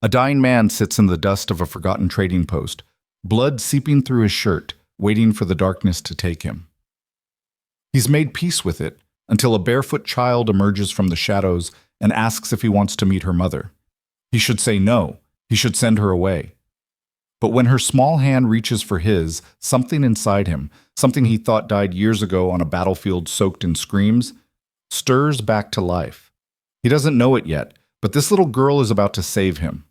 A dying man sits in the dust of a forgotten trading post, blood seeping through his shirt, waiting for the darkness to take him. He's made peace with it until a barefoot child emerges from the shadows and asks if he wants to meet her mother. He should say no. He should send her away. But when her small hand reaches for his, something inside him, something he thought died years ago on a battlefield soaked in screams, stirs back to life. He doesn't know it yet, but this little girl is about to save him.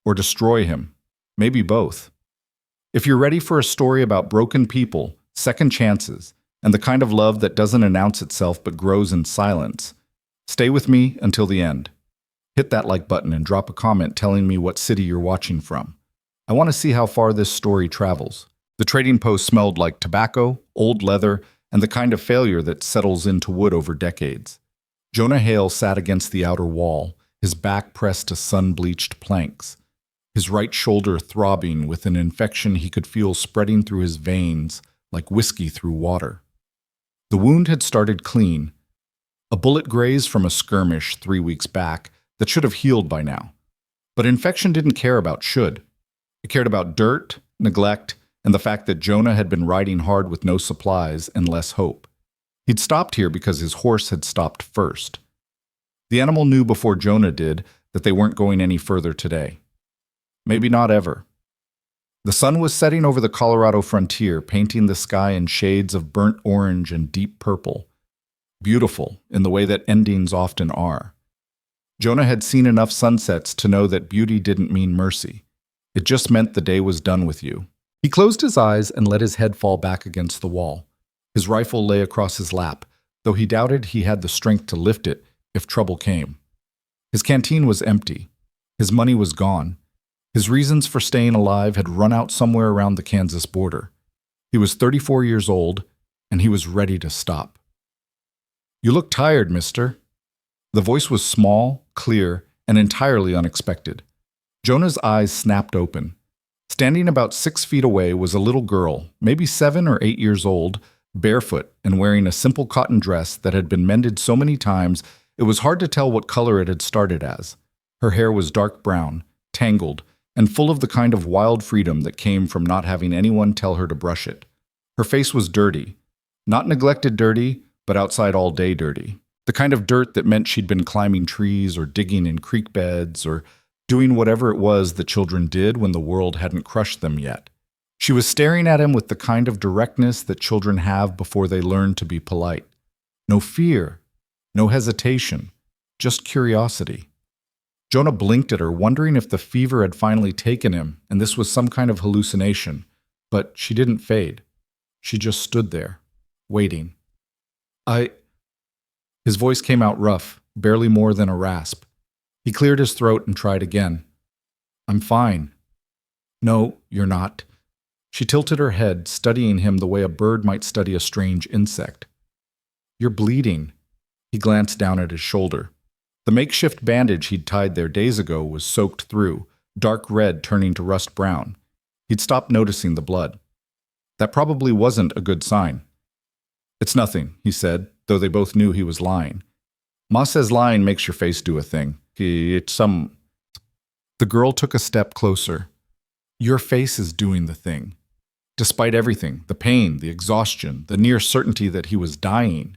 Or destroy him. Maybe both. If you're ready for a story about broken people, second chances, and the kind of love that doesn't announce itself but grows in silence, stay with me until the end. Hit that like button and drop a comment telling me what city you're watching from. I want to see how far this story travels. The trading post smelled like tobacco, old leather, and the kind of failure that settles into wood over decades. Jonah Hale sat against the outer wall, his back pressed to sun-bleached planks, his right shoulder throbbing with an infection he could feel spreading through his veins like whiskey through water. The wound had started clean, a bullet grazed from a skirmish 3 weeks back that should have healed by now. But infection didn't care about should. It cared about dirt, neglect, and the fact that Jonah had been riding hard with no supplies and less hope. He'd stopped here because his horse had stopped first. The animal knew before Jonah did that they weren't going any further today. Maybe not ever. The sun was setting over the Colorado frontier, painting the sky in shades of burnt orange and deep purple. Beautiful in the way that endings often are. Jonah had seen enough sunsets to know that beauty didn't mean mercy. It just meant the day was done with you. He closed his eyes and let his head fall back against the wall. His rifle lay across his lap, though he doubted he had the strength to lift it if trouble came. His canteen was empty. His money was gone. His reasons for staying alive had run out somewhere around the Kansas border. He was 34 years old, and he was ready to stop. "You look tired, mister." The voice was small, clear, and entirely unexpected. Jonah's eyes snapped open. Standing about 6 feet away was a little girl, maybe 7 or 8 years old, barefoot and wearing a simple cotton dress that had been mended so many times it was hard to tell what color it had started as. Her hair was dark brown, tangled, and full of the kind of wild freedom that came from not having anyone tell her to brush it. Her face was dirty. Not neglected dirty, but outside all day dirty. The kind of dirt that meant she'd been climbing trees or digging in creek beds or doing whatever it was that children did when the world hadn't crushed them yet. She was staring at him with the kind of directness that children have before they learn to be polite. No fear, no hesitation, just curiosity. Jonah blinked at her, wondering if the fever had finally taken him and this was some kind of hallucination, but she didn't fade. She just stood there, waiting. His voice came out rough, barely more than a rasp. He cleared his throat and tried again. "I'm fine." "No, you're not." She tilted her head, studying him the way a bird might study a strange insect. "You're bleeding." He glanced down at his shoulder. The makeshift bandage he'd tied there days ago was soaked through, dark red turning to rust brown. He'd stopped noticing the blood. That probably wasn't a good sign. "It's nothing," he said, though they both knew he was lying. "Ma says lying makes your face do a thing. It's some..." The girl took a step closer. "Your face is doing the thing. Despite everything, the pain, the exhaustion, the near certainty that he was dying."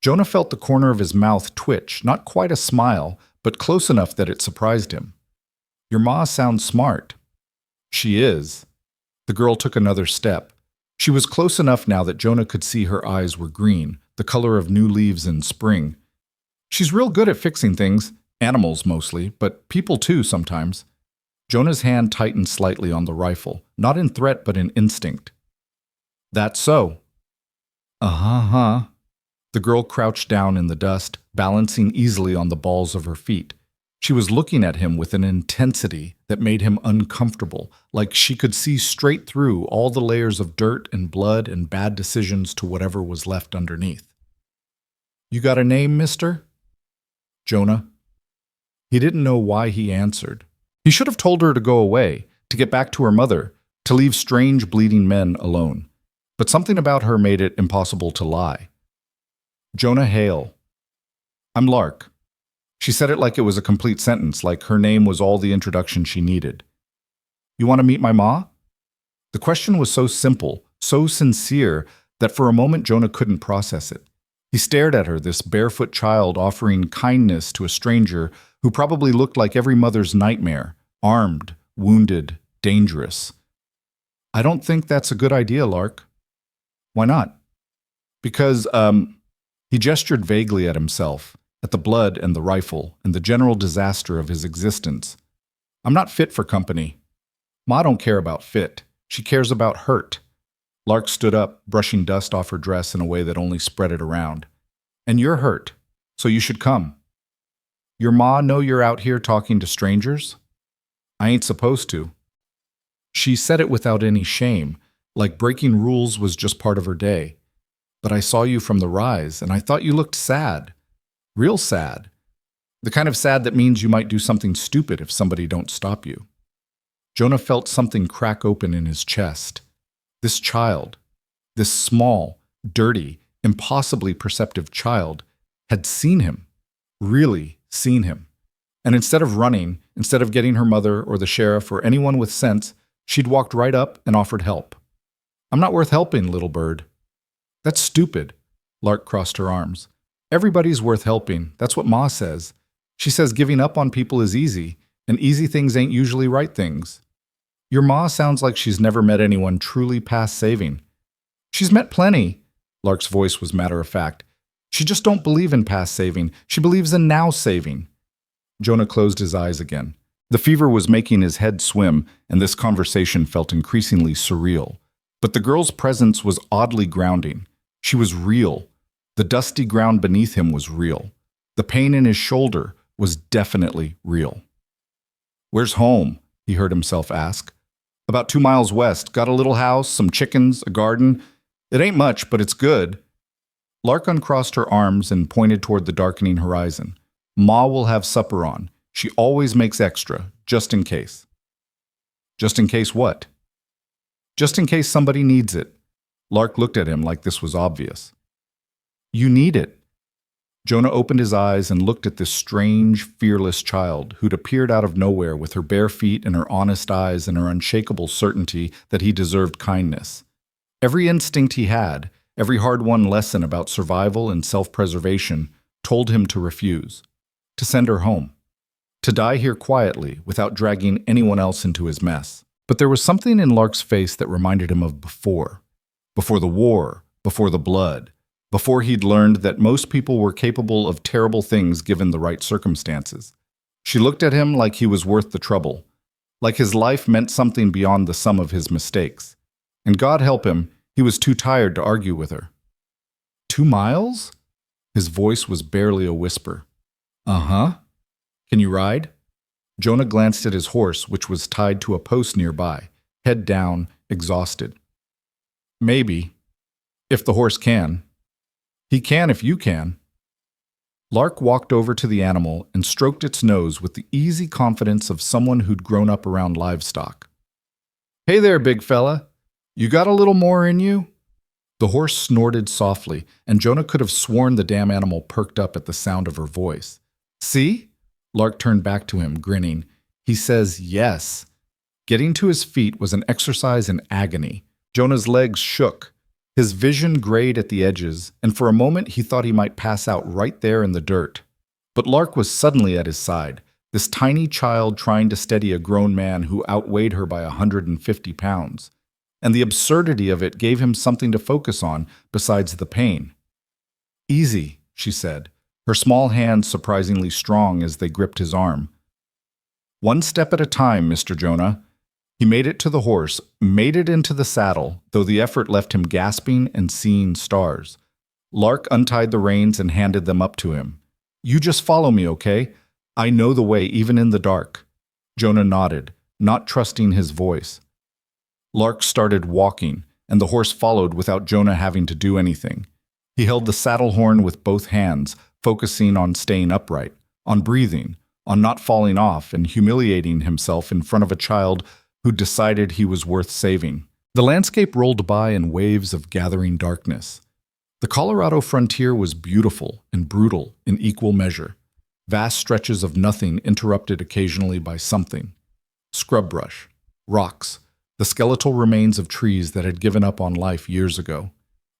Jonah felt the corner of his mouth twitch, not quite a smile, but close enough that it surprised him. "Your ma sounds smart." "She is." The girl took another step. She was close enough now that Jonah could see her eyes were green, the color of new leaves in spring. "She's real good at fixing things, animals mostly, but people too sometimes." Jonah's hand tightened slightly on the rifle, not in threat but in instinct. "That's so." "Uh-huh." The girl crouched down in the dust, balancing easily on the balls of her feet. She was looking at him with an intensity that made him uncomfortable, like she could see straight through all the layers of dirt and blood and bad decisions to whatever was left underneath. "You got a name, mister?" "Jonah." He didn't know why he answered. He should have told her to go away, to get back to her mother, to leave strange bleeding men alone. But something about her made it impossible to lie. "Jonah Hale." "I'm Lark." She said it like it was a complete sentence, like her name was all the introduction she needed. You want to meet my ma? The question was so simple, so sincere, that for a moment Jonah couldn't process it. He stared at her, this barefoot child offering kindness to a stranger who probably looked like every mother's nightmare, armed, wounded, dangerous. I don't think that's a good idea, Lark. Why not? Because, he gestured vaguely at himself, at the blood and the rifle, and the general disaster of his existence. I'm not fit for company. Ma don't care about fit. She cares about hurt. Lark stood up, brushing dust off her dress in a way that only spread it around. And you're hurt, so you should come. Your ma know you're out here talking to strangers? I ain't supposed to. She said it without any shame, like breaking rules was just part of her day. But I saw you from the rise, and I thought you looked sad. Real sad. The kind of sad that means you might do something stupid if somebody don't stop you. Jonah felt something crack open in his chest. This child, this small, dirty, impossibly perceptive child, had seen him, really seen him. And instead of running, instead of getting her mother or the sheriff or anyone with sense, she'd walked right up and offered help. I'm not worth helping, little bird. That's stupid. Lark crossed her arms. Everybody's worth helping. That's what Ma says. She says giving up on people is easy, and easy things ain't usually right things. Your Ma sounds like she's never met anyone truly past saving. She's met plenty. Lark's voice was matter-of-fact. She just don't believe in past saving. She believes in now saving. Jonah closed his eyes again. The fever was making his head swim, and this conversation felt increasingly surreal. But the girl's presence was oddly grounding. She was real. The dusty ground beneath him was real. The pain in his shoulder was definitely real. Where's home? He heard himself ask. About 2 miles west. Got a little house, some chickens, a garden. It ain't much, but it's good. Lark uncrossed her arms and pointed toward the darkening horizon. Ma will have supper on. She always makes extra, just in case. Just in case what? Just in case somebody needs it. Lark looked at him like this was obvious. You need it. Jonah opened his eyes and looked at this strange, fearless child who'd appeared out of nowhere with her bare feet and her honest eyes and her unshakable certainty that he deserved kindness. Every instinct he had, every hard-won lesson about survival and self-preservation told him to refuse, to send her home, to die here quietly without dragging anyone else into his mess. But there was something in Lark's face that reminded him of before the war, before the blood, before he'd learned that most people were capable of terrible things given the right circumstances. She looked at him like he was worth the trouble, like his life meant something beyond the sum of his mistakes. And God help him, he was too tired to argue with her. 2 miles? His voice was barely a whisper. Uh-huh. Can you ride? Jonah glanced at his horse, which was tied to a post nearby, head down, exhausted. Maybe. If the horse can. He can if you can. Lark walked over to the animal and stroked its nose with the easy confidence of someone who'd grown up around livestock. Hey there, big fella. You got a little more in you? The horse snorted softly, and Jonah could have sworn the damn animal perked up at the sound of her voice. See? Lark turned back to him, grinning. He says yes. Getting to his feet was an exercise in agony. Jonah's legs shook. His vision grayed at the edges, and for a moment he thought he might pass out right there in the dirt. But Lark was suddenly at his side, this tiny child trying to steady a grown man who outweighed her by 150 pounds. And the absurdity of it gave him something to focus on besides the pain. Easy, she said, her small hands surprisingly strong as they gripped his arm. One step at a time, Mr. Jonah. He made it to the horse, made it into the saddle, though the effort left him gasping and seeing stars. Lark untied the reins and handed them up to him. You just follow me, okay? I know the way, even in the dark. Jonah nodded, not trusting his voice. Lark started walking, and the horse followed without Jonah having to do anything. He held the saddle horn with both hands, focusing on staying upright, on breathing, on not falling off and humiliating himself in front of a child who decided he was worth saving. The landscape rolled by in waves of gathering darkness. The Colorado frontier was beautiful and brutal in equal measure. vast stretches of nothing interrupted occasionally by something. Scrub brush, rocks, the skeletal remains of trees that had given up on life years ago.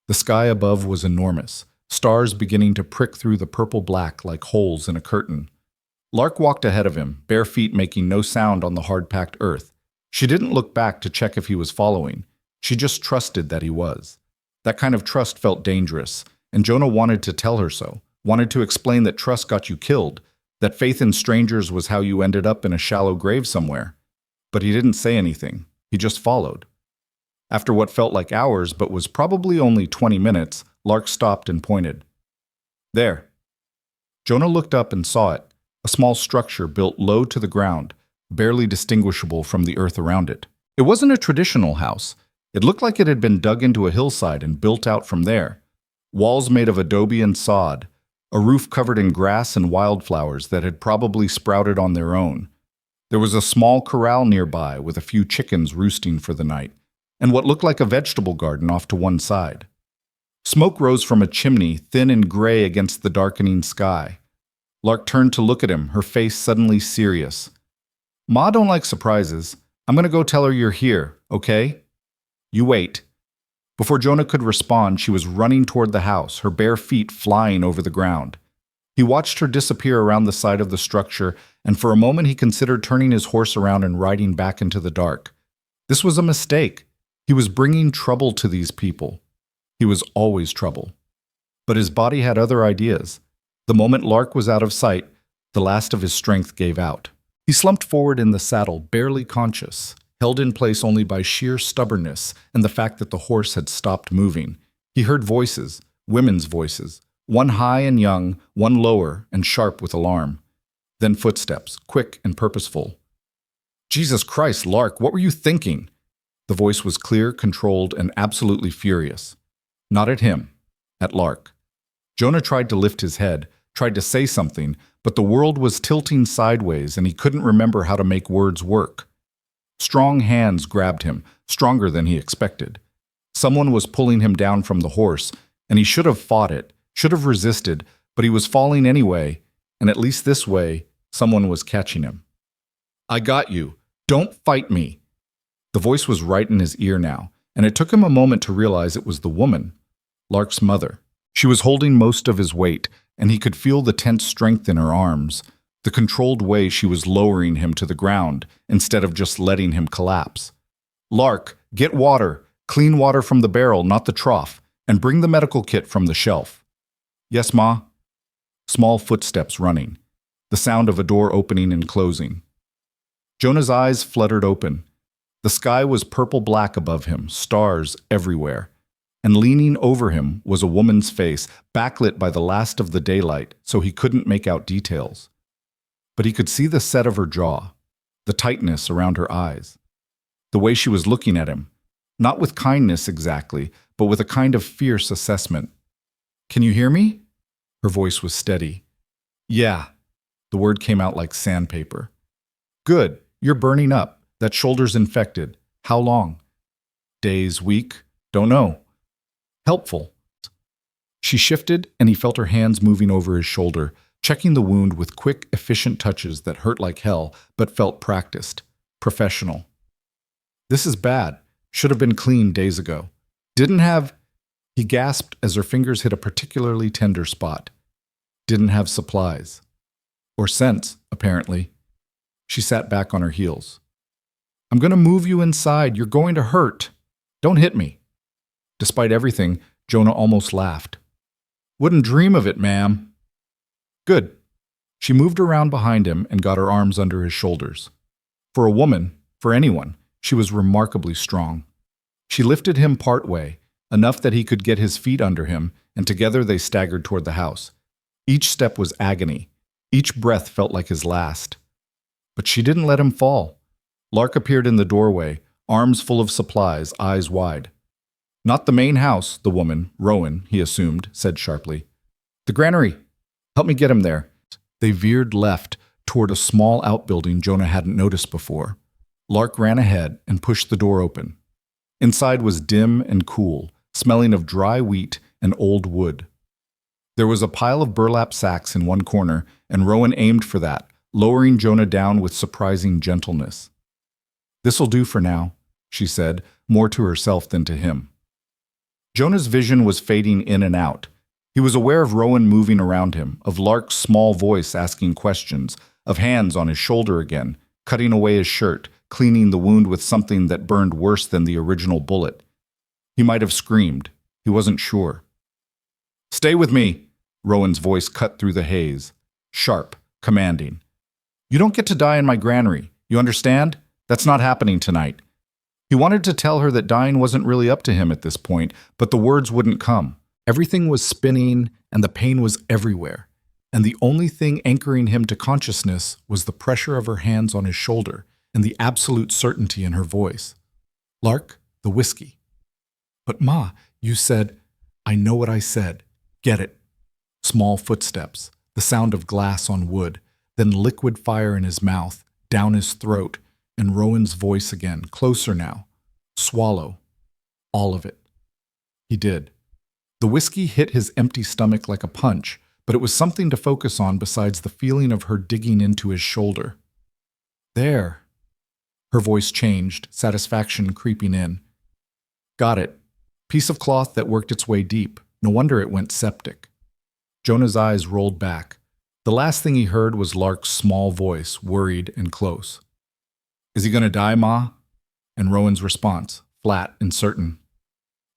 The sky above was enormous, stars beginning to prick through the purple black like holes in a curtain. Lark walked ahead of him, bare feet making no sound on the hard-packed earth. She didn't look back to check if he was following. She just trusted that he was. That kind of trust felt dangerous, and Jonah wanted to tell her so, wanted to explain that trust got you killed, that faith in strangers was how you ended up in a shallow grave somewhere. But he didn't say anything. He just followed. After what felt like hours but was probably only 20 minutes, Lark stopped and pointed. There. Jonah looked up and saw it, a small structure built low to the ground, barely distinguishable from the earth around it. It wasn't a traditional house. It looked like it had been dug into a hillside and built out from there. Walls made of adobe and sod, a roof covered in grass and wildflowers that had probably sprouted on their own. There was a small corral nearby with a few chickens roosting for the night, and what looked like a vegetable garden off to one side. Smoke rose from a chimney, thin and gray against the darkening sky. Lark turned to look at him, her face suddenly serious. Ma don't like surprises. I'm going to go tell her you're here, okay? You wait. Before Jonah could respond, she was running toward the house, her bare feet flying over the ground. He watched her disappear around the side of the structure, and for a moment he considered turning his horse around and riding back into the dark. This was a mistake. He was bringing trouble to these people. He was always trouble. But his body had other ideas. The moment Lark was out of sight, the last of his strength gave out. He slumped forward in the saddle, barely conscious, held in place only by sheer stubbornness and the fact that the horse had stopped moving. He heard voices, women's voices, one high and young, one lower and sharp with alarm. Then footsteps, quick and purposeful. Jesus Christ, Lark, what were you thinking? The voice was clear, controlled, and absolutely furious. Not at him, at Lark. Jonah tried to lift his head, tried to say something, but the world was tilting sideways and he couldn't remember how to make words work. Strong hands grabbed him, stronger than he expected. Someone was pulling him down from the horse, and he should have fought it, should have resisted, but he was falling anyway, and at least this way, someone was catching him. I got you. Don't fight me. The voice was right in his ear now, and it took him a moment to realize it was the woman, Lark's mother. She was holding most of his weight, and he could feel the tense strength in her arms, the controlled way she was lowering him to the ground instead of just letting him collapse. Lark, get water, clean water from the barrel, not the trough, and bring the medical kit from the shelf. Yes, Ma? Small footsteps running, the sound of a door opening and closing. Jonah's eyes fluttered open. The sky was purple-black above him, stars everywhere. And leaning over him was a woman's face, backlit by the last of the daylight, so he couldn't make out details. But he could see the set of her jaw, the tightness around her eyes, the way she was looking at him, not with kindness exactly, but with a kind of fierce assessment. Can you hear me? Her voice was steady. Yeah. The word came out like sandpaper. Good. You're burning up. That shoulder's infected. How long? Days, week? Don't know. Helpful. She shifted, and he felt her hands moving over his shoulder, checking the wound with quick, efficient touches that hurt like hell, but felt practiced, professional. This is bad. Should have been cleaned days ago. Didn't have... He gasped as her fingers hit a particularly tender spot. Didn't have supplies. Or sense, apparently. She sat back on her heels. I'm going to move you inside. You're going to hurt. Don't hit me. Despite everything, Jonah almost laughed. Wouldn't dream of it, ma'am. Good. She moved around behind him and got her arms under his shoulders. For a woman, for anyone, she was remarkably strong. She lifted him part way, enough that he could get his feet under him, and together they staggered toward the house. Each step was agony. Each breath felt like his last. But she didn't let him fall. Lark appeared in the doorway, arms full of supplies, eyes wide. Not the main house, the woman, Rowan, he assumed, said sharply. The granary. Help me get him there. They veered left toward a small outbuilding Jonah hadn't noticed before. Lark ran ahead and pushed the door open. Inside was dim and cool, smelling of dry wheat and old wood. There was a pile of burlap sacks in one corner, and Rowan aimed for that, lowering Jonah down with surprising gentleness. "This'll do for now," she said, more to herself than to him. Jonah's vision was fading in and out. He was aware of Rowan moving around him, of Lark's small voice asking questions, of hands on his shoulder again, cutting away his shirt, cleaning the wound with something that burned worse than the original bullet. He might have screamed. He wasn't sure. "Stay with me," Rowan's voice cut through the haze. Sharp, commanding. "You don't get to die in my granary. You understand? That's not happening tonight." He wanted to tell her that dying wasn't really up to him at this point, but the words wouldn't come. Everything was spinning, and the pain was everywhere. And the only thing anchoring him to consciousness was the pressure of her hands on his shoulder and the absolute certainty in her voice. "Lark, the whiskey." "But Ma, you said—" "I know what I said. Get it." Small footsteps, the sound of glass on wood, then liquid fire in his mouth, down his throat, and Rowan's voice again, closer now. "Swallow. All of it." He did. The whiskey hit his empty stomach like a punch, but it was something to focus on besides the feeling of her digging into his shoulder. "There." Her voice changed, satisfaction creeping in. "Got it. Piece of cloth that worked its way deep. No wonder it went septic." Jonah's eyes rolled back. The last thing he heard was Lark's small voice, worried and close. "Is he going to die, Ma?" And Rowan's response, flat and certain.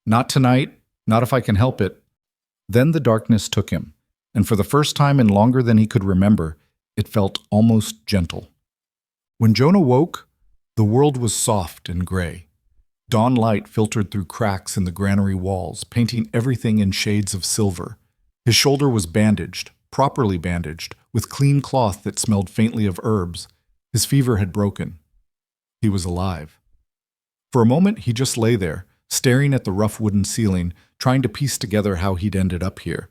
"Not tonight, not if I can help it." Then the darkness took him, and for the first time in longer than he could remember, it felt almost gentle. When Jonah woke, the world was soft and gray. Dawn light filtered through cracks in the granary walls, painting everything in shades of silver. His shoulder was bandaged, properly bandaged, with clean cloth that smelled faintly of herbs. His fever had broken. He was alive. For a moment, he just lay there, staring at the rough wooden ceiling, trying to piece together how he'd ended up here.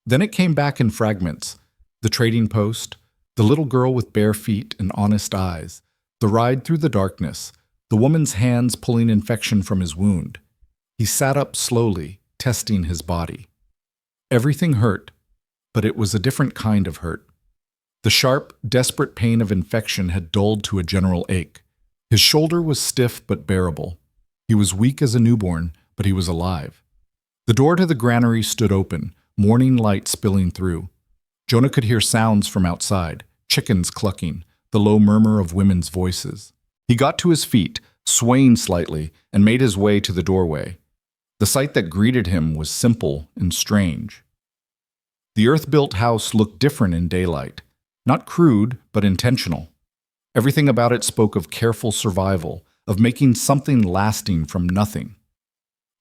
Then it came back in fragments. The trading post, the little girl with bare feet and honest eyes, the ride through the darkness, the woman's hands pulling infection from his wound. He sat up slowly, testing his body. Everything hurt, but it was a different kind of hurt. The sharp, desperate pain of infection had dulled to a general ache. His shoulder was stiff but bearable. He was weak as a newborn, but he was alive. The door to the granary stood open, morning light spilling through. Jonah could hear sounds from outside, chickens clucking, the low murmur of women's voices. He got to his feet, swaying slightly, and made his way to the doorway. The sight that greeted him was simple and strange. The earth-built house looked different in daylight, not crude, but intentional. Everything about it spoke of careful survival, of making something lasting from nothing.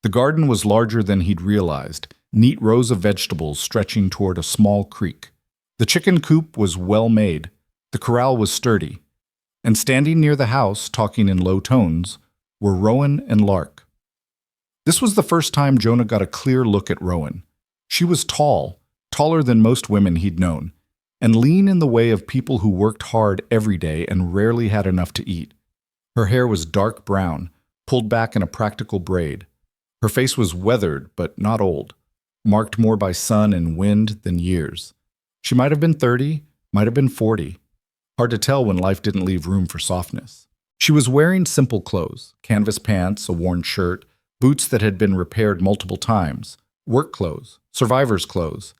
The garden was larger than he'd realized, neat rows of vegetables stretching toward a small creek. The chicken coop was well made, the corral was sturdy, and standing near the house, talking in low tones, were Rowan and Lark. This was the first time Jonah got a clear look at Rowan. She was tall, taller than most women he'd known, and lean in the way of people who worked hard every day and rarely had enough to eat. Her hair was dark brown, pulled back in a practical braid. Her face was weathered, but not old, marked more by sun and wind than years. She might have been 30, might have been 40. Hard to tell when life didn't leave room for softness. She was wearing simple clothes, canvas pants, a worn shirt, boots that had been repaired multiple times, work clothes, survivor's clothes.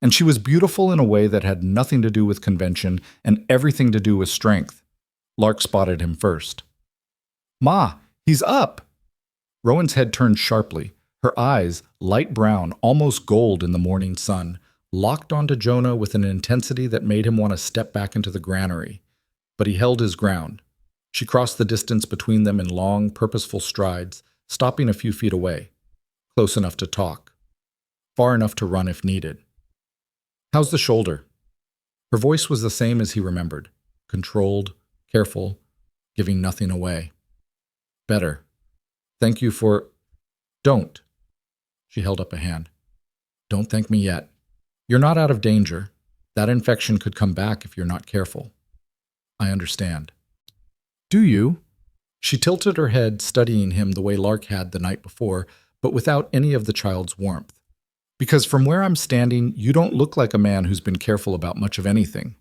And she was beautiful in a way that had nothing to do with convention and everything to do with strength. Lark spotted him first. "Ma, he's up!" Rowan's head turned sharply. Her eyes, light brown, almost gold in the morning sun, locked onto Jonah with an intensity that made him want to step back into the granary. But he held his ground. She crossed the distance between them in long, purposeful strides, stopping a few feet away. Close enough to talk. Far enough to run if needed. "How's the shoulder?" Her voice was the same as he remembered. Controlled, careful, giving nothing away. "Better. Thank you for—" "Don't." She held up a hand. "Don't thank me yet. You're not out of danger. That infection could come back if you're not careful." "I understand." "Do you?" She tilted her head, studying him the way Lark had the night before, but without any of the child's warmth. Because from where I'm standing, you don't look like a man who's been careful about much of anything."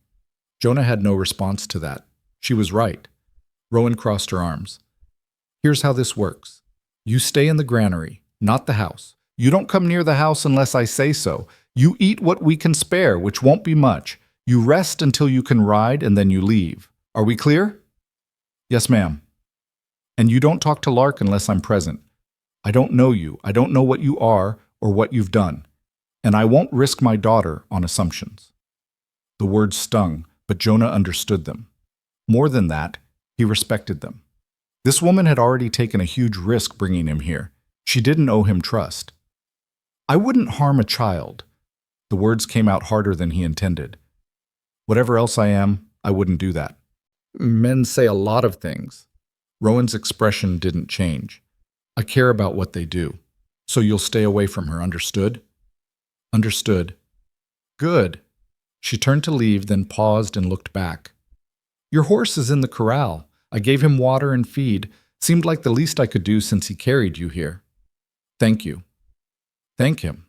Jonah had no response to that. She was right. Rowan crossed her arms. "Here's how this works. You stay in the granary, not the house. You don't come near the house unless I say so. You eat what we can spare, which won't be much. You rest until you can ride, and then you leave. Are we clear?" "Yes, ma'am." "And you don't talk to Lark unless I'm present. I don't know you. I don't know what you are or what you've done. And I won't risk my daughter on assumptions." The words stung, but Jonah understood them. More than that, he respected them. This woman had already taken a huge risk bringing him here. She didn't owe him trust. "I wouldn't harm a child." The words came out harder than he intended. "Whatever else I am, I wouldn't do that." "Men say a lot of things." Rowan's expression didn't change. "I care about what they do. So you'll stay away from her, understood?" "Understood." "Good." She turned to leave, then paused and looked back. "Your horse is in the corral. I gave him water and feed. Seemed like the least I could do since he carried you here." "Thank you." "Thank him.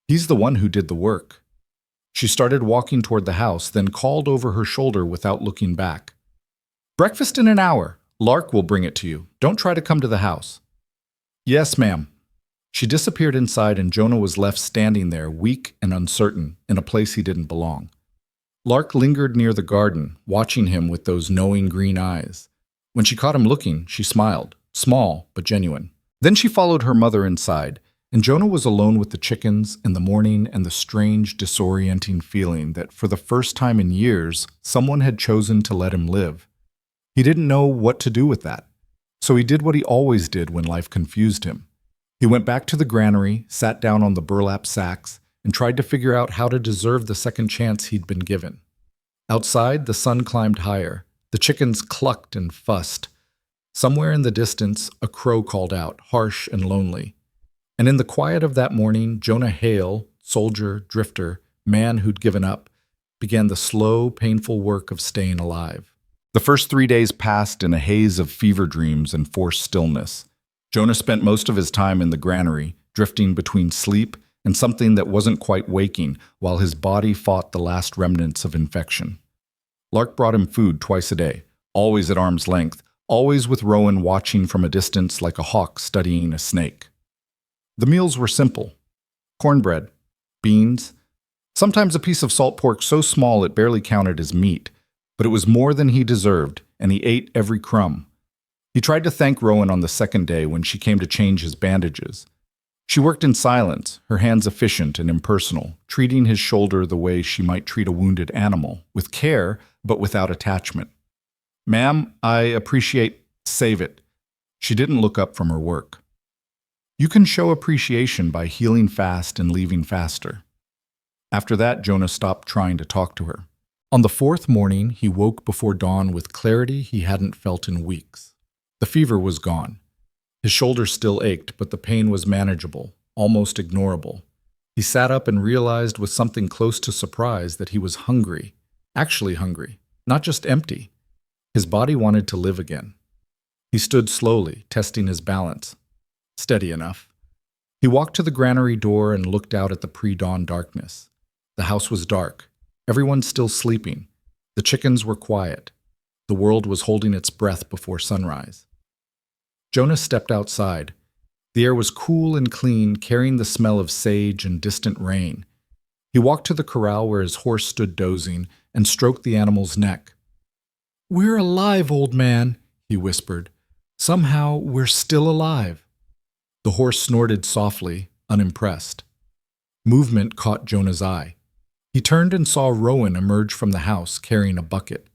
He's the one who did the work." She started walking toward the house, then called over her shoulder without looking back. "Breakfast in an hour. Lark will bring it to you. Don't try to come to the house." "Yes, ma'am." She disappeared inside, and Jonah was left standing there, weak and uncertain, in a place he didn't belong. Lark lingered near the garden, watching him with those knowing green eyes. When she caught him looking, she smiled, small but genuine. Then she followed her mother inside, and Jonah was alone with the chickens in the morning and the strange, disorienting feeling that for the first time in years, someone had chosen to let him live. He didn't know what to do with that, so he did what he always did when life confused him. He went back to the granary, sat down on the burlap sacks, and tried to figure out how to deserve the second chance he'd been given. Outside, the sun climbed higher. The chickens clucked and fussed. Somewhere in the distance, a crow called out, harsh and lonely. And in the quiet of that morning, Jonah Hale, soldier, drifter, man who'd given up, began the slow, painful work of staying alive. The first 3 days passed in a haze of fever dreams and forced stillness. Jonah spent most of his time in the granary, drifting between sleep and something that wasn't quite waking, while his body fought the last remnants of infection. Lark brought him food twice a day, always at arm's length, always with Rowan watching from a distance like a hawk studying a snake. The meals were simple: cornbread, beans, sometimes a piece of salt pork so small it barely counted as meat, but it was more than he deserved, and he ate every crumb. He tried to thank Rowan on the second day when she came to change his bandages. She worked in silence, her hands efficient and impersonal, treating his shoulder the way she might treat a wounded animal, with care but without attachment. "Ma'am, I appreciate—" "Save it." She didn't look up from her work. "You can show appreciation by healing fast and leaving faster." After that, Jonah stopped trying to talk to her. On the fourth morning, he woke before dawn with clarity he hadn't felt in weeks. The fever was gone. His shoulder still ached, but the pain was manageable, almost ignorable. He sat up and realized with something close to surprise that he was hungry, actually hungry, not just empty. His body wanted to live again. He stood slowly, testing his balance. Steady enough. He walked to the granary door and looked out at the pre-dawn darkness. The house was dark. Everyone still sleeping. The chickens were quiet. The world was holding its breath before sunrise. Jonah stepped outside. The air was cool and clean, carrying the smell of sage and distant rain. He walked to the corral where his horse stood dozing and stroked the animal's neck. "We're alive, old man," he whispered. "Somehow we're still alive." The horse snorted softly, unimpressed. Movement caught Jonah's eye. He turned and saw Rowan emerge from the house carrying a bucket.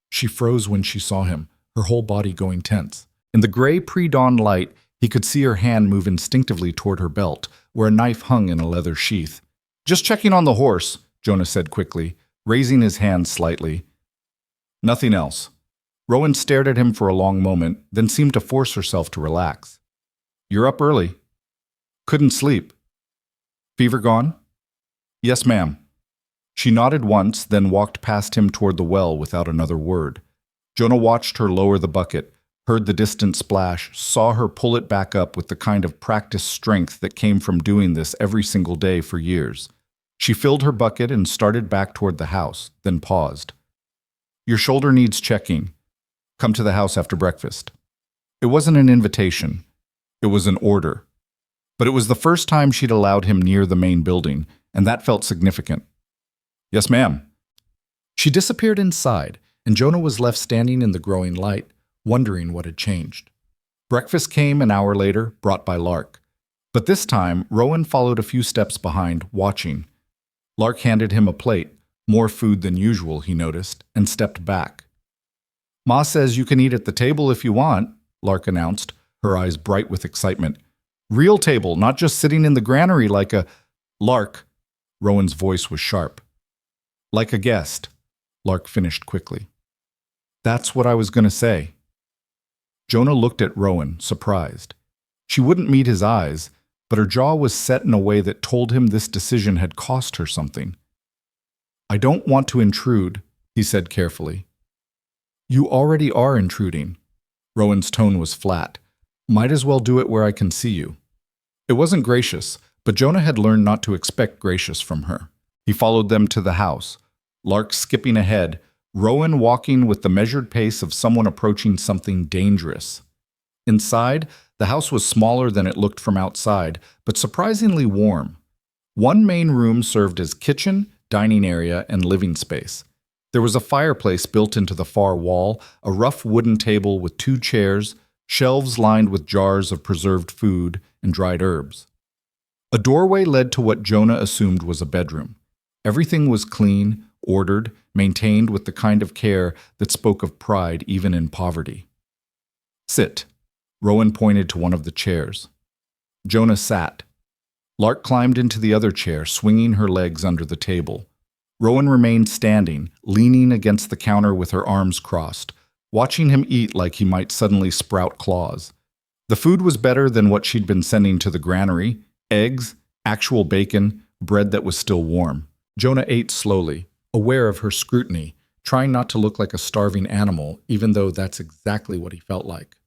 She froze when she saw him, her whole body going tense. In the gray pre-dawn light, he could see her hand move instinctively toward her belt, where a knife hung in a leather sheath. "Just checking on the horse," Jonah said quickly, raising his hand slightly. "Nothing else." Rowan stared at him for a long moment, then seemed to force herself to relax. "You're up early." "Couldn't sleep." "Fever gone?" "Yes, ma'am." She nodded once, then walked past him toward the well without another word. Jonah watched her lower the bucket, heard the distant splash, saw her pull it back up with the kind of practiced strength that came from doing this every single day for years. She filled her bucket and started back toward the house, then paused. "Your shoulder needs checking. Come to the house after breakfast." It wasn't an invitation. It was an order. But it was the first time she'd allowed him near the main building, and that felt significant. "Yes, ma'am." She disappeared inside, and Jonah was left standing in the growing light, wondering what had changed. Breakfast came an hour later, brought by Lark. But this time, Rowan followed a few steps behind, watching. Lark handed him a plate, more food than usual, he noticed, and stepped back. "Ma says you can eat at the table if you want," Lark announced, her eyes bright with excitement. "Real table, not just sitting in the granary like a—" "Lark," Rowan's voice was sharp. "Like a guest," Lark finished quickly. "That's what I was going to say." Jonah looked at Rowan, surprised. She wouldn't meet his eyes, but her jaw was set in a way that told him this decision had cost her something. "I don't want to intrude," he said carefully. "You already are intruding." Rowan's tone was flat. "Might as well do it where I can see you." It wasn't gracious, but Jonah had learned not to expect gracious from her. He followed them to the house, Lark skipping ahead, Rowan walking with the measured pace of someone approaching something dangerous. Inside, the house was smaller than it looked from outside, but surprisingly warm. One main room served as kitchen, dining area, and living space. There was a fireplace built into the far wall, a rough wooden table with 2 chairs, shelves lined with jars of preserved food and dried herbs. A doorway led to what Jonah assumed was a bedroom. Everything was clean, ordered, maintained with the kind of care that spoke of pride even in poverty. "Sit." Rowan pointed to one of the chairs. Jonah sat. Lark climbed into the other chair, swinging her legs under the table. Rowan remained standing, leaning against the counter with her arms crossed, watching him eat like he might suddenly sprout claws. The food was better than what she'd been sending to the granary: eggs, actual bacon, bread that was still warm. Jonah ate slowly, aware of her scrutiny, trying not to look like a starving animal, even though that's exactly what he felt like.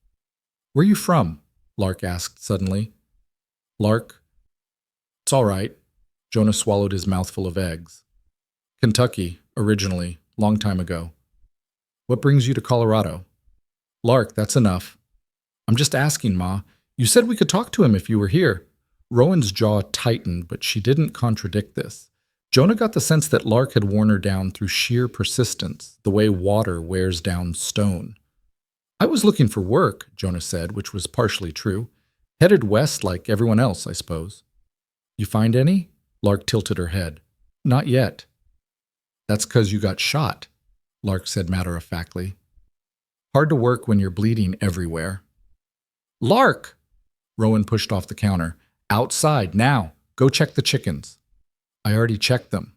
"Where you from?" Lark asked suddenly. "Lark?" "It's all right." Jonah swallowed his mouthful of eggs. "Kentucky, originally, long time ago." "What brings you to Colorado?" "Lark, that's enough." "I'm just asking, Ma. You said we could talk to him if you were here." Rowan's jaw tightened, but she didn't contradict this. Jonah got the sense that Lark had worn her down through sheer persistence, the way water wears down stone. "I was looking for work," Jonah said, which was partially true. "Headed west like everyone else, I suppose." "You find any?" Lark tilted her head. "Not yet." "That's 'cause you got shot," Lark said matter-of-factly. "Hard to work when you're bleeding everywhere." "Lark!" Rowan pushed off the counter. "Outside, now. Go check the chickens." "I already checked them."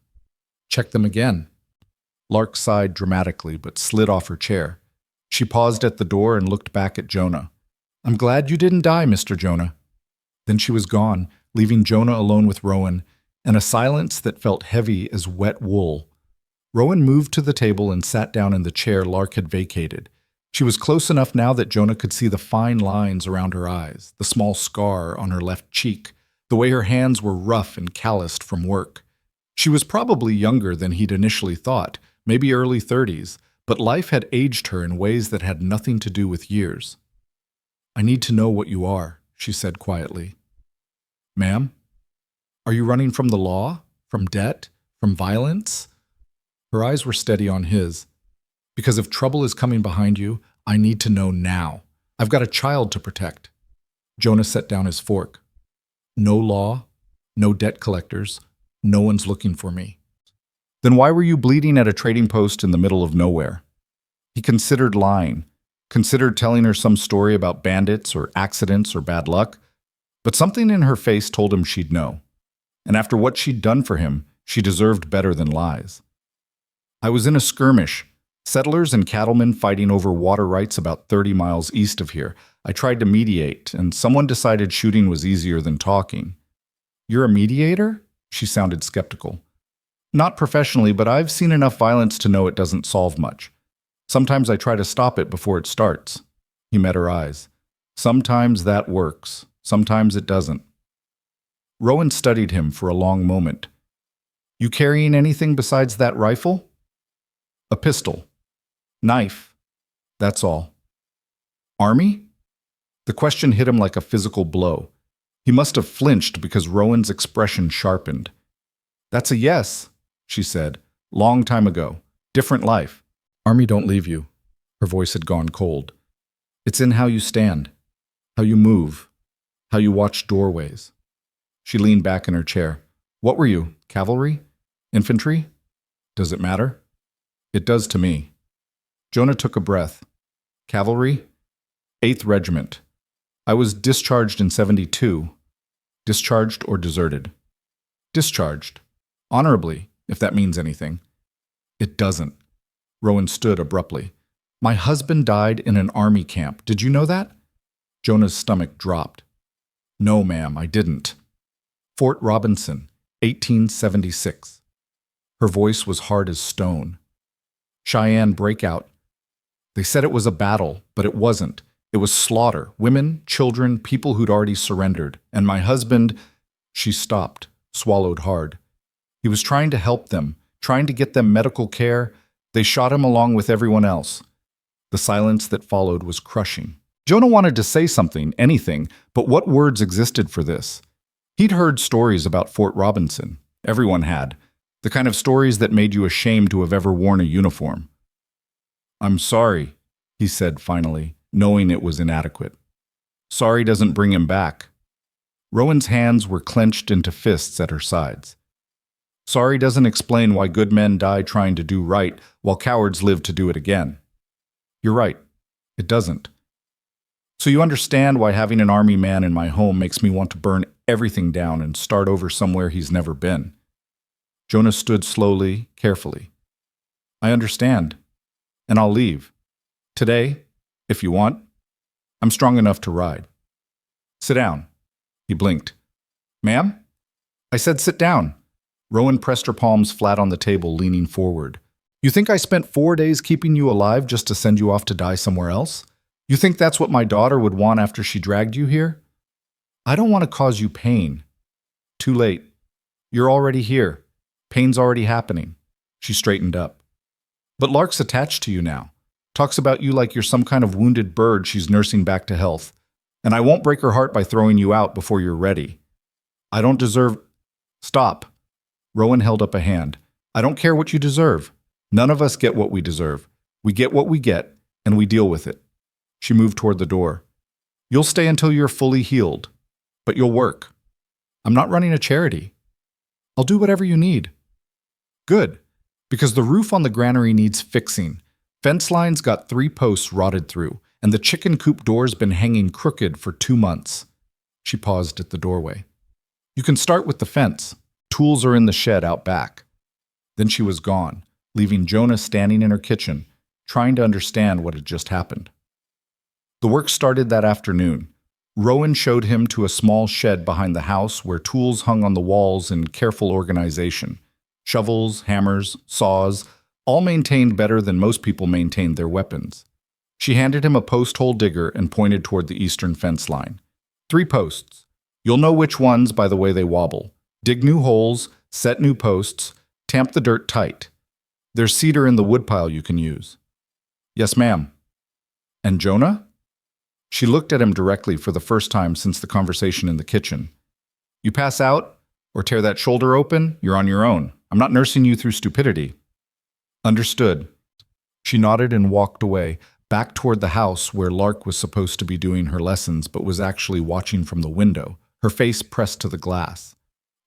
"Check them again." Lark sighed dramatically, but slid off her chair. She paused at the door and looked back at Jonah. "I'm glad you didn't die, Mr. Jonah." Then she was gone, leaving Jonah alone with Rowan, and a silence that felt heavy as wet wool. Rowan moved to the table and sat down in the chair Lark had vacated. She was close enough now that Jonah could see the fine lines around her eyes, the small scar on her left cheek, the way her hands were rough and calloused from work. She was probably younger than he'd initially thought, maybe early 30s, but life had aged her in ways that had nothing to do with years. "I need to know what you are," she said quietly. "Ma'am? Are you running from the law? From debt? From violence?" Her eyes were steady on his. "Because if trouble is coming behind you, I need to know now. I've got a child to protect." Jonah set down his fork. "No law, no debt collectors, no one's looking for me." "Then why were you bleeding at a trading post in the middle of nowhere?" He considered lying, considered telling her some story about bandits or accidents or bad luck, but something in her face told him she'd know. And after what she'd done for him, she deserved better than lies. "I was in a skirmish. Settlers and cattlemen fighting over water rights about 30 miles east of here. I tried to mediate, and someone decided shooting was easier than talking." "You're a mediator?" She sounded skeptical. "Not professionally, but I've seen enough violence to know it doesn't solve much. Sometimes I try to stop it before it starts." He met her eyes. Sometimes that works. Sometimes it doesn't. Rowan studied him for a long moment. You carrying anything besides that rifle? A pistol. Knife. That's all. Army? The question hit him like a physical blow. He must have flinched because Rowan's expression sharpened. That's a yes, she said. Long time ago. Different life. Army don't leave you. Her voice had gone cold. It's in how you stand, how you move, how you watch doorways. She leaned back in her chair. What were you? Cavalry? Infantry? Does it matter? It does to me. Jonah took a breath. Cavalry? 8th Regiment. I was discharged in 72. Discharged or deserted? Discharged. Honorably, if that means anything. It doesn't. Rowan stood abruptly. My husband died in an army camp. Did you know that? Jonah's stomach dropped. No, ma'am, I didn't. Fort Robinson, 1876. Her voice was hard as stone. Cheyenne breakout. They said it was a battle, but it wasn't. It was slaughter. Women, children, people who'd already surrendered. And my husband... She stopped, swallowed hard. He was trying to help them, trying to get them medical care. They shot him along with everyone else. The silence that followed was crushing. Jonah wanted to say something, anything, but what words existed for this? He'd heard stories about Fort Robinson. Everyone had. The kind of stories that made you ashamed to have ever worn a uniform. I'm sorry, he said finally, knowing it was inadequate. Sorry doesn't bring him back. Rowan's hands were clenched into fists at her sides. Sorry doesn't explain why good men die trying to do right while cowards live to do it again. You're right. It doesn't. So you understand why having an army man in my home makes me want to burn everything down and start over somewhere he's never been. Jonah stood slowly, carefully. I understand. And I'll leave. Today, if you want. I'm strong enough to ride. Sit down. He blinked. Ma'am? I said sit down. Rowan pressed her palms flat on the table, leaning forward. You think I spent 4 days keeping you alive just to send you off to die somewhere else? You think that's what my daughter would want after she dragged you here? I don't want to cause you pain. Too late. You're already here. Pain's already happening. She straightened up. But Lark's attached to you now. Talks about you like you're some kind of wounded bird she's nursing back to health. And I won't break her heart by throwing you out before you're ready. I don't deserve... Stop. Rowan held up a hand. I don't care what you deserve. None of us get what we deserve. We get what we get, and we deal with it. She moved toward the door. You'll stay until you're fully healed, but you'll work. I'm not running a charity. I'll do whatever you need. Good, because the roof on the granary needs fixing. Fence lines got 3 posts rotted through, and the chicken coop door's been hanging crooked for 2 months. She paused at the doorway. You can start with the fence. Tools are in the shed out back. Then she was gone, leaving Jonah standing in her kitchen, trying to understand what had just happened. The work started that afternoon. Rowan showed him to a small shed behind the house where tools hung on the walls in careful organization. Shovels, hammers, saws, all maintained better than most people maintained their weapons. She handed him a post-hole digger and pointed toward the eastern fence line. 3 posts. You'll know which ones by the way they wobble. Dig new holes, set new posts, tamp the dirt tight. There's cedar in the woodpile you can use. Yes, ma'am. And Jonah? She looked at him directly for the first time since the conversation in the kitchen. You pass out or tear that shoulder open, you're on your own. I'm not nursing you through stupidity. Understood. She nodded and walked away, back toward the house where Lark was supposed to be doing her lessons but was actually watching from the window, her face pressed to the glass.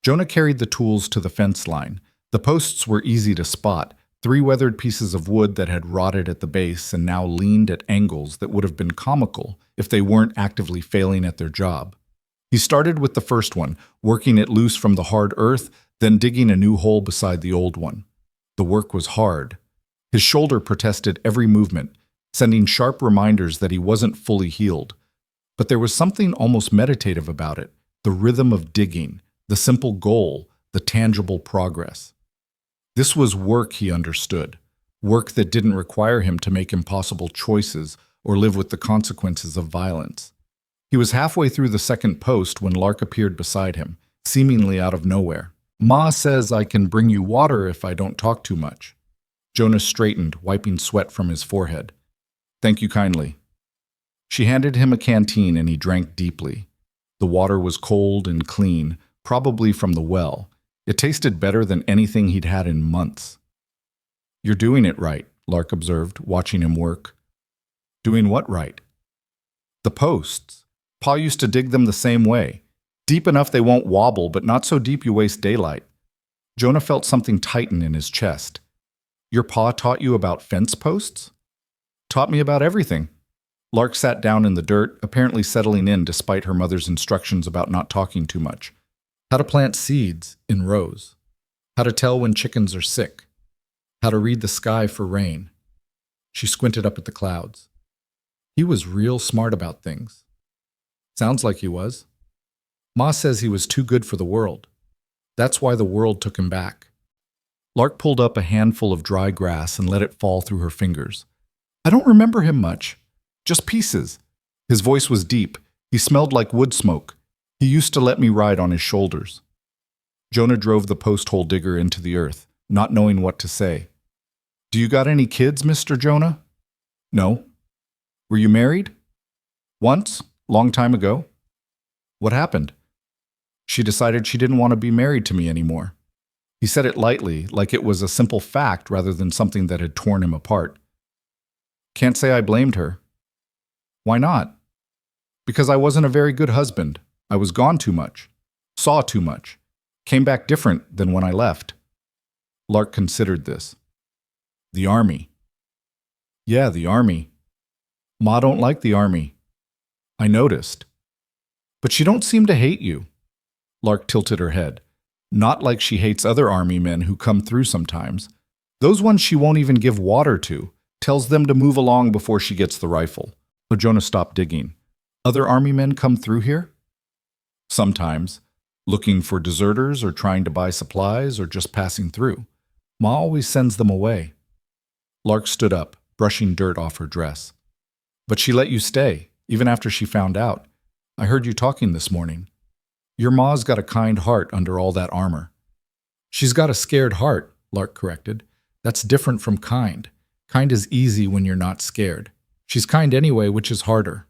Jonah carried the tools to the fence line. The posts were easy to spot, 3 weathered pieces of wood that had rotted at the base and now leaned at angles that would have been comical if they weren't actively failing at their job. He started with the first one, working it loose from the hard earth, then digging a new hole beside the old one. The work was hard. His shoulder protested every movement, sending sharp reminders that he wasn't fully healed. But there was something almost meditative about it, the rhythm of digging, the simple goal, the tangible progress. This was work he understood, work that didn't require him to make impossible choices, or live with the consequences of violence. He was halfway through the second post when Lark appeared beside him, seemingly out of nowhere. "Ma says I can bring you water if I don't talk too much." Jonah straightened, wiping sweat from his forehead. "Thank you kindly." She handed him a canteen and he drank deeply. The water was cold and clean, probably from the well. It tasted better than anything he'd had in months. "You're doing it right," Lark observed, watching him work. "Doing what right?" "The posts. Pa used to dig them the same way. Deep enough they won't wobble, but not so deep you waste daylight." Jonah felt something tighten in his chest. "Your pa taught you about fence posts?" "Taught me about everything." Lark sat down in the dirt, apparently settling in despite her mother's instructions about not talking too much. How to plant seeds in rows. How to tell when chickens are sick. How to read the sky for rain. She squinted up at the clouds. He was real smart about things. Sounds like he was. Ma says he was too good for the world. That's why the world took him back. Lark pulled up a handful of dry grass and let it fall through her fingers. "I don't remember him much. Just pieces." His voice was deep. He smelled like wood smoke. He used to let me ride on his shoulders. Jonah drove the post hole digger into the earth, not knowing what to say. "Do you got any kids, Mr. Jonah?" "No." "Were you married?" "Once, long time ago." "What happened?" "She decided she didn't want to be married to me anymore." He said it lightly, like it was a simple fact rather than something that had torn him apart. "Can't say I blamed her." "Why not?" "Because I wasn't a very good husband. I was gone too much. Saw too much. Came back different than when I left." Lark considered this. "The army." "Yeah, the army. Ma don't like the army." "I noticed." "But she don't seem to hate you." Lark tilted her head. "Not like she hates other army men who come through sometimes. Those ones she won't even give water to, tells them to move along before she gets the rifle." So Jonah stopped digging. "Other army men come through here?" "Sometimes. Looking for deserters or trying to buy supplies or just passing through. Ma always sends them away." Lark stood up, brushing dirt off her dress. "But she let you stay, even after she found out. I heard you talking this morning. Your ma's got a kind heart under all that armor." "She's got a scared heart," Lark corrected. "That's different from kind. Kind is easy when you're not scared. She's kind anyway, which is harder."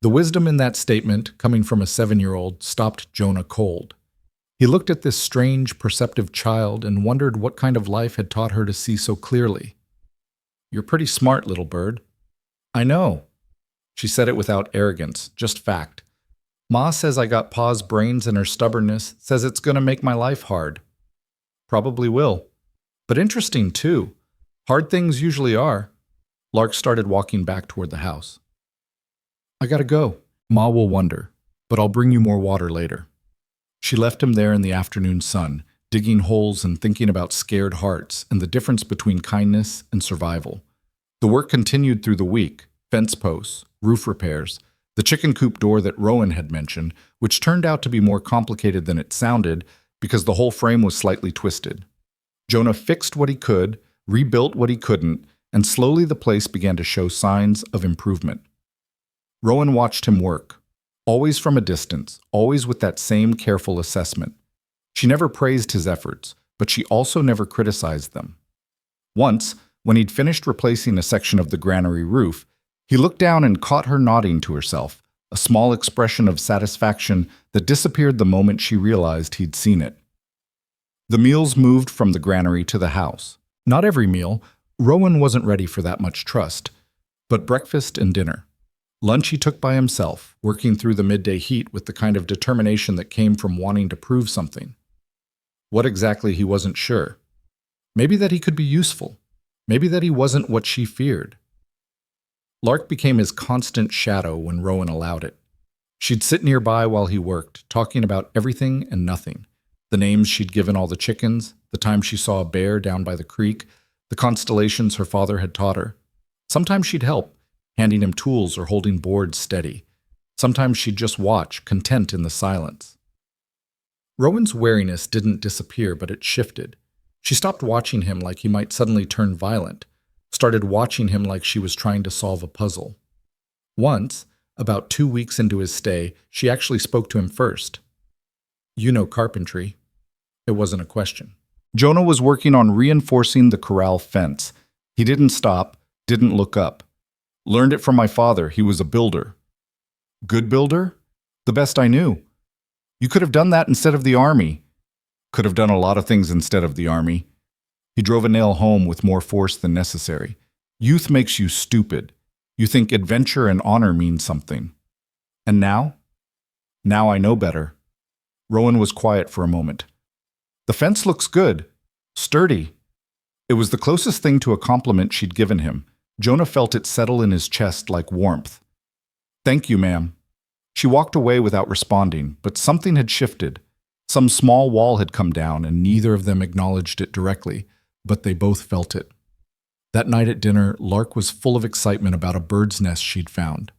The wisdom in that statement, coming from a 7-year-old, stopped Jonah cold. He looked at this strange, perceptive child and wondered what kind of life had taught her to see so clearly. "You're pretty smart, little bird." "I know." She said it without arrogance, just fact. "Ma says I got Pa's brains and her stubbornness, says it's going to make my life hard." "Probably will. But interesting, too. Hard things usually are." Lark started walking back toward the house. "I gotta go. Ma will wonder, but I'll bring you more water later." She left him there in the afternoon sun, digging holes and thinking about scared hearts and the difference between kindness and survival. The work continued through the week: fence posts, roof repairs, the chicken coop door that Rowan had mentioned, which turned out to be more complicated than it sounded because the whole frame was slightly twisted. Jonah fixed what he could, rebuilt what he couldn't, and slowly the place began to show signs of improvement. Rowan watched him work, always from a distance, always with that same careful assessment. She never praised his efforts, but she also never criticized them. Once, when he'd finished replacing a section of the granary roof, he looked down and caught her nodding to herself, a small expression of satisfaction that disappeared the moment she realized he'd seen it. The meals moved from the granary to the house. Not every meal. Rowan wasn't ready for that much trust, but breakfast and dinner. Lunch he took by himself, working through the midday heat with the kind of determination that came from wanting to prove something. What exactly, he wasn't sure. Maybe that he could be useful. Maybe that he wasn't what she feared. Lark became his constant shadow when Rowan allowed it. She'd sit nearby while he worked, talking about everything and nothing. The names she'd given all the chickens, the time she saw a bear down by the creek, the constellations her father had taught her. Sometimes she'd help, handing him tools or holding boards steady. Sometimes she'd just watch, content in the silence. Rowan's wariness didn't disappear, but it shifted. She stopped watching him like he might suddenly turn violent, started watching him like she was trying to solve a puzzle. Once, about 2 weeks into his stay, she actually spoke to him first. "You know carpentry." It wasn't a question. Jonah was working on reinforcing the corral fence. He didn't stop, didn't look up. Learned it from my father. He was a builder. Good builder? The best I knew. You could have done that instead of the army. Could have done a lot of things instead of the army. He drove a nail home with more force than necessary. Youth makes you stupid. You think adventure and honor mean something. And now? Now I know better. Rowan was quiet for a moment. The fence looks good. Sturdy. It was the closest thing to a compliment she'd given him. Jonah felt it settle in his chest like warmth. "Thank you, ma'am." She walked away without responding, but something had shifted. Some small wall had come down, and neither of them acknowledged it directly, but they both felt it. That night at dinner, Lark was full of excitement about a bird's nest she'd found.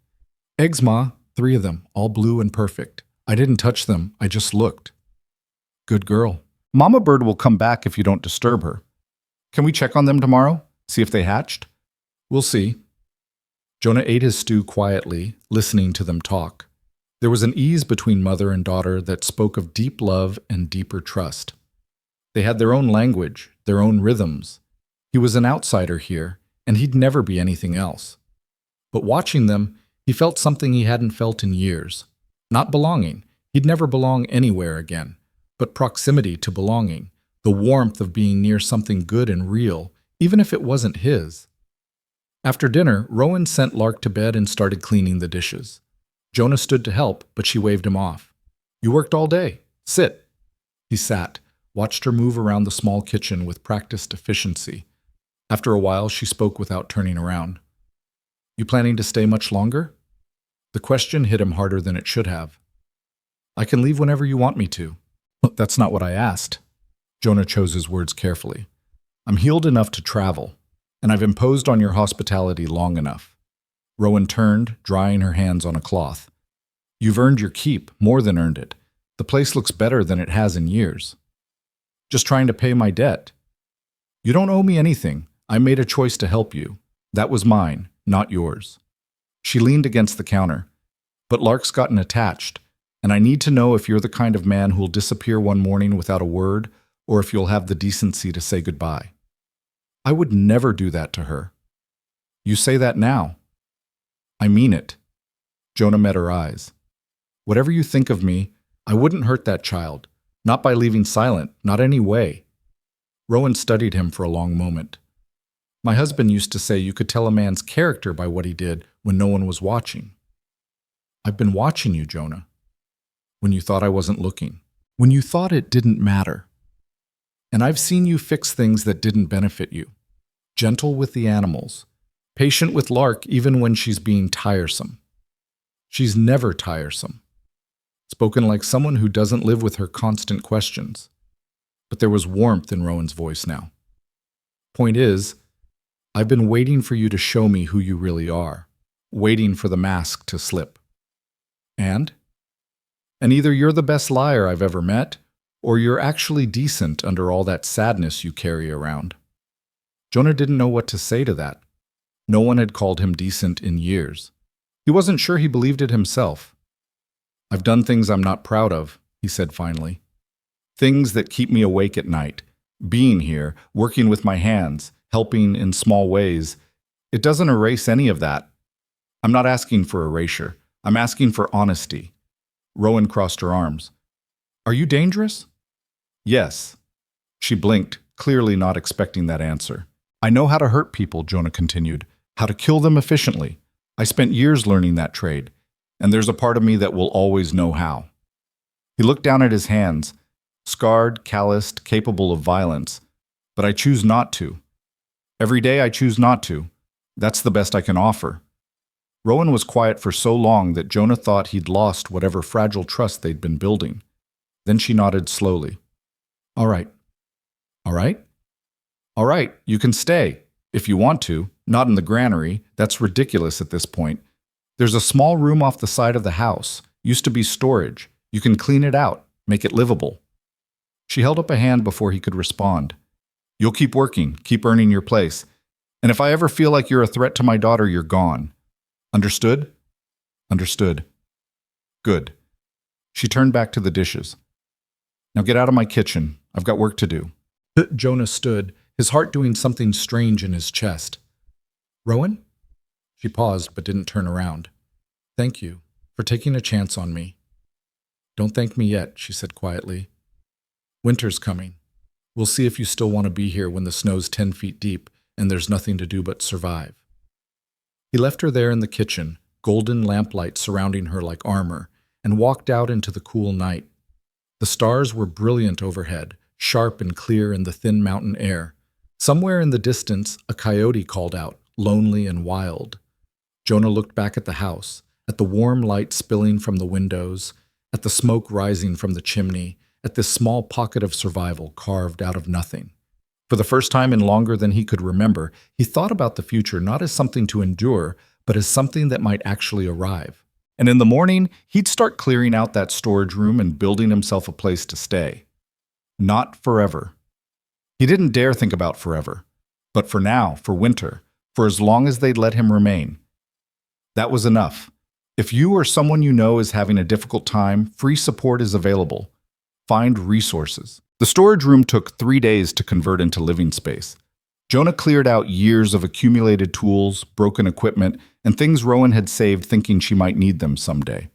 "Eggs, Ma, 3 of them, all blue and perfect. I didn't touch them, I just looked." "Good girl. Mama bird will come back if you don't disturb her. Can we check on them tomorrow? See if they hatched?" "We'll see." Jonah ate his stew quietly, listening to them talk. There was an ease between mother and daughter that spoke of deep love and deeper trust. They had their own language, their own rhythms. He was an outsider here, and he'd never be anything else. But watching them, he felt something he hadn't felt in years. Not belonging. He'd never belong anywhere again. But proximity to belonging, the warmth of being near something good and real, even if it wasn't his. After dinner, Rowan sent Lark to bed and started cleaning the dishes. Jonah stood to help, but she waved him off. "You worked all day. Sit." He sat, watched her move around the small kitchen with practiced efficiency. After a while, she spoke without turning around. "You planning to stay much longer?" The question hit him harder than it should have. "I can leave whenever you want me to." "That's not what I asked." Jonah chose his words carefully. "I'm healed enough to travel, and I've imposed on your hospitality long enough." Rowan turned, drying her hands on a cloth. "You've earned your keep, more than earned it. The place looks better than it has in years." "Just trying to pay my debt." "You don't owe me anything. I made a choice to help you. That was mine, not yours." She leaned against the counter. "But Lark's gotten attached, and I need to know if you're the kind of man who'll disappear one morning without a word, or if you'll have the decency to say goodbye." "I would never do that to her." "You say that now." "I mean it." Jonah met her eyes. "Whatever you think of me, I wouldn't hurt that child. Not by leaving silent, not any way." Rowan studied him for a long moment. "My husband used to say you could tell a man's character by what he did when no one was watching." "I've been watching you, Jonah. When you thought I wasn't looking. When you thought it didn't matter. And I've seen you fix things that didn't benefit you. Gentle with the animals. Patient with Lark even when she's being tiresome. She's never tiresome." Spoken like someone who doesn't live with her constant questions. But there was warmth in Rowan's voice now. "Point is, I've been waiting for you to show me who you really are. Waiting for the mask to slip." "And?" "And either you're the best liar I've ever met, or you're actually decent under all that sadness you carry around." Jonah didn't know what to say to that. No one had called him decent in years. He wasn't sure he believed it himself. "I've done things I'm not proud of," he said finally. "Things that keep me awake at night. Being here, working with my hands, helping in small ways. It doesn't erase any of that. I'm not asking for erasure. I'm asking for honesty." Rowan crossed her arms. "Are you dangerous?" "Yes." She blinked, clearly not expecting that answer. "I know how to hurt people," Jonah continued. "How to kill them efficiently. I spent years learning that trade, and there's a part of me that will always know how." He looked down at his hands, scarred, calloused, capable of violence. "But I choose not to. Every day I choose not to. That's the best I can offer." Rowan was quiet for so long that Jonah thought he'd lost whatever fragile trust they'd been building. Then she nodded slowly. "All right." "All right?" "All right, you can stay, if you want to. Not in the granary. That's ridiculous at this point. There's a small room off the side of the house. Used to be storage. You can clean it out, make it livable." She held up a hand before he could respond. "You'll keep working, keep earning your place. And if I ever feel like you're a threat to my daughter, you're gone. Understood?" Understood. Good. She turned back to the dishes. Now get out of my kitchen. I've got work to do. Jonah stood, his heart doing something strange in his chest. Rowan? She paused but didn't turn around. Thank you for taking a chance on me. Don't thank me yet, she said quietly. Winter's coming. We'll see if you still want to be here when the snow's 10 feet deep and there's nothing to do but survive. He left her there in the kitchen, golden lamplight surrounding her like armor, and walked out into the cool night. The stars were brilliant overhead, sharp and clear in the thin mountain air. Somewhere in the distance, a coyote called out, lonely and wild. Jonah looked back at the house, at the warm light spilling from the windows, at the smoke rising from the chimney, at this small pocket of survival carved out of nothing. For the first time in longer than he could remember, he thought about the future not as something to endure, but as something that might actually arrive. And in the morning, he'd start clearing out that storage room and building himself a place to stay. Not forever. He didn't dare think about forever. But for now, for winter, for as long as they'd let him remain. That was enough. If you or someone you know is having a difficult time, free support is available. Find resources. The storage room took 3 days to convert into living space. Jonah cleared out years of accumulated tools, broken equipment, and things Rowan had saved thinking she might need them someday.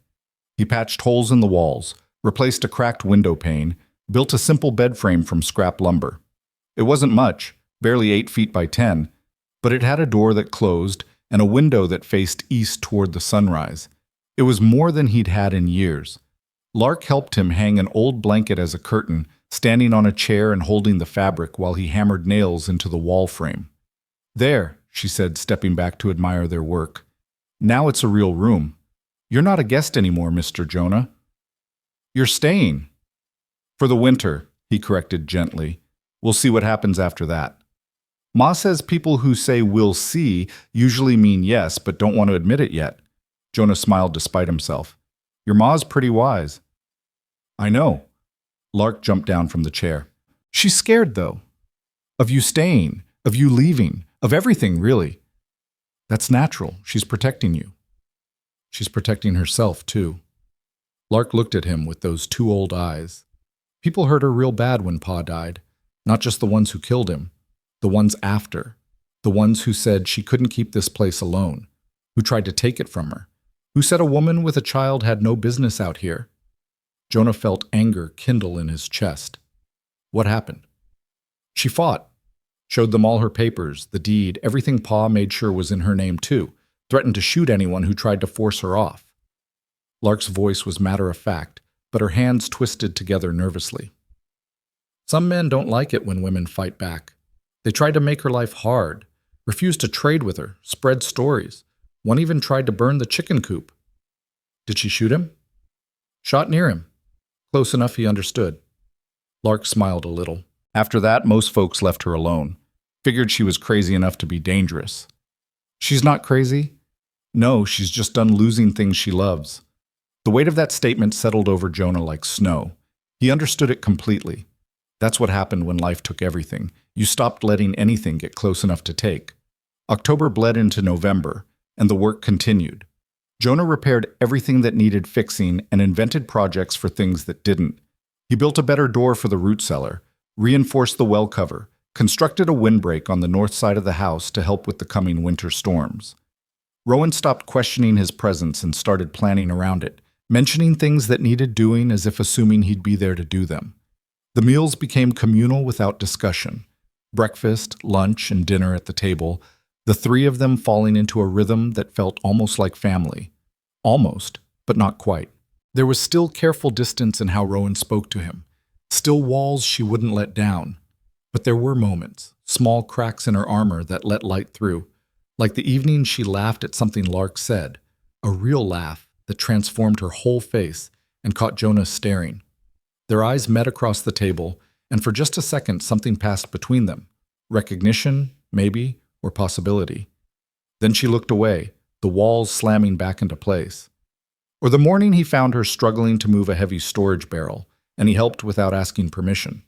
He patched holes in the walls, replaced a cracked window pane, built a simple bed frame from scrap lumber. It wasn't much, barely 8 feet by 10, but it had a door that closed and a window that faced east toward the sunrise. It was more than he'd had in years. Lark helped him hang an old blanket as a curtain, standing on a chair and holding the fabric while he hammered nails into the wall frame. There, she said, stepping back to admire their work. Now it's a real room. You're not a guest anymore, Mr. Jonah. You're staying. For the winter, he corrected gently. We'll see what happens after that. Ma says people who say we'll see usually mean yes, but don't want to admit it yet. Jonah smiled despite himself. Your ma's pretty wise. I know. Lark jumped down from the chair. She's scared, though. Of you staying, of you leaving, of everything, really. That's natural. She's protecting you. She's protecting herself, too. Lark looked at him with those 2 old eyes. People hurt her real bad when Pa died. Not just the ones who killed him. The ones after. The ones who said she couldn't keep this place alone. Who tried to take it from her. Who said a woman with a child had no business out here. Jonah felt anger kindle in his chest. What happened? She fought. Showed them all her papers, the deed, everything Pa made sure was in her name too. Threatened to shoot anyone who tried to force her off. Lark's voice was matter-of-fact, but her hands twisted together nervously. Some men don't like it when women fight back. They tried to make her life hard, refused to trade with her, spread stories. One even tried to burn the chicken coop. Did she shoot him? Shot near him. Close enough he understood. Lark smiled a little. After that, most folks left her alone. Figured she was crazy enough to be dangerous. She's not crazy. No, she's just done losing things she loves. The weight of that statement settled over Jonah like snow. He understood it completely. That's what happened when life took everything. You stopped letting anything get close enough to take. October bled into November, and the work continued. Jonah repaired everything that needed fixing and invented projects for things that didn't. He built a better door for the root cellar, reinforced the well cover, constructed a windbreak on the north side of the house to help with the coming winter storms. Rowan stopped questioning his presence and started planning around it, mentioning things that needed doing as if assuming he'd be there to do them. The meals became communal without discussion. Breakfast, lunch, and dinner at the table, the 3 of them falling into a rhythm that felt almost like family. Almost, but not quite. There was still careful distance in how Rowan spoke to him, still walls she wouldn't let down. But there were moments, small cracks in her armor that let light through, like the evening she laughed at something Lark said, a real laugh that transformed her whole face and caught Jonah staring. Their eyes met across the table, and for just a second something passed between them. Recognition, maybe, or possibility. Then she looked away, the walls slamming back into place. Or the morning he found her struggling to move a heavy storage barrel, and he helped without asking permission.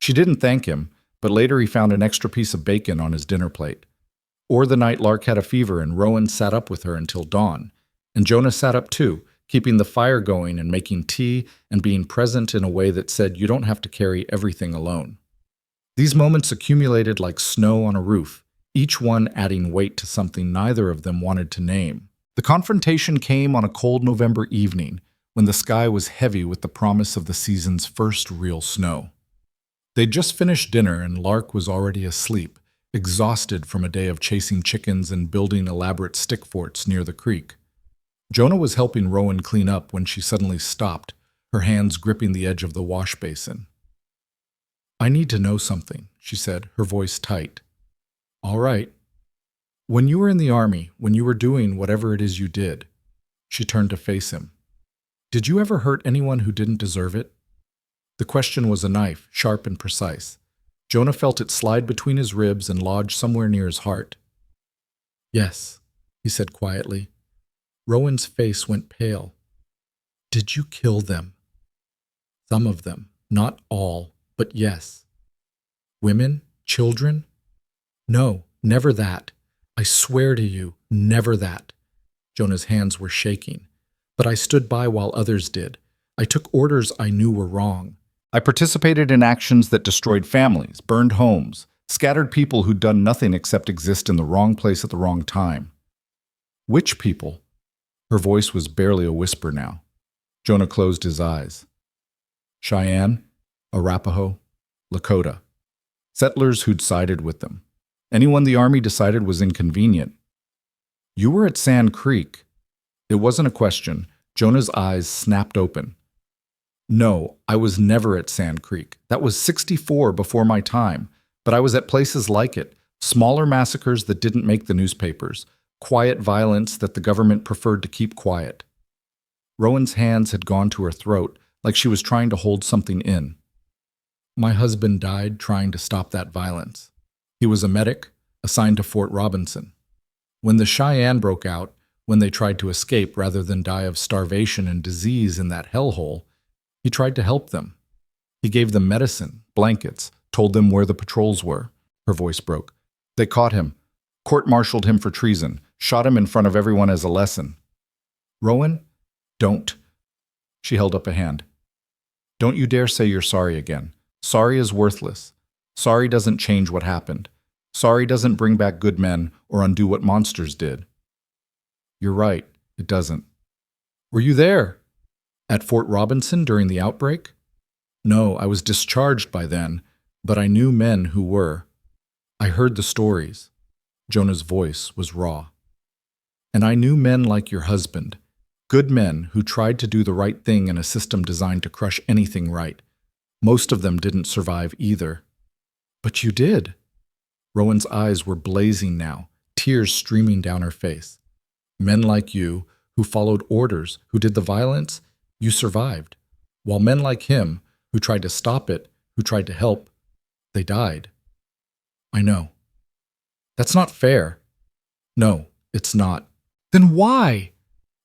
She didn't thank him, but later he found an extra piece of bacon on his dinner plate. Or the night Lark had a fever and Rowan sat up with her until dawn, And Jonah sat up too, keeping the fire going and making tea and being present in a way that said you don't have to carry everything alone. These moments accumulated like snow on a roof, each one adding weight to something neither of them wanted to name. The confrontation came on a cold November evening when the sky was heavy with the promise of the season's first real snow. They'd just finished dinner and Lark was already asleep, exhausted from a day of chasing chickens and building elaborate stick forts near the creek. Jonah was helping Rowan clean up when she suddenly stopped, her hands gripping the edge of the wash basin. "I need to know something," she said, her voice tight. "All right. When you were in the army, when you were doing whatever it is you did," she turned to face him, "did you ever hurt anyone who didn't deserve it?" The question was a knife, sharp and precise. Jonah felt it slide between his ribs and lodge somewhere near his heart. "Yes," he said quietly. Rowan's face went pale. "Did you kill them?" "Some of them, not all, but yes." "Women? Children?" "No, never that. I swear to you, never that." Jonah's hands were shaking. "But I stood by while others did. I took orders I knew were wrong. I participated in actions that destroyed families, burned homes, scattered people who'd done nothing except exist in the wrong place at the wrong time." "Which people?" Her voice was barely a whisper now. Jonah closed his eyes. "Cheyenne, Arapaho, Lakota. Settlers who'd sided with them. Anyone the army decided was inconvenient." "You were at Sand Creek." It wasn't a question. Jonah's eyes snapped open. "No, I was never at Sand Creek. That was 64 before my time. But I was at places like it, smaller massacres that didn't make the newspapers, quiet violence that the government preferred to keep quiet." Rowan's hands had gone to her throat, like she was trying to hold something in. "My husband died trying to stop that violence. He was a medic, assigned to Fort Robinson. When the Cheyenne broke out, when they tried to escape rather than die of starvation and disease in that hellhole, he tried to help them. He gave them medicine, blankets, told them where the patrols were." Her voice broke. "They caught him, court-martialed him for treason, shot him in front of everyone as a lesson." "Rowan, don't." She held up a hand. "Don't you dare say you're sorry again. Sorry is worthless. Sorry doesn't change what happened. Sorry doesn't bring back good men or undo what monsters did." "You're right, it doesn't." "Were you there? At Fort Robinson during the outbreak?" "No, I was discharged by then, but I knew men who were. I heard the stories." Jonah's voice was raw. "And I knew men like your husband, good men who tried to do the right thing in a system designed to crush anything right. Most of them didn't survive either." "But you did." Rowan's eyes were blazing now, tears streaming down her face. "Men like you, who followed orders, who did the violence, you survived. While men like him, who tried to stop it, who tried to help, they died." "I know." "That's not fair." "No, it's not." "Then why?"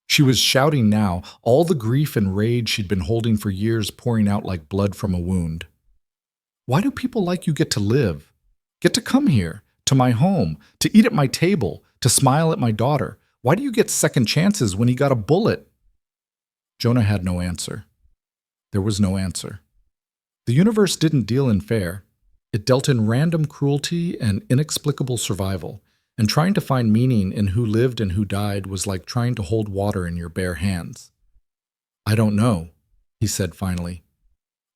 She was shouting now, all the grief and rage she'd been holding for years pouring out like blood from a wound. "Why do people like you get to live? Get to come here, to my home, to eat at my table, to smile at my daughter? Why do you get second chances when you got a bullet?" Jonah had no answer. There was no answer. The universe didn't deal in fair. It dealt in random cruelty and inexplicable survival, and trying to find meaning in who lived and who died was like trying to hold water in your bare hands. "I don't know," he said finally.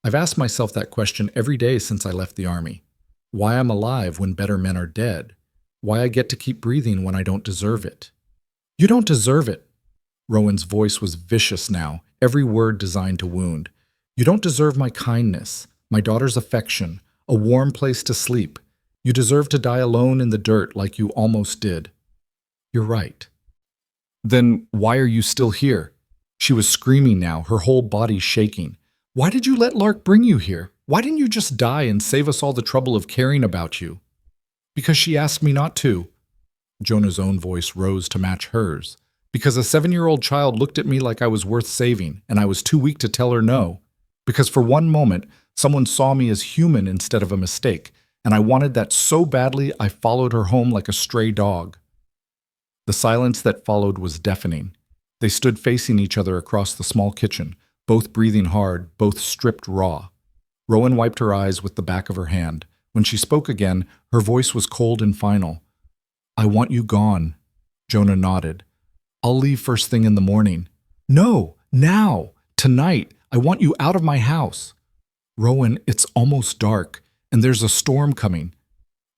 "I've asked myself that question every day since I left the army. Why I'm alive when better men are dead. Why I get to keep breathing when I don't deserve it." "You don't deserve it." Rowan's voice was vicious now, every word designed to wound. "You don't deserve my kindness, my daughter's affection, a warm place to sleep. You deserve to die alone in the dirt like you almost did." "You're right." "Then why are you still here?" She was screaming now, her whole body shaking. "Why did you let Lark bring you here? Why didn't you just die and save us all the trouble of caring about you?" "Because she asked me not to." Jonah's own voice rose to match hers. "Because a 7-year-old child looked at me like I was worth saving, and I was too weak to tell her no. Because for one moment, someone saw me as human instead of a mistake, and I wanted that so badly I followed her home like a stray dog." The silence that followed was deafening. They stood facing each other across the small kitchen, both breathing hard, both stripped raw. Rowan wiped her eyes with the back of her hand. When she spoke again, her voice was cold and final. "I want you gone." Jonah nodded. "I'll leave first thing in the morning." "No, now, tonight. I want you out of my house." "Rowan, it's almost dark, and there's a storm coming."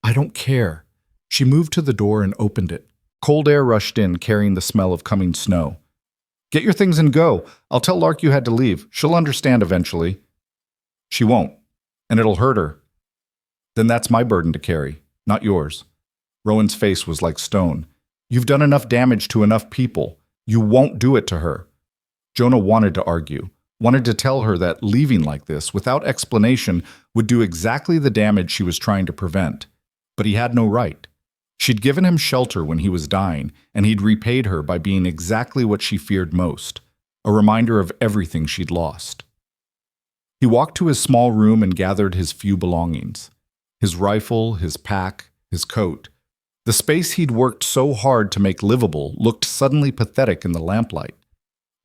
"I don't care." She moved to the door and opened it. Cold air rushed in, carrying the smell of coming snow. "Get your things and go. I'll tell Lark you had to leave. She'll understand eventually." "She won't, and it'll hurt her." "Then that's my burden to carry, not yours." Rowan's face was like stone. "You've done enough damage to enough people. You won't do it to her." Jonah wanted to argue, wanted to tell her that leaving like this, without explanation, would do exactly the damage she was trying to prevent. But he had no right. She'd given him shelter when he was dying, and he'd repaid her by being exactly what she feared most, a reminder of everything she'd lost. He walked to his small room and gathered his few belongings. His rifle, his pack, his coat. The space he'd worked so hard to make livable looked suddenly pathetic in the lamplight.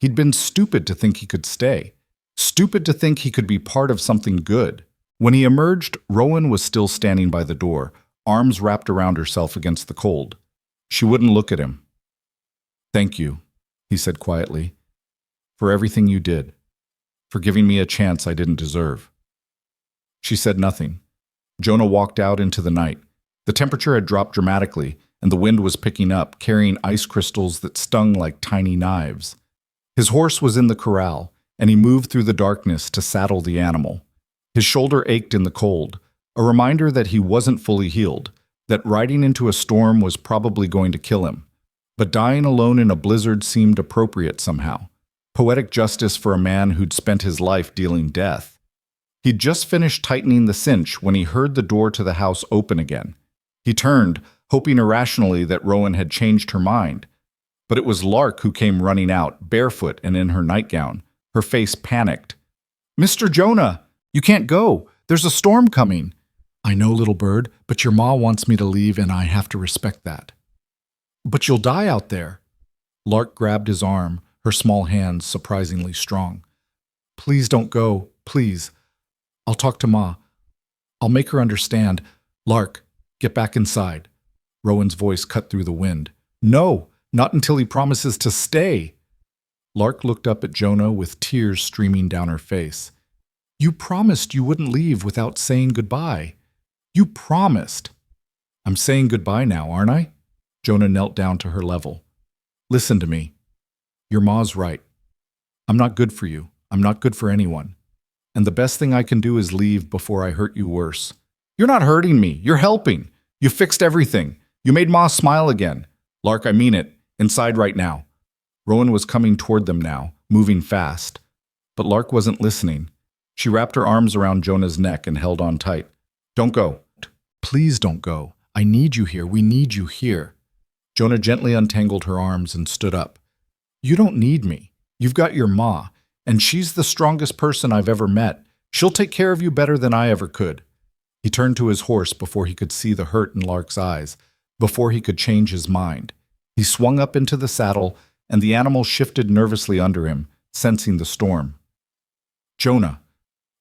He'd been stupid to think he could stay. Stupid to think he could be part of something good. When he emerged, Rowan was still standing by the door, arms wrapped around herself against the cold. She wouldn't look at him. "Thank you," he said quietly, "for everything you did, for giving me a chance I didn't deserve." She said nothing. Jonah walked out into the night. The temperature had dropped dramatically, and the wind was picking up, carrying ice crystals that stung like tiny knives. His horse was in the corral, and he moved through the darkness to saddle the animal. His shoulder ached in the cold, a reminder that he wasn't fully healed, that riding into a storm was probably going to kill him. But dying alone in a blizzard seemed appropriate somehow. Poetic justice for a man who'd spent his life dealing death. He'd just finished tightening the cinch when he heard the door to the house open again. He turned, hoping irrationally that Rowan had changed her mind. But it was Lark who came running out, barefoot and in her nightgown, her face panicked. "Mr. Jonah, you can't go. There's a storm coming." "I know, little bird, but your ma wants me to leave and I have to respect that." "But you'll die out there." Lark grabbed his arm, her small hands surprisingly strong. "Please don't go, please. I'll talk to Ma. I'll make her understand. Lark, get back inside." Rowan's voice cut through the wind. "No, not until he promises to stay." Lark looked up at Jonah with tears streaming down her face. "You promised you wouldn't leave without saying goodbye. You promised." "I'm saying goodbye now, aren't I?" Jonah knelt down to her level. "Listen to me. Your ma's right. I'm not good for you. I'm not good for anyone. And the best thing I can do is leave before I hurt you worse." "You're not hurting me. You're helping. You fixed everything. You made Ma smile again. Lark, I mean it. Inside right now." Rowan was coming toward them now, moving fast. But Lark wasn't listening. She wrapped her arms around Jonah's neck and held on tight. "Don't go. Please don't go. I need you here. We need you here." Jonah gently untangled her arms and stood up. "You don't need me. You've got your ma, and she's the strongest person I've ever met. She'll take care of you better than I ever could." He turned to his horse before he could see the hurt in Lark's eyes, before he could change his mind. He swung up into the saddle, and the animal shifted nervously under him, sensing the storm. "Jonah!"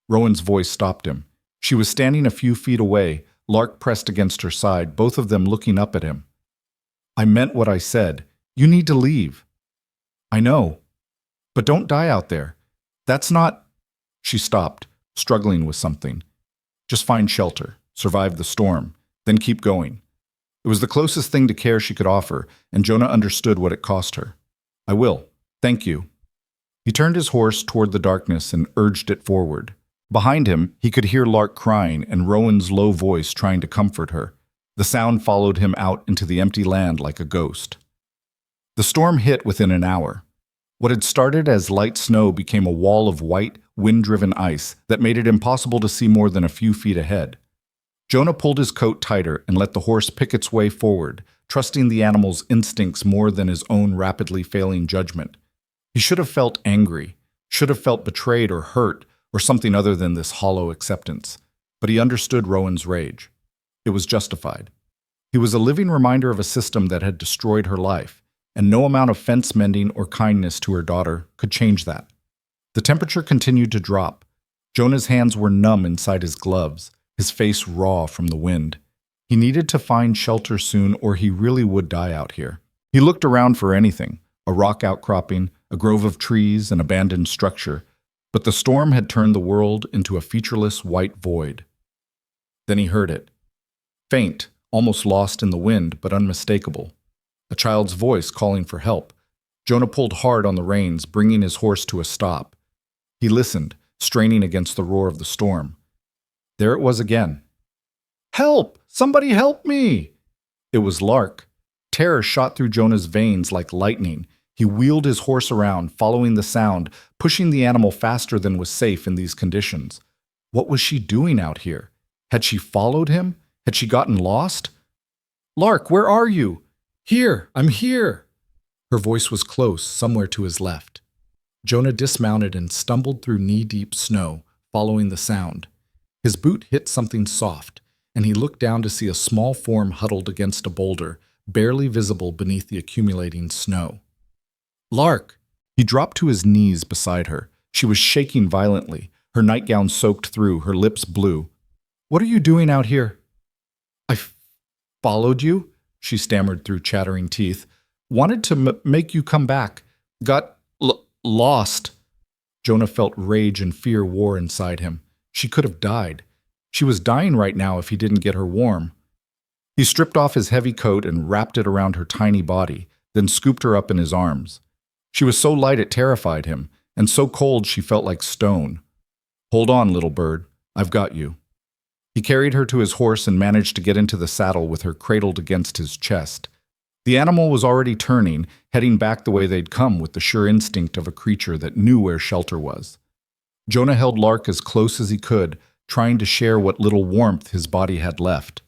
Rowan's voice stopped him. She was standing a few feet away, Lark pressed against her side, both of them looking up at him. "I meant what I said. You need to leave." "I know. But don't die out there. That's not—" She stopped, struggling with something. "Just find shelter, survive the storm, then keep going." It was the closest thing to care she could offer, and Jonah understood what it cost her. "I will. Thank you." He turned his horse toward the darkness and urged it forward. Behind him, he could hear Lark crying and Rowan's low voice trying to comfort her. The sound followed him out into the empty land like a ghost. The storm hit within an hour. What had started as light snow became a wall of white, wind-driven ice that made it impossible to see more than a few feet ahead. Jonah pulled his coat tighter and let the horse pick its way forward, trusting the animal's instincts more than his own rapidly failing judgment. He should have felt angry, should have felt betrayed or hurt, or something other than this hollow acceptance. But he understood Rowan's rage. It was justified. He was a living reminder of a system that had destroyed her life, and no amount of fence mending or kindness to her daughter could change that. The temperature continued to drop. Jonah's hands were numb inside his gloves, his face raw from the wind. He needed to find shelter soon or he really would die out here. He looked around for anything, a rock outcropping, a grove of trees, an abandoned structure, but the storm had turned the world into a featureless white void. Then he heard it. Faint, almost lost in the wind, but unmistakable. A child's voice calling for help. Jonah pulled hard on the reins, bringing his horse to a stop. He listened, straining against the roar of the storm. There it was again. "Help! Somebody help me!" It was Lark. Terror shot through Jonah's veins like lightning. He wheeled his horse around, following the sound, pushing the animal faster than was safe in these conditions. What was she doing out here? Had she followed him? Had she gotten lost? "Lark, where are you?" "Here, I'm here." Her voice was close, somewhere to his left. Jonah dismounted and stumbled through knee-deep snow, following the sound. His boot hit something soft, and he looked down to see a small form huddled against a boulder, barely visible beneath the accumulating snow. "Lark!" He dropped to his knees beside her. She was shaking violently, her nightgown soaked through, her lips blue. "What are you doing out here?" "I followed you," she stammered through chattering teeth. "Wanted to make you come back. Got lost." Jonah felt rage and fear war inside him. She could have died. She was dying right now if he didn't get her warm. He stripped off his heavy coat and wrapped it around her tiny body, then scooped her up in his arms. She was so light it terrified him, and so cold she felt like stone. "Hold on, little bird. I've got you." He carried her to his horse and managed to get into the saddle with her cradled against his chest. The animal was already turning, heading back the way they'd come with the sure instinct of a creature that knew where shelter was. Jonah held Lark as close as he could, trying to share what little warmth his body had left.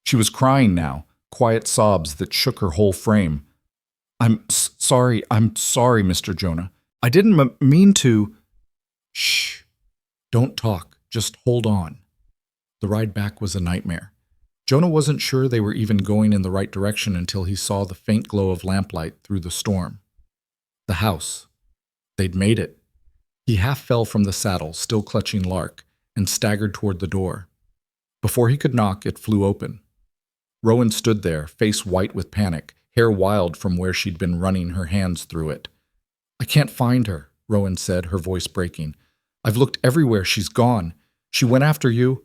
She was crying now, quiet sobs that shook her whole frame. I'm sorry, Mr. Jonah. I didn't mean to." "Shh. Don't talk. Just hold on." The ride back was a nightmare. Jonah wasn't sure they were even going in the right direction until he saw the faint glow of lamplight through the storm. The house. They'd made it. He half fell from the saddle, still clutching Lark, and staggered toward the door. Before he could knock, it flew open. Rowan stood there, face white with panic, hair wild from where she'd been running her hands through it. "I can't find her," Rowan said, her voice breaking. "I've looked everywhere. She's gone. She went after you."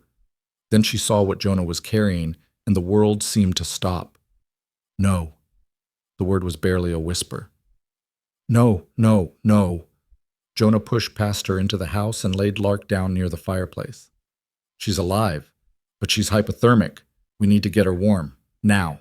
Then she saw what Jonah was carrying, and the world seemed to stop. "No." The word was barely a whisper. "No, no, no." Jonah pushed past her into the house and laid Lark down near the fireplace. "She's alive, but she's hypothermic. We need to get her warm. Now."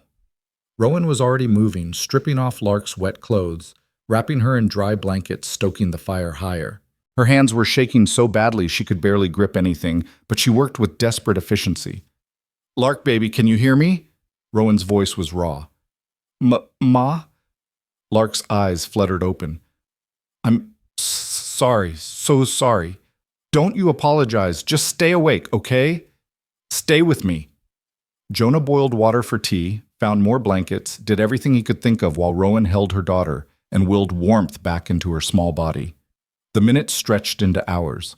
Rowan was already moving, stripping off Lark's wet clothes, wrapping her in dry blankets, stoking the fire higher. Her hands were shaking so badly she could barely grip anything, but she worked with desperate efficiency. "Lark, baby, can you hear me?" Rowan's voice was raw. Ma?" Lark's eyes fluttered open. "I'm sorry, so sorry. Don't you apologize. Just stay awake, okay? Stay with me." Jonah boiled water for tea, found more blankets, did everything he could think of while Rowan held her daughter and willed warmth back into her small body. The minutes stretched into hours.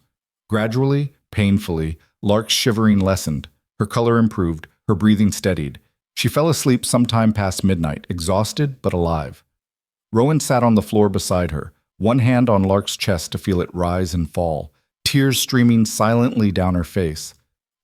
Gradually, painfully, Lark's shivering lessened. Her color improved, her breathing steadied. She fell asleep sometime past midnight, exhausted but alive. Rowan sat on the floor beside her, one hand on Lark's chest to feel it rise and fall, tears streaming silently down her face.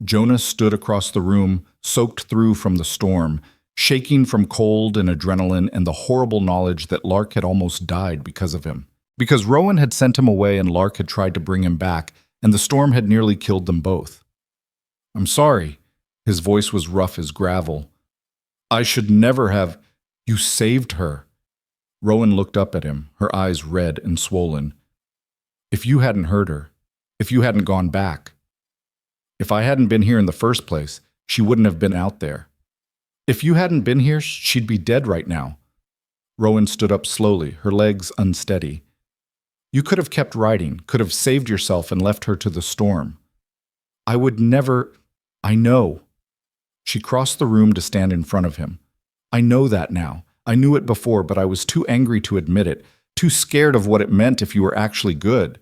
Jonah stood across the room, soaked through from the storm, shaking from cold and adrenaline and the horrible knowledge that Lark had almost died because of him. Because Rowan had sent him away and Lark had tried to bring him back, and the storm had nearly killed them both. "I'm sorry." His voice was rough as gravel. "I should never have. You saved her." Rowan looked up at him, her eyes red and swollen. "If you hadn't hurt her, if you hadn't gone back, if I hadn't been here in the first place, she wouldn't have been out there. If you hadn't been here, she'd be dead right now." Rowan stood up slowly, her legs unsteady. "You could have kept riding, could have saved yourself and left her to the storm. I would never. I know." She crossed the room to stand in front of him. "I know that now. I knew it before, but I was too angry to admit it, too scared of what it meant if you were actually good.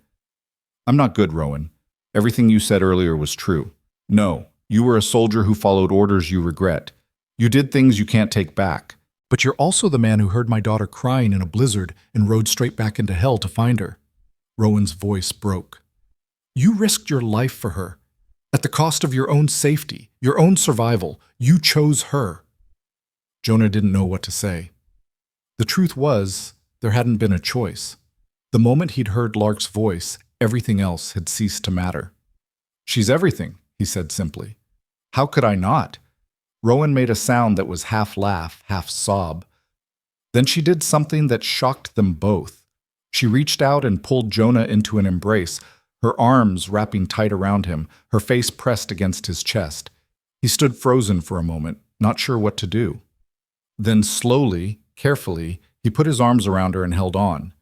I'm not good, Rowan. Everything you said earlier was true. No, you were a soldier who followed orders you regret. You did things you can't take back. But you're also the man who heard my daughter crying in a blizzard and rode straight back into hell to find her. Rowan's voice broke. You risked your life for her. At the cost of your own safety, your own survival, you chose her. Jonah didn't know what to say. The truth was, there hadn't been a choice. The moment he'd heard Lark's voice, everything else had ceased to matter. She's everything, he said simply. How could I not? Rowan made a sound that was half laugh, half sob. Then she did something that shocked them both. She reached out and pulled Jonah into an embrace, her arms wrapping tight around him, her face pressed against his chest. He stood frozen for a moment, not sure what to do. Then slowly, carefully, he put his arms around her and held on.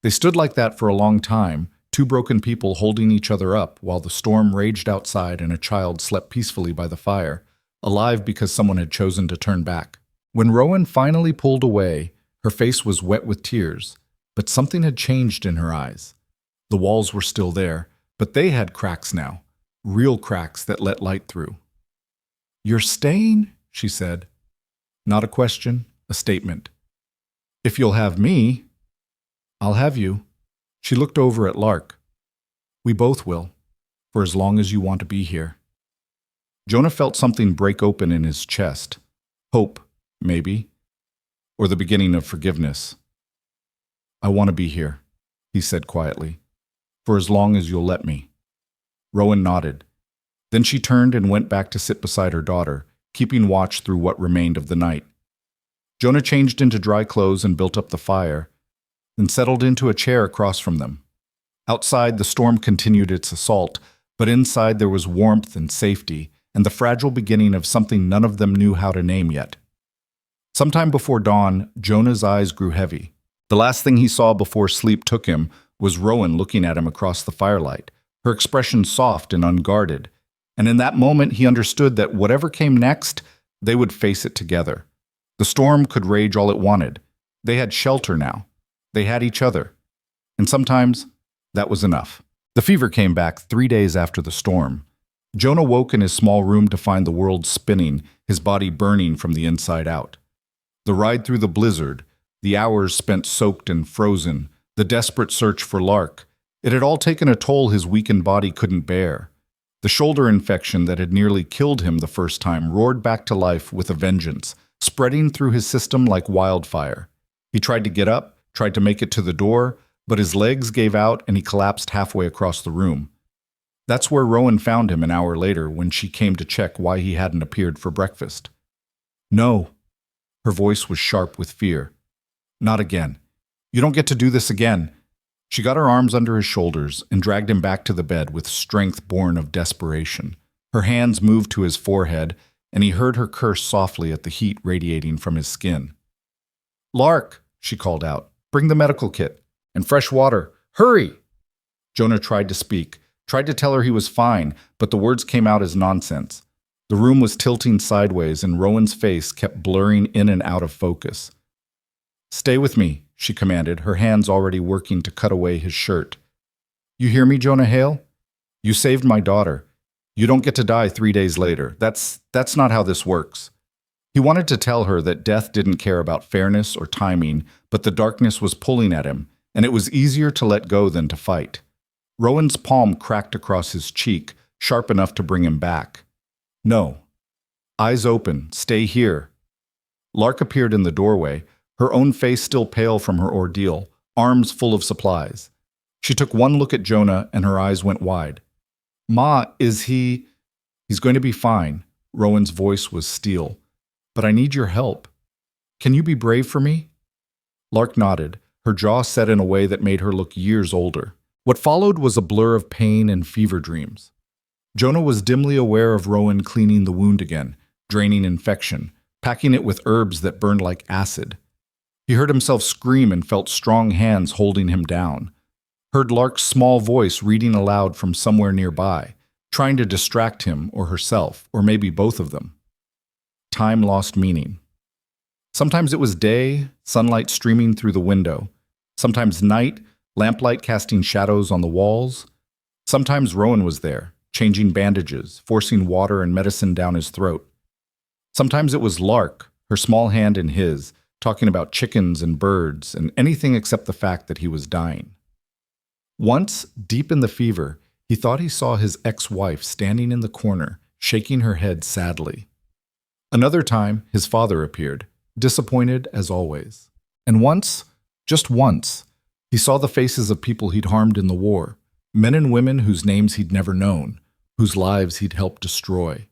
They stood like that for a long time, two broken people holding each other up while the storm raged outside and a child slept peacefully by the fire, alive because someone had chosen to turn back. When Rowan finally pulled away, her face was wet with tears, but something had changed in her eyes. The walls were still there, but they had cracks now, real cracks that let light through. You're staying? She said. Not a question, a statement. If you'll have me, I'll have you. She looked over at Lark. We both will, for as long as you want to be here. Jonah felt something break open in his chest. Hope, maybe, or the beginning of forgiveness. I want to be here, he said quietly, for as long as you'll let me. Rowan nodded. Then she turned and went back to sit beside her daughter, keeping watch through what remained of the night. Jonah changed into dry clothes and built up the fire, then settled into a chair across from them. Outside, the storm continued its assault, but inside there was warmth and safety, and the fragile beginning of something none of them knew how to name yet. Sometime before dawn, Jonah's eyes grew heavy. The last thing he saw before sleep took him was Rowan looking at him across the firelight, her expression soft and unguarded. And in that moment, he understood that whatever came next, they would face it together. The storm could rage all it wanted. They had shelter now. They had each other. And sometimes, that was enough. The fever came back 3 days after the storm. Jonah woke in his small room to find the world spinning, his body burning from the inside out. The ride through the blizzard, the hours spent soaked and frozen, the desperate search for Lark, it had all taken a toll his weakened body couldn't bear. The shoulder infection that had nearly killed him the first time roared back to life with a vengeance, spreading through his system like wildfire. He tried to get up, tried to make it to the door, but his legs gave out and he collapsed halfway across the room. That's where Rowan found him an hour later when she came to check why he hadn't appeared for breakfast. No. Her voice was sharp with fear. Not again. You don't get to do this again. She got her arms under his shoulders and dragged him back to the bed with strength born of desperation. Her hands moved to his forehead, and he heard her curse softly at the heat radiating from his skin. Lark, she called out, bring the medical kit. And fresh water. Hurry! Jonah tried to speak, tried to tell her he was fine, but the words came out as nonsense. The room was tilting sideways, and Rowan's face kept blurring in and out of focus. Stay with me, she commanded, her hands already working to cut away his shirt. You hear me, Jonah Hale? You saved my daughter. You don't get to die 3 days later. That's not how this works. He wanted to tell her that death didn't care about fairness or timing, but the darkness was pulling at him, and it was easier to let go than to fight. Rowan's palm cracked across his cheek, sharp enough to bring him back. No. Eyes open. Stay here. Lark appeared in the doorway, her own face still pale from her ordeal, arms full of supplies. She took one look at Jonah, and her eyes went wide. Ma, is he... He's going to be fine. Rowan's voice was steel. But I need your help. Can you be brave for me? Lark nodded, her jaw set in a way that made her look years older. What followed was a blur of pain and fever dreams. Jonah was dimly aware of Rowan cleaning the wound again, draining infection, packing it with herbs that burned like acid. He heard himself scream and felt strong hands holding him down. Heard Lark's small voice reading aloud from somewhere nearby, trying to distract him or herself, or maybe both of them. Time lost meaning. Sometimes it was day, sunlight streaming through the window. Sometimes night, lamplight casting shadows on the walls. Sometimes Rowan was there, changing bandages, forcing water and medicine down his throat. Sometimes it was Lark, her small hand in his, talking about chickens and birds and anything except the fact that he was dying. Once, deep in the fever, he thought he saw his ex-wife standing in the corner, shaking her head sadly. Another time, his father appeared, disappointed as always. And once, just once, he saw the faces of people he'd harmed in the war, men and women whose names he'd never known, whose lives he'd helped destroy.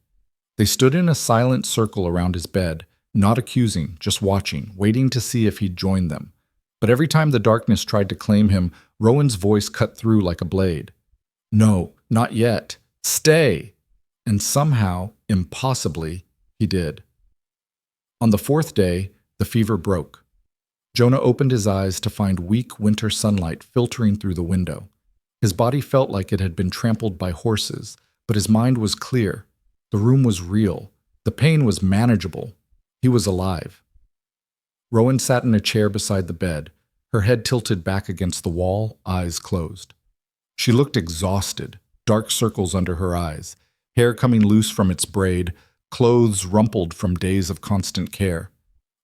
They stood in a silent circle around his bed, not accusing, just watching, waiting to see if he'd join them. But every time the darkness tried to claim him, Rowan's voice cut through like a blade. No, not yet. Stay! And somehow, impossibly, he did. On the fourth day, the fever broke. Jonah opened his eyes to find weak winter sunlight filtering through the window. His body felt like it had been trampled by horses, but his mind was clear. The room was real. The pain was manageable. He was alive. Rowan sat in a chair beside the bed, her head tilted back against the wall, eyes closed. She looked exhausted, dark circles under her eyes, hair coming loose from its braid, clothes rumpled from days of constant care.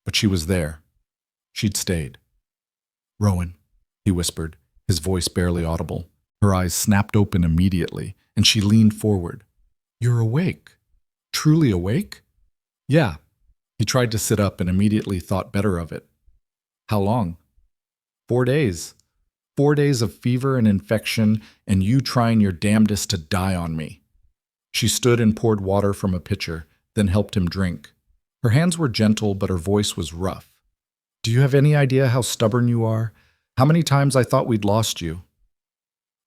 But she was there. She'd stayed. "Rowan," he whispered, his voice barely audible. Her eyes snapped open immediately, and she leaned forward. "You're awake. Truly awake?" "Yeah." He tried to sit up and immediately thought better of it. "How long?" 4 days. 4 days of fever and infection, and you trying your damnedest to die on me." She stood and poured water from a pitcher, then helped him drink. Her hands were gentle, but her voice was rough. "Do you have any idea how stubborn you are? How many times I thought we'd lost you?"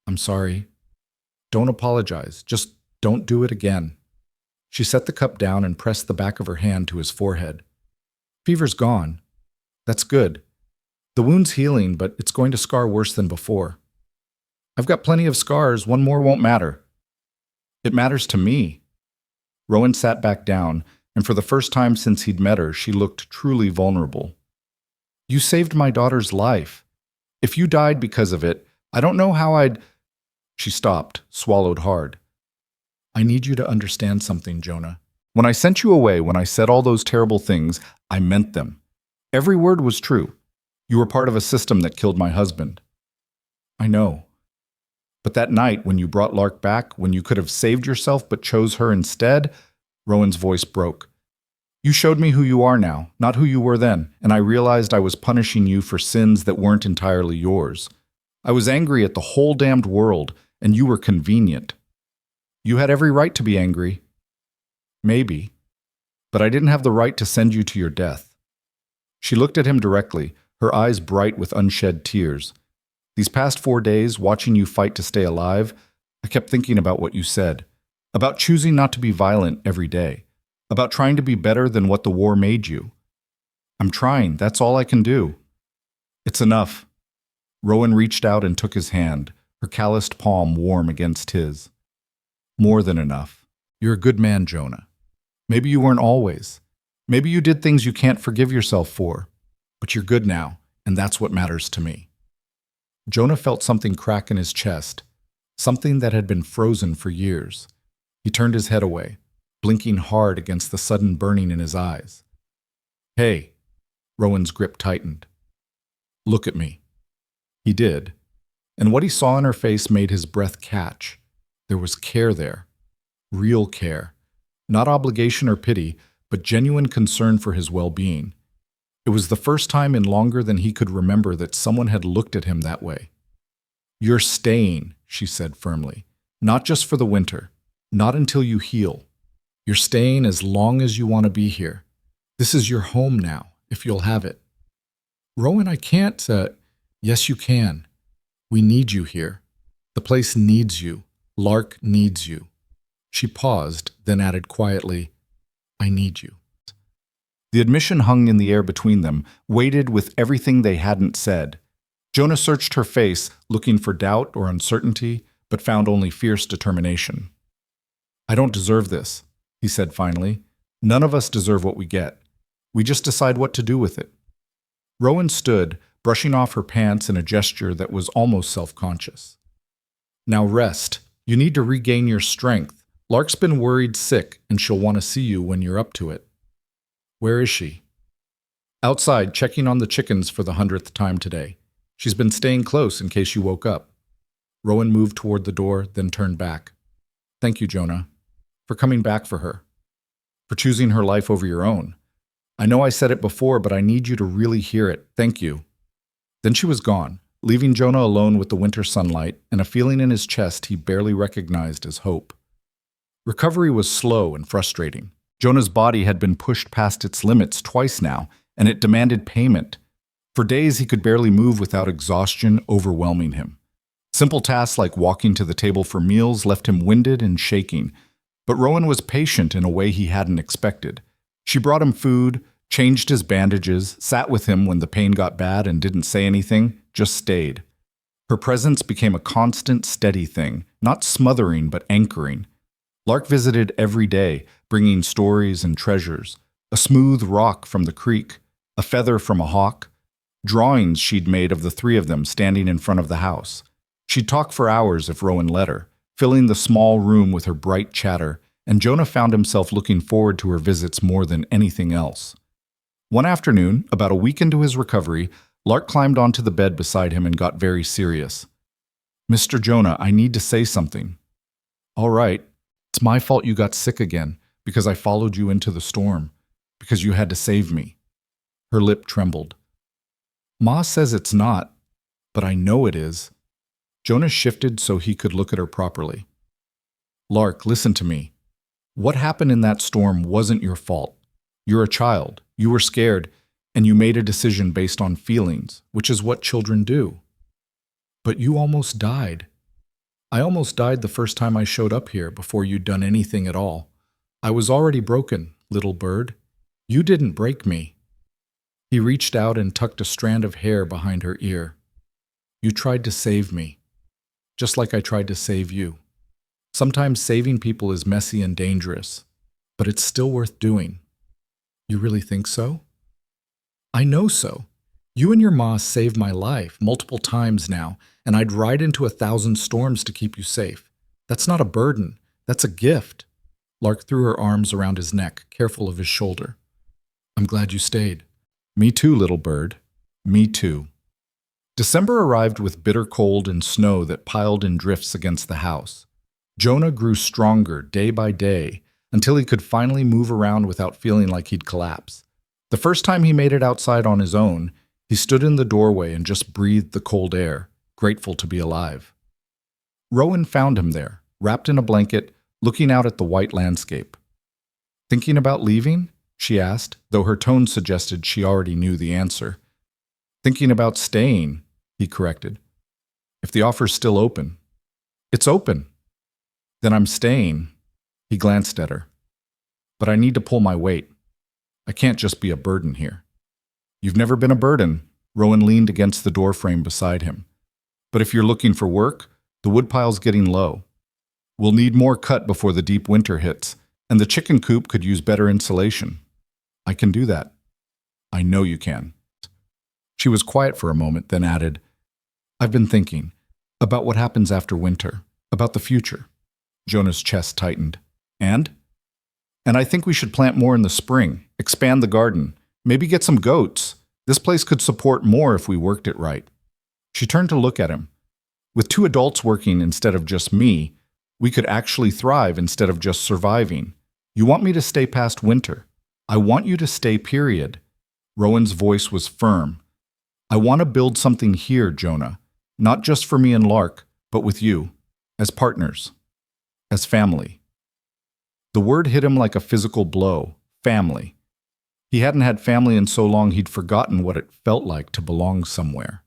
"I'm sorry." "Don't apologize. Just don't do it again." She set the cup down and pressed the back of her hand to his forehead. "Fever's gone. That's good. The wound's healing, but it's going to scar worse than before." "I've got plenty of scars. One more won't matter." "It matters to me." Rowan sat back down, and for the first time since he'd met her, she looked truly vulnerable. "You saved my daughter's life. If you died because of it, I don't know how I'd—" She stopped, swallowed hard. "I need you to understand something, Jonah. When I sent you away, when I said all those terrible things, I meant them. Every word was true. You were part of a system that killed my husband." "I know. But that night when you brought Lark back, when you could have saved yourself but chose her instead," Rowan's voice broke. "You showed me who you are now, not who you were then, and I realized I was punishing you for sins that weren't entirely yours. I was angry at the whole damned world, and you were convenient. You had every right to be angry. Maybe. But I didn't have the right to send you to your death." She looked at him directly, her eyes bright with unshed tears. "These past 4 days, watching you fight to stay alive, I kept thinking about what you said, about choosing not to be violent every day, about trying to be better than what the war made you. I'm trying, that's all I can do." "It's enough." Rowan reached out and took his hand, her calloused palm warm against his. "More than enough. You're a good man, Jonah. Maybe you weren't always. Maybe you did things you can't forgive yourself for. But you're good now, and that's what matters to me." Jonah felt something crack in his chest, something that had been frozen for years. He turned his head away, blinking hard against the sudden burning in his eyes. "Hey," Rowan's grip tightened. "Look at me." He did, and what he saw in her face made his breath catch. There was care there, real care, not obligation or pity, but genuine concern for his well-being. It was the first time in longer than he could remember that someone had looked at him that way. "You're staying," she said firmly, "not just for the winter, not until you heal. You're staying as long as you want to be here. This is your home now, if you'll have it." "Rowan, I can't." "Yes, you can. We need you here. The place needs you. Lark needs you." She paused, then added quietly, "I need you." The admission hung in the air between them, weighted with everything they hadn't said. Jonah searched her face, looking for doubt or uncertainty, but found only fierce determination. "I don't deserve this," he said finally. "None of us deserve what we get. We just decide what to do with it. Rowan stood, brushing off her pants in a gesture that was almost self-conscious. Now rest. You need to regain your strength. Lark's been worried sick, and she'll want to see you when you're up to it. Where is she? Outside, checking on the chickens for the 100th time today. She's been staying close in case you woke up. Rowan moved toward the door, then turned back. Thank you, Jonah, for coming back for her, for choosing her life over your own. I know I said it before, but I need you to really hear it. Thank you. Then she was gone, leaving Jonah alone with the winter sunlight and a feeling in his chest he barely recognized as hope. Recovery was slow and frustrating. Jonah's body had been pushed past its limits twice now, and it demanded payment. For days he could barely move without exhaustion overwhelming him. Simple tasks like walking to the table for meals left him winded and shaking, but Rowan was patient in a way he hadn't expected. She brought him food, changed his bandages, sat with him when the pain got bad and didn't say anything, just stayed. Her presence became a constant, steady thing, not smothering but anchoring. Lark visited every day, bringing stories and treasures, a smooth rock from the creek, a feather from a hawk, drawings she'd made of the three of them standing in front of the house. She'd talk for hours if Rowan let her, filling the small room with her bright chatter, and Jonah found himself looking forward to her visits more than anything else. One afternoon, about a week into his recovery, Lark climbed onto the bed beside him and got very serious. Mr. Jonah, I need to say something. All right, it's my fault you got sick again, because I followed you into the storm, because you had to save me. Her lip trembled. Ma says it's not, but I know it is. Jonah shifted so he could look at her properly. Lark, listen to me. What happened in that storm wasn't your fault. You're a child, you were scared, and you made a decision based on feelings, which is what children do. But you almost died. I almost died the first time I showed up here before you'd done anything at all. I was already broken, little bird. You didn't break me. He reached out and tucked a strand of hair behind her ear. You tried to save me, just like I tried to save you. Sometimes saving people is messy and dangerous, but it's still worth doing. You really think so? I know so. You and your ma saved my life multiple times now, and I'd ride into 1,000 storms to keep you safe. That's not a burden. That's a gift. Lark threw her arms around his neck, careful of his shoulder. I'm glad you stayed. Me too, little bird. Me too. December arrived with bitter cold and snow that piled in drifts against the house. Jonah grew stronger day by day until he could finally move around without feeling like he'd collapse. The first time he made it outside on his own, he stood in the doorway and just breathed the cold air, grateful to be alive. Rowan found him there, wrapped in a blanket, looking out at the white landscape. Thinking about leaving? She asked, though her tone suggested she already knew the answer. Thinking about staying, he corrected. If the offer's still open. It's open. Then I'm staying. He glanced at her. But I need to pull my weight. I can't just be a burden here. You've never been a burden. Rowan leaned against the doorframe beside him. But if you're looking for work, the woodpile's getting low. We'll need more cut before the deep winter hits, and the chicken coop could use better insulation. I can do that. I know you can. She was quiet for a moment, then added, I've been thinking about what happens after winter, about the future. Jonah's chest tightened. And I think we should plant more in the spring, expand the garden, maybe get some goats. This place could support more if we worked it right. She turned to look at him. With 2 adults working instead of just me, we could actually thrive instead of just surviving. You want me to stay past winter. I want you to stay, period. Rowan's voice was firm. I want to build something here, Jonah, not just for me and Lark, but with you, as partners, as family. The word hit him like a physical blow, family. He hadn't had family in so long he'd forgotten what it felt like to belong somewhere,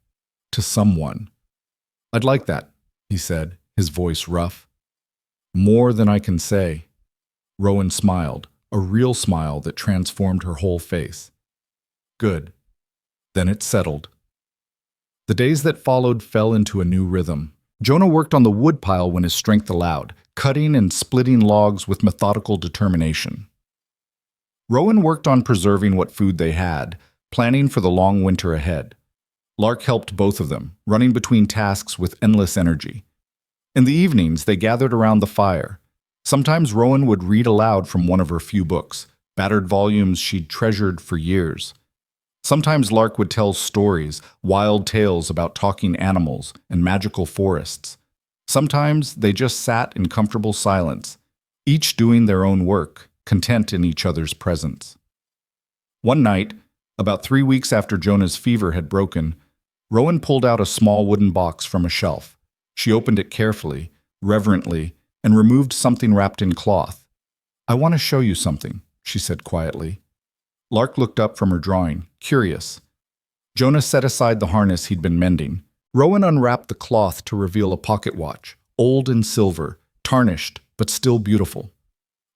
to someone. I'd like that, he said, his voice rough. More than I can say. Rowan smiled, a real smile that transformed her whole face. Good. Then it settled. The days that followed fell into a new rhythm. Jonah worked on the woodpile when his strength allowed, cutting and splitting logs with methodical determination. Rowan worked on preserving what food they had, planning for the long winter ahead. Lark helped both of them, running between tasks with endless energy. In the evenings, they gathered around the fire. Sometimes Rowan would read aloud from one of her few books, battered volumes she'd treasured for years. Sometimes Lark would tell stories, wild tales about talking animals and magical forests. Sometimes they just sat in comfortable silence, each doing their own work, content in each other's presence. One night, about 3 weeks after Jonah's fever had broken, Rowan pulled out a small wooden box from a shelf. She opened it carefully, reverently, and removed something wrapped in cloth. "I want to show you something," she said quietly. Lark looked up from her drawing, curious. Jonah set aside the harness he'd been mending. Rowan unwrapped the cloth to reveal a pocket watch, old and silver, tarnished, but still beautiful.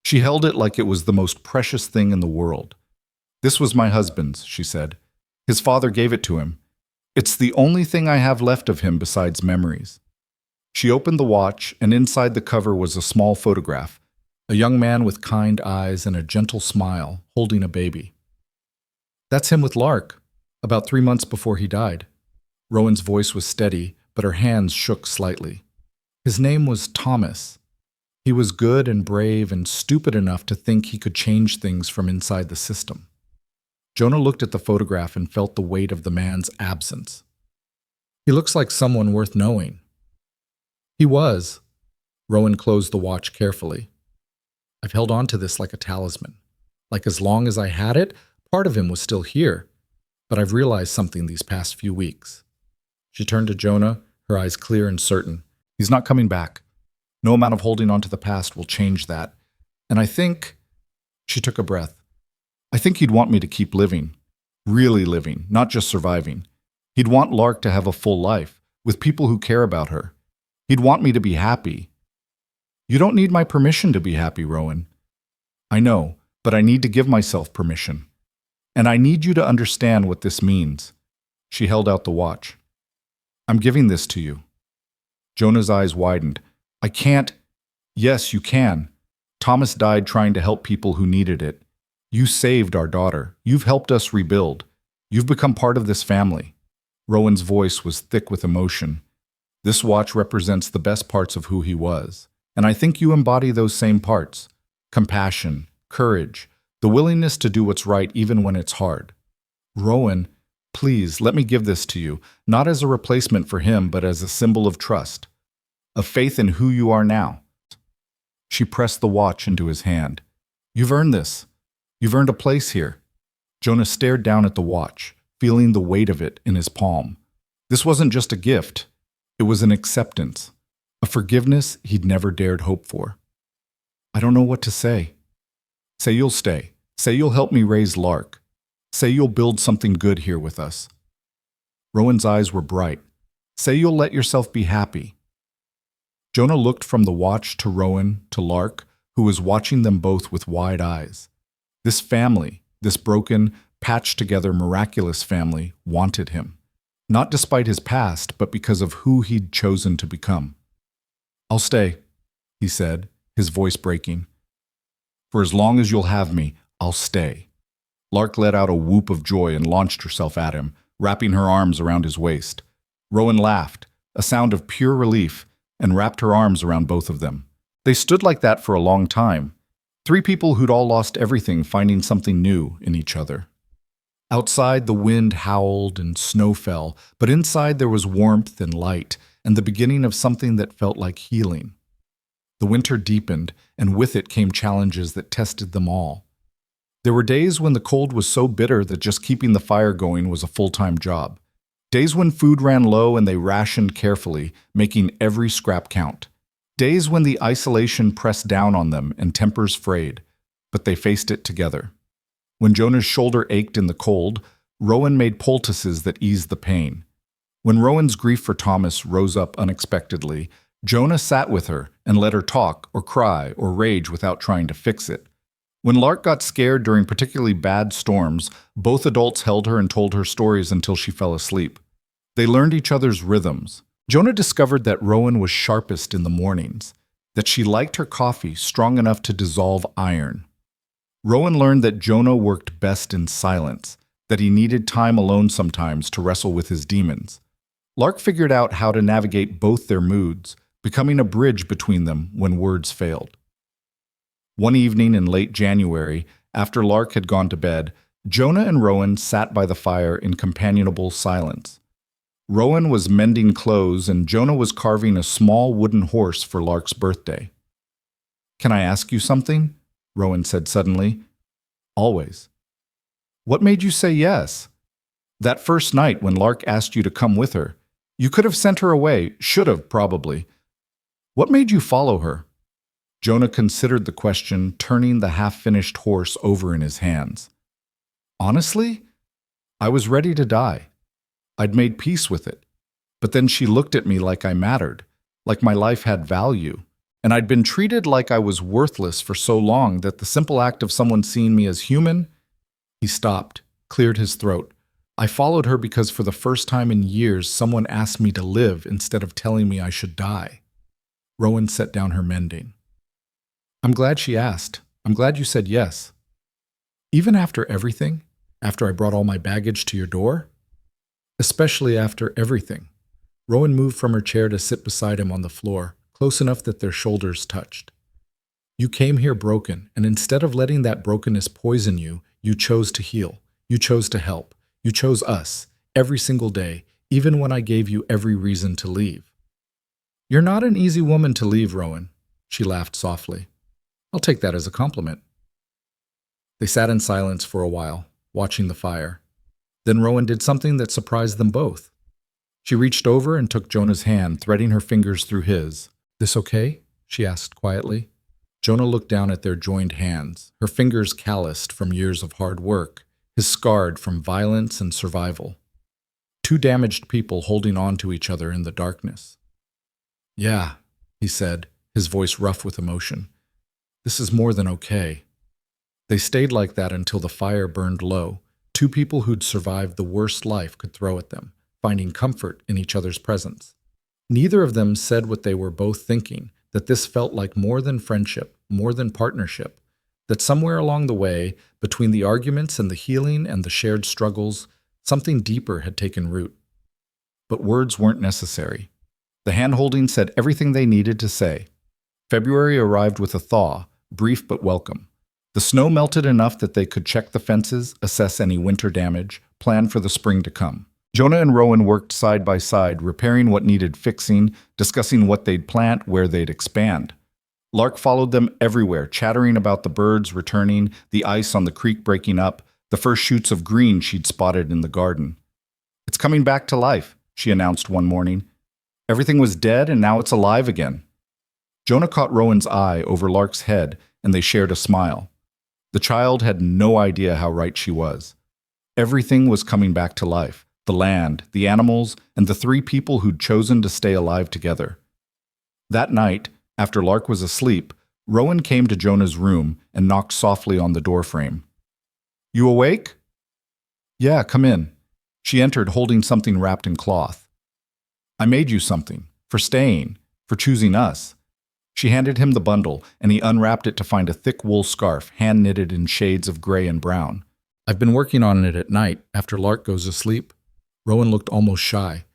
She held it like it was the most precious thing in the world. "This was my husband's," she said. "His father gave it to him. It's the only thing I have left of him besides memories." She opened the watch, and inside the cover was a small photograph, a young man with kind eyes and a gentle smile, holding a baby. "That's him with Lark, about 3 months before he died." Rowan's voice was steady, but her hands shook slightly. "His name was Thomas. He was good and brave and stupid enough to think he could change things from inside the system." Jonah looked at the photograph and felt the weight of the man's absence. "He looks like someone worth knowing." "He was." Rowan closed the watch carefully. "I've held on to this like a talisman. Like as long as I had it, part of him was still here. But I've realized something these past few weeks." She turned to Jonah, her eyes clear and certain. "He's not coming back. No amount of holding on to the past will change that. And I think—" She took a breath. "I think he'd want me to keep living. Really living, not just surviving. He'd want Lark to have a full life, with people who care about her. He'd want me to be happy." "You don't need my permission to be happy, Rowan." "I know, but I need to give myself permission. And I need you to understand what this means." She held out the watch. "I'm giving this to you." Jonah's eyes widened. "I can't—" "Yes, you can. Thomas died trying to help people who needed it. You saved our daughter. You've helped us rebuild. You've become part of this family." Rowan's voice was thick with emotion. "This watch represents the best parts of who he was. And I think you embody those same parts. Compassion, courage, the willingness to do what's right even when it's hard. Rowan, please let me give this to you, not as a replacement for him, but as a symbol of trust, of faith in who you are now." She pressed the watch into his hand. "You've earned this. You've earned a place here." Jonah stared down at the watch, feeling the weight of it in his palm. This wasn't just a gift. It was an acceptance, a forgiveness he'd never dared hope for. "I don't know what to say." "Say you'll stay. Say you'll help me raise Lark. Say you'll build something good here with us." Rowan's eyes were bright. "Say you'll let yourself be happy." Jonah looked from the watch to Rowan to Lark, who was watching them both with wide eyes. This family, this broken, patched-together, miraculous family, wanted him. Not despite his past, but because of who he'd chosen to become. "I'll stay," he said, his voice breaking. "For as long as you'll have me, I'll stay." Lark let out a whoop of joy and launched herself at him, wrapping her arms around his waist. Rowan laughed, a sound of pure relief, and wrapped her arms around both of them. They stood like that for a long time. 3 people who'd all lost everything finding something new in each other. Outside, the wind howled and snow fell, but inside there was warmth and light, and the beginning of something that felt like healing. The winter deepened, and with it came challenges that tested them all. There were days when the cold was so bitter that just keeping the fire going was a full-time job. Days when food ran low and they rationed carefully, making every scrap count. Days when the isolation pressed down on them and tempers frayed, but they faced it together. When Jonah's shoulder ached in the cold, Rowan made poultices that eased the pain. When Rowan's grief for Thomas rose up unexpectedly, Jonah sat with her and let her talk or cry or rage without trying to fix it. When Lark got scared during particularly bad storms, both adults held her and told her stories until she fell asleep. They learned each other's rhythms. Jonah discovered that Rowan was sharpest in the mornings, that she liked her coffee strong enough to dissolve iron. Rowan learned that Jonah worked best in silence, that he needed time alone sometimes to wrestle with his demons. Lark figured out how to navigate both their moods, becoming a bridge between them when words failed. One evening in late January, after Lark had gone to bed, Jonah and Rowan sat by the fire in companionable silence. Rowan was mending clothes and Jonah was carving a small wooden horse for Lark's birthday. "Can I ask you something?" Rowan said suddenly. "Always." "What made you say yes? That first night when Lark asked you to come with her. You could have sent her away, should have, probably. What made you follow her?" Jonah considered the question, turning the half-finished horse over in his hands. "Honestly, I was ready to die. I'd made peace with it. But then she looked at me like I mattered, like my life had value. And I'd been treated like I was worthless for so long that the simple act of someone seeing me as human..." He stopped, cleared his throat. "I followed her because for the first time in years someone asked me to live instead of telling me I should die." Rowan set down her mending. "I'm glad she asked. I'm glad you said yes. Even after everything? After I brought all my baggage to your door?" "Especially after everything." Rowan moved from her chair to sit beside him on the floor, close enough that their shoulders touched. "You came here broken, and instead of letting that brokenness poison you, you chose to heal. You chose to help. You chose us, every single day, even when I gave you every reason to leave." "You're not an easy woman to leave, Rowan." She laughed softly. "I'll take that as a compliment." They sat in silence for a while, watching the fire. Then Rowan did something that surprised them both. She reached over and took Jonah's hand, threading her fingers through his. "This okay?" she asked quietly. Jonah looked down at their joined hands, her fingers calloused from years of hard work, his scarred from violence and survival. Two damaged people holding on to each other in the darkness. "Yeah," he said, his voice rough with emotion. "This is more than okay." They stayed like that until the fire burned low. Two people who'd survived the worst life could throw at them, finding comfort in each other's presence. Neither of them said what they were both thinking, that this felt like more than friendship, more than partnership, that somewhere along the way, between the arguments and the healing and the shared struggles, something deeper had taken root. But words weren't necessary. The hand-holding said everything they needed to say. February arrived with a thaw, brief but welcome. The snow melted enough that they could check the fences, assess any winter damage, plan for the spring to come. Jonah and Rowan worked side by side, repairing what needed fixing, discussing what they'd plant, where they'd expand. Lark followed them everywhere, chattering about the birds returning, the ice on the creek breaking up, the first shoots of green she'd spotted in the garden. "It's coming back to life," she announced one morning. "Everything was dead and now it's alive again." Jonah caught Rowan's eye over Lark's head and they shared a smile. The child had no idea how right she was. Everything was coming back to life. The land, the animals, and the three people who'd chosen to stay alive together. That night, after Lark was asleep, Rowan came to Jonah's room and knocked softly on the doorframe. "You awake?" "Yeah, come in." She entered holding something wrapped in cloth. "I made you something, for staying, for choosing us." She handed him the bundle, and he unwrapped it to find a thick wool scarf, hand-knitted in shades of gray and brown. "I've been working on it at night, after Lark goes to sleep." Rowan looked almost shy.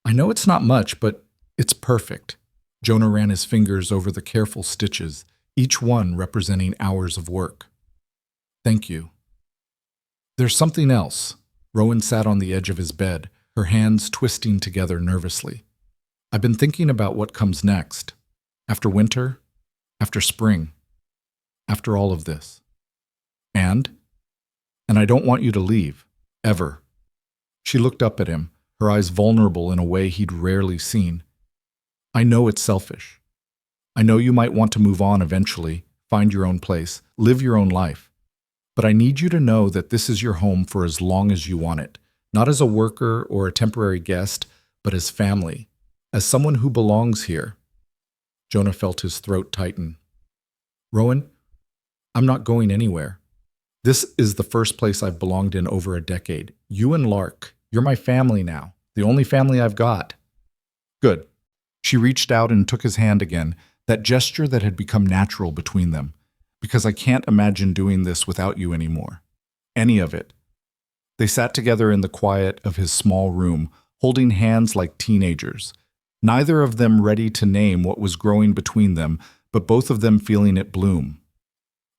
"I know it's not much, but it's perfect." Jonah ran his fingers over the careful stitches, each one representing hours of work. "Thank you." "There's something else." Rowan sat on the edge of his bed, her hands twisting together nervously. "I've been thinking about what comes next. After winter, after spring, after all of this. And I don't want you to leave, ever." She looked up at him, her eyes vulnerable in a way he'd rarely seen. "I know it's selfish. I know you might want to move on eventually, find your own place, live your own life. But I need you to know that this is your home for as long as you want it, not as a worker or a temporary guest, but as family, as someone who belongs here." Jonah felt his throat tighten. "Rowan, I'm not going anywhere. This is the first place I've belonged in over a decade. You and Lark, you're my family now, the only family I've got." "Good." She reached out and took his hand again, that gesture that had become natural between them. because I can't imagine doing this without you anymore. Any of it. They sat together in the quiet of his small room, holding hands like teenagers, neither of them ready to name what was growing between them, but both of them feeling it bloom.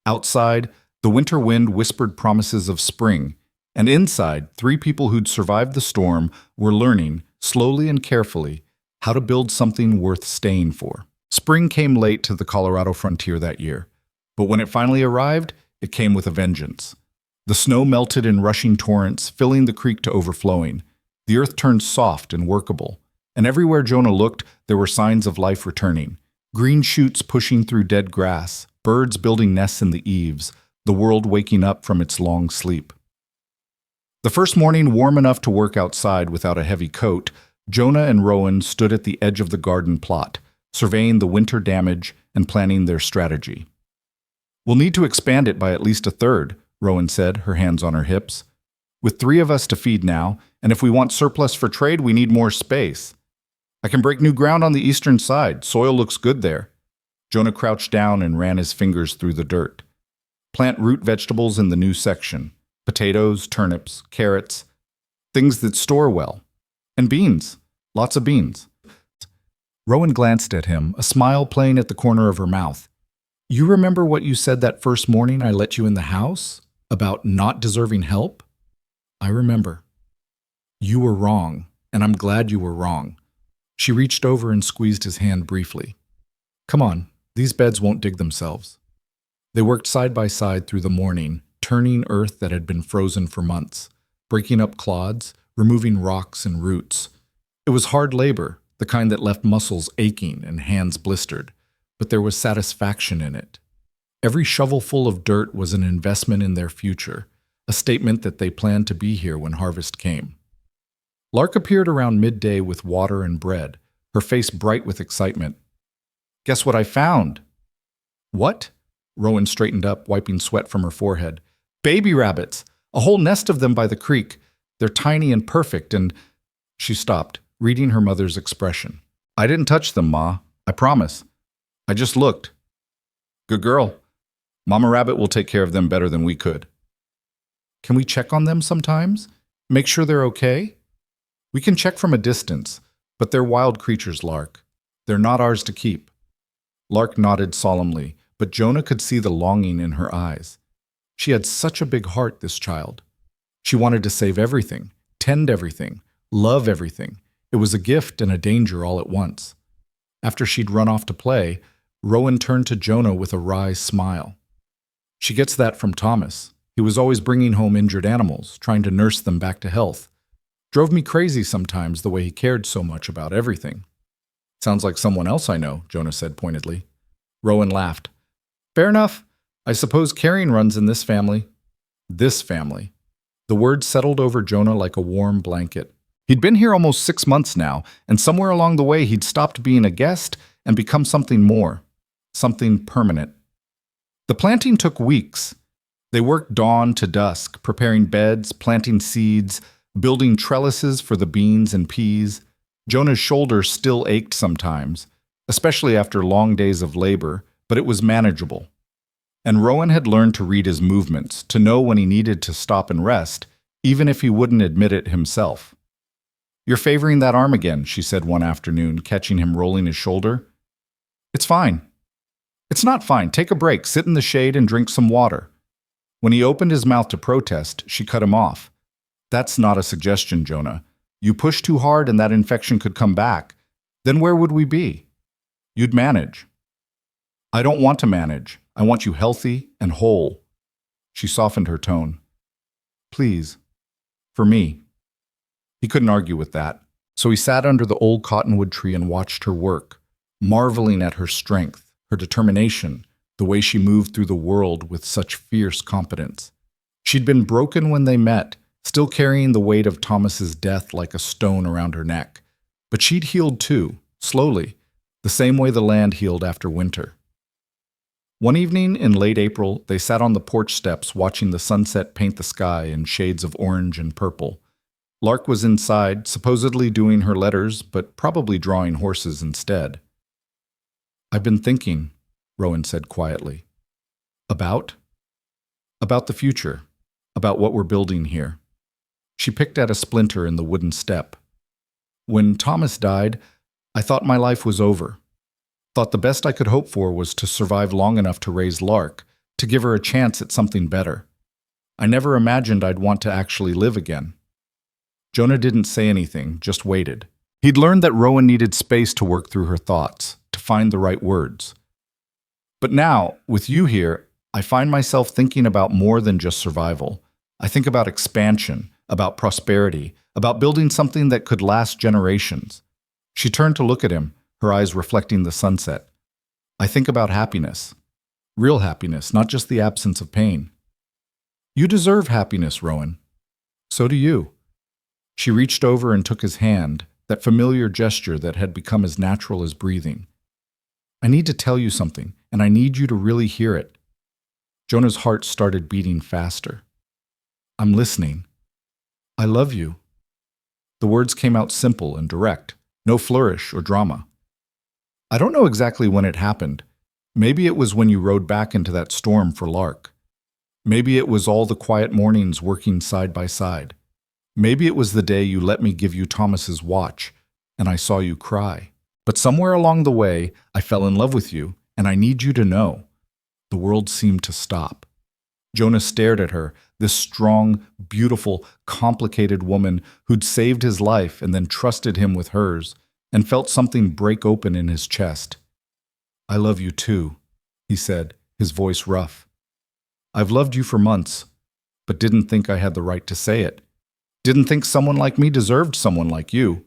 Outside, the winter wind whispered promises of spring, and inside, three people who'd survived the storm were learning, slowly and carefully, how to build something worth staying for. Spring came late to the Colorado frontier that year, but when it finally arrived, it came with a vengeance. The snow melted in rushing torrents, filling the creek to overflowing. The earth turned soft and workable, and everywhere Jonah looked, there were signs of life returning. Green shoots pushing through dead grass, birds building nests in the eaves, the world waking up from its long sleep. The first morning, warm enough to work outside without a heavy coat, Jonah and Rowan stood at the edge of the garden plot, surveying the winter damage and planning their strategy. "We'll need to expand it by at least a third," Rowan said, her hands on her hips. "With 3 of us to feed now, and if we want surplus for trade, we need more space. I can break new ground on the eastern side. Soil looks good there." Jonah crouched down and ran his fingers through the dirt. "Plant root vegetables in the new section. Potatoes, turnips, carrots, things that store well. And beans. Lots of beans." Rowan glanced at him, a smile playing at the corner of her mouth. "You remember what you said that first morning I let you in the house? About not deserving help?" "I remember." "You were wrong, and I'm glad you were wrong." She reached over and squeezed his hand briefly. "Come on, these beds won't dig themselves." They worked side by side through the morning, turning earth that had been frozen for months, breaking up clods, removing rocks and roots. It was hard labor, the kind that left muscles aching and hands blistered, but there was satisfaction in it. Every shovelful of dirt was an investment in their future, a statement that they planned to be here when harvest came. Lark appeared around midday with water and bread, her face bright with excitement. "Guess what I found?" "What?" Rowan straightened up, wiping sweat from her forehead. "Baby rabbits! A whole nest of them by the creek. They're tiny and perfect, and—" She stopped, reading her mother's expression. "I didn't touch them, Ma. I promise. I just looked." "Good girl. Mama Rabbit will take care of them better than we could." "Can we check on them sometimes? Make sure they're okay?" "We can check from a distance, but they're wild creatures, Lark. They're not ours to keep." Lark nodded solemnly, but Jonah could see the longing in her eyes. She had such a big heart, this child. She wanted to save everything, tend everything, love everything. It was a gift and a danger all at once. After she'd run off to play, Rowan turned to Jonah with a wry smile. "She gets that from Thomas. He was always bringing home injured animals, trying to nurse them back to health. Drove me crazy sometimes the way he cared so much about everything." "Sounds like someone else I know," Jonah said pointedly. Rowan laughed. "Fair enough. I suppose caring runs in this family." This family. The word settled over Jonah like a warm blanket. He'd been here almost 6 months now, and somewhere along the way he'd stopped being a guest and become something more, something permanent. The planting took weeks. They worked dawn to dusk, preparing beds, planting seeds, building trellises for the beans and peas. Jonah's shoulder still ached sometimes, especially after long days of labor, but it was manageable. And Rowan had learned to read his movements, to know when he needed to stop and rest, even if he wouldn't admit it himself. "You're favoring that arm again," she said one afternoon, catching him rolling his shoulder. "It's fine." "It's not fine. Take a break, sit in the shade, and drink some water." When he opened his mouth to protest, she cut him off. "That's not a suggestion, Jonah. You push too hard and that infection could come back. Then where would we be? You'd manage." "I don't want to manage. I want you healthy and whole." She softened her tone. "Please. For me." He couldn't argue with that, so he sat under the old cottonwood tree and watched her work, marveling at her strength, her determination, the way she moved through the world with such fierce competence. She'd been broken when they met, still carrying the weight of Thomas's death like a stone around her neck. But she'd healed too, slowly, the same way the land healed after winter. One evening in late April, they sat on the porch steps watching the sunset paint the sky in shades of orange and purple. Lark was inside, supposedly doing her letters, but probably drawing horses instead. "I've been thinking," Rowan said quietly. About? About the future. About what we're building here. She picked at a splinter in the wooden step. When Thomas died, I thought my life was over. Thought the best I could hope for was to survive long enough to raise Lark, to give her a chance at something better. I never imagined I'd want to actually live again. Jonah didn't say anything, just waited. He'd learned that Rowan needed space to work through her thoughts, to find the right words. But now, with you here, I find myself thinking about more than just survival. I think about expansion, about prosperity, about building something that could last generations. She turned to look at him, her eyes reflecting the sunset. I think about happiness. Real happiness, not just the absence of pain. You deserve happiness, Rowan. So do you. She reached over and took his hand, that familiar gesture that had become as natural as breathing. I need to tell you something, and I need you to really hear it. Jonah's heart started beating faster. I'm listening. I love you. The words came out simple and direct, no flourish or drama. I don't know exactly when it happened. Maybe it was when you rode back into that storm for Lark. Maybe it was all the quiet mornings working side by side. Maybe it was the day you let me give you Thomas's watch, and I saw you cry. But somewhere along the way, I fell in love with you, and I need you to know. The world seemed to stop. Jonah stared at her, this strong, beautiful, complicated woman who'd saved his life and then trusted him with hers, and felt something break open in his chest. I love you too, he said, his voice rough. I've loved you for months, but didn't think I had the right to say it. Didn't think someone like me deserved someone like you.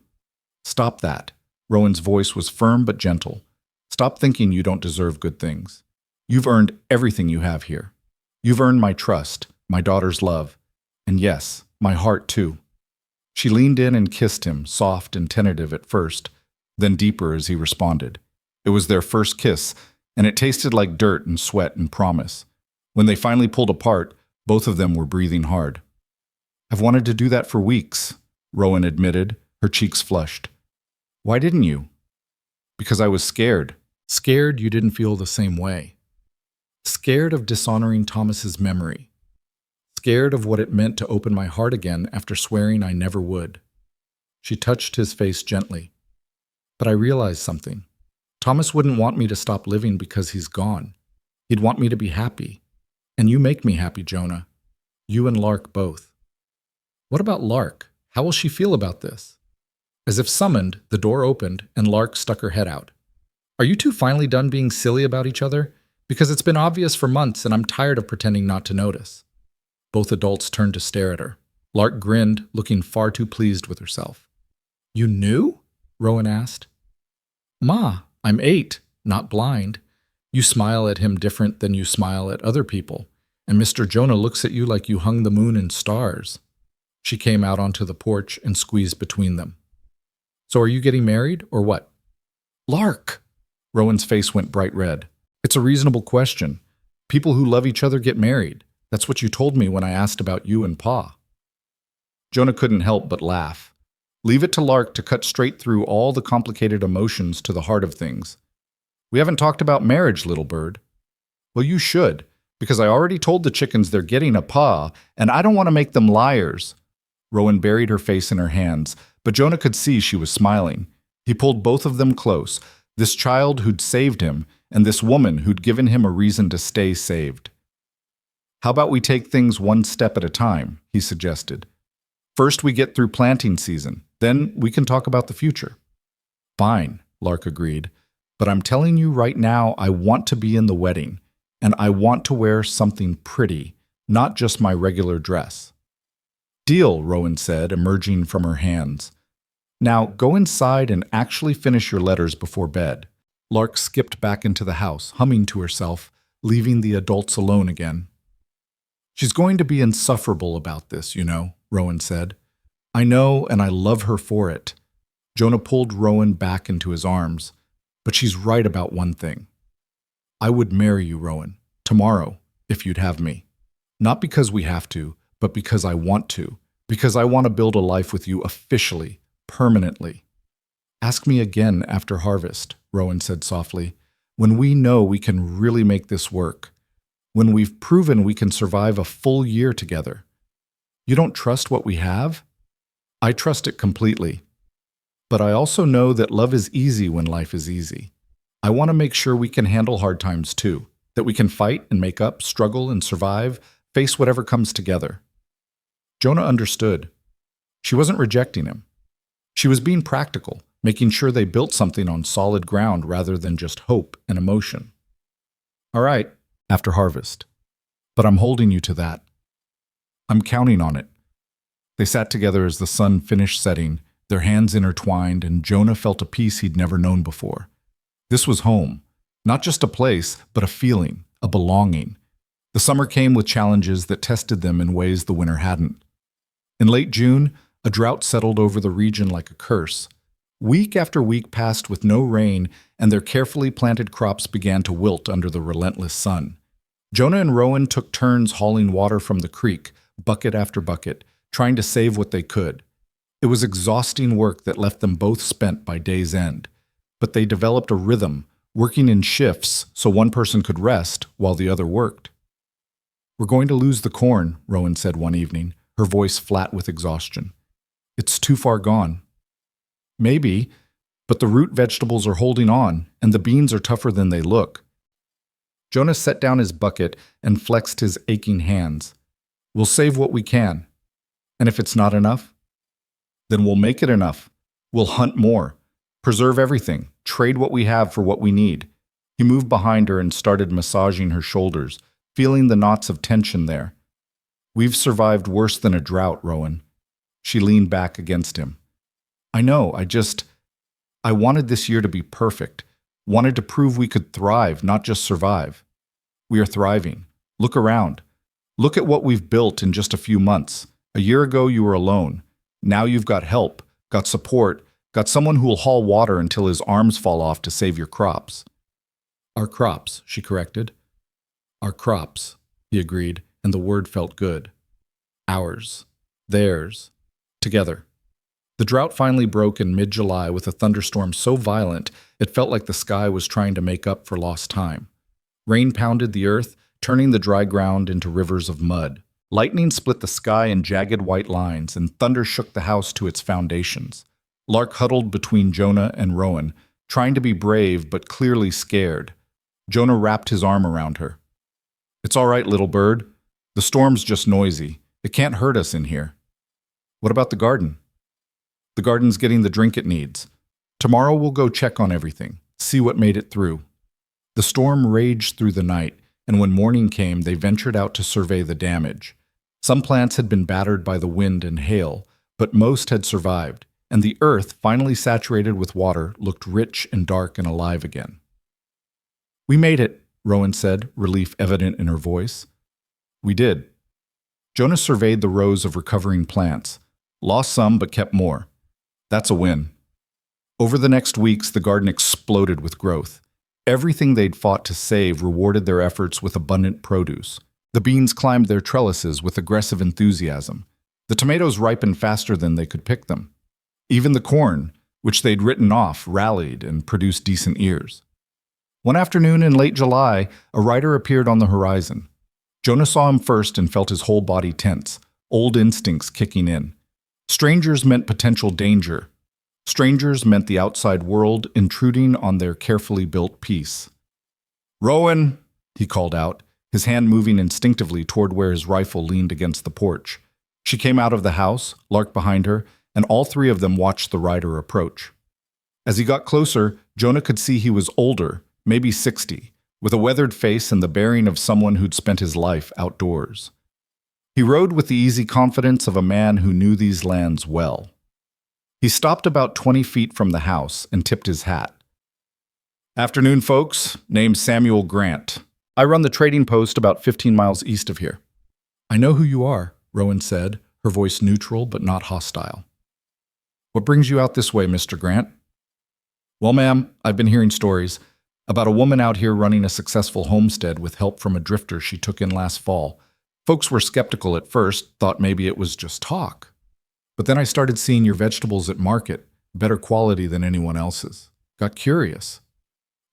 Stop that. Rowan's voice was firm but gentle. Stop thinking you don't deserve good things. You've earned everything you have here. You've earned my trust, my daughter's love, and yes, my heart too. She leaned in and kissed him, soft and tentative at first, then deeper as he responded. It was their first kiss, and it tasted like dirt and sweat and promise. When they finally pulled apart, both of them were breathing hard. I've wanted to do that for weeks, Rowan admitted, her cheeks flushed. Why didn't you? Because I was scared. Scared you didn't feel the same way. Scared of dishonoring Thomas's memory. Scared of what it meant to open my heart again after swearing I never would. She touched his face gently. But I realized something. Thomas wouldn't want me to stop living because he's gone. He'd want me to be happy. And you make me happy, Jonah. You and Lark both. What about Lark? How will she feel about this? As if summoned, the door opened and Lark stuck her head out. Are you two finally done being silly about each other? Because it's been obvious for months and I'm tired of pretending not to notice. Both adults turned to stare at her. Lark grinned, looking far too pleased with herself. You knew? Rowan asked. Ma, I'm 8, not blind. You smile at him different than you smile at other people, and Mr. Jonah looks at you like you hung the moon in stars. She came out onto the porch and squeezed between them. So are you getting married, or what? Lark! Rowan's face went bright red. It's a reasonable question. People who love each other get married. That's what you told me when I asked about you and Pa. Jonah couldn't help but laugh. Leave it to Lark to cut straight through all the complicated emotions to the heart of things. We haven't talked about marriage, little bird. Well, you should, because I already told the chickens they're getting a Pa, and I don't want to make them liars. Rowan buried her face in her hands, but Jonah could see she was smiling. He pulled both of them close, this child who'd saved him, and this woman who'd given him a reason to stay saved. How about we take things one step at a time, he suggested. First we get through planting season, then we can talk about the future. Fine, Lark agreed, but I'm telling you right now I want to be in the wedding, and I want to wear something pretty, not just my regular dress. Deal, Rowan said, emerging from her hands. Now go inside and actually finish your letters before bed. Lark skipped back into the house, humming to herself, leaving the adults alone again. She's going to be insufferable about this, you know, Rowan said. I know, and I love her for it. Jonah pulled Rowan back into his arms. But she's right about one thing. I would marry you, Rowan, tomorrow, if you'd have me. Not because we have to, but because I want to. Because I want to build a life with you officially, permanently. Ask me again after harvest, Rowan said softly, when we know we can really make this work. when we've proven we can survive a full year together. You don't trust what we have? I trust it completely. But I also know that love is easy when life is easy. I want to make sure we can handle hard times too, that we can fight and make up, struggle and survive, face whatever comes together. Jonah understood. She wasn't rejecting him. She was being practical, making sure they built something on solid ground rather than just hope and emotion. All right, after harvest. But I'm holding you to that. I'm counting on it. They sat together as the sun finished setting, their hands intertwined, and Jonah felt a peace he'd never known before. This was home. Not just a place, but a feeling, a belonging. The summer came with challenges that tested them in ways the winter hadn't. In late June, a drought settled over the region like a curse. Week after week passed with no rain, and their carefully planted crops began to wilt under the relentless sun. Jonah and Rowan took turns hauling water from the creek, bucket after bucket, trying to save what they could. It was exhausting work that left them both spent by day's end. But they developed a rhythm, working in shifts so one person could rest while the other worked. "We're going to lose the corn," Rowan said one evening, her voice flat with exhaustion. "It's too far gone." "Maybe, but the root vegetables are holding on, and the beans are tougher than they look." Jonah set down his bucket and flexed his aching hands. "We'll save what we can. And if it's not enough, then we'll make it enough. We'll hunt more, preserve everything, trade what we have for what we need." He moved behind her and started massaging her shoulders, feeling the knots of tension there. "We've survived worse than a drought, Rowan." She leaned back against him. "I know, I wanted this year to be perfect, wanted to prove we could thrive, not just survive. We are thriving. Look around. Look at what we've built in just a few months. A year ago you were alone. Now you've got help, got support, got someone who'll haul water until his arms fall off to save your crops." "Our crops," she corrected. "Our crops," he agreed, and the word felt good. Ours. Theirs. Together. The drought finally broke in mid-July with a thunderstorm so violent it felt like the sky was trying to make up for lost time. Rain pounded the earth, turning the dry ground into rivers of mud. Lightning split the sky in jagged white lines, and thunder shook the house to its foundations. Lark huddled between Jonah and Rowan, trying to be brave but clearly scared. Jonah wrapped his arm around her. "It's all right, little bird. The storm's just noisy. It can't hurt us in here." "What about the garden?" "The garden's getting the drink it needs. Tomorrow we'll go check on everything, see what made it through." The storm raged through the night, and when morning came, they ventured out to survey the damage. Some plants had been battered by the wind and hail, but most had survived, and the earth, finally saturated with water, looked rich and dark and alive again. "We made it," Rowan said, relief evident in her voice. "We did." Jonah surveyed the rows of recovering plants. Lost some, but kept more. "That's a win." Over the next weeks, the garden exploded with growth. Everything they'd fought to save rewarded their efforts with abundant produce. The beans climbed their trellises with aggressive enthusiasm. The tomatoes ripened faster than they could pick them. Even the corn, which they'd written off, rallied and produced decent ears. One afternoon in late July, a rider appeared on the horizon. Jonah saw him first and felt his whole body tense, old instincts kicking in. Strangers meant potential danger. Strangers meant the outside world intruding on their carefully built peace. "Rowan," he called out, his hand moving instinctively toward where his rifle leaned against the porch. She came out of the house, Lark behind her, and all three of them watched the rider approach. As he got closer, Jonah could see he was older, maybe 60, with a weathered face and the bearing of someone who'd spent his life outdoors. He rode with the easy confidence of a man who knew these lands well. He stopped about 20 feet from the house and tipped his hat. "Afternoon, folks. Name's Samuel Grant. I run the trading post about 15 miles east of here." "I know who you are," Rowan said, her voice neutral but not hostile. "What brings you out this way, Mr. Grant?" "Well, ma'am, I've been hearing stories about a woman out here running a successful homestead with help from a drifter she took in last fall. Folks were skeptical at first, thought maybe it was just talk. But then I started seeing your vegetables at market, better quality than anyone else's. Got curious.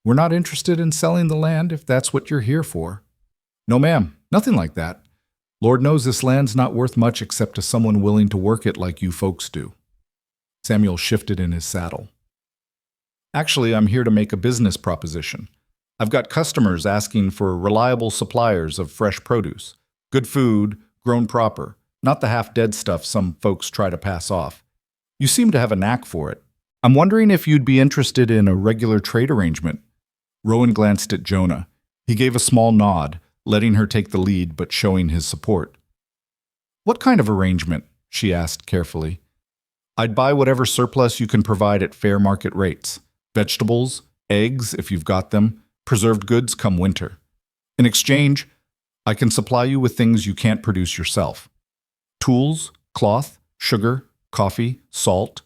We're not interested in selling the land if that's what you're here for." No, ma'am, nothing like that. Lord knows this land's not worth much except to someone willing to work it like you folks do. Samuel shifted in his saddle. Actually, I'm here to make a business proposition. I've got customers asking for reliable suppliers of fresh produce, good food, grown proper, not the half-dead stuff some folks try to pass off. You seem to have a knack for it. I'm wondering if you'd be interested in a regular trade arrangement. Rowan glanced at Jonah. He gave a small nod, letting her take the lead but showing his support. What kind of arrangement? She asked carefully. I'd buy whatever surplus you can provide at fair market rates. Vegetables, eggs if you've got them, preserved goods come winter. In exchange, I can supply you with things you can't produce yourself. Tools, cloth, sugar, coffee, salt,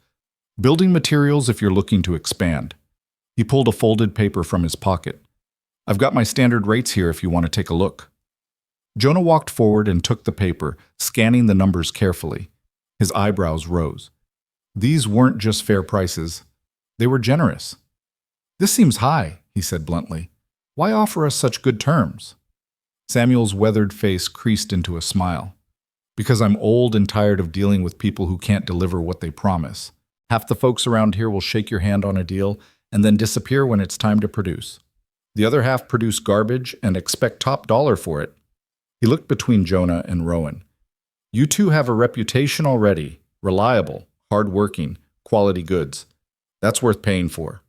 building materials if you're looking to expand. He pulled a folded paper from his pocket. I've got my standard rates here if you want to take a look. Jonah walked forward and took the paper, scanning the numbers carefully. His eyebrows rose. These weren't just fair prices. They were generous. This seems high, he said bluntly. Why offer us such good terms? Samuel's weathered face creased into a smile. Because I'm old and tired of dealing with people who can't deliver what they promise. Half the folks around here will shake your hand on a deal and then disappear when it's time to produce. The other half produce garbage and expect top dollar for it. He looked between Jonah and Rowan. You two have a reputation already, reliable, hard-working, quality goods. That's worth paying for.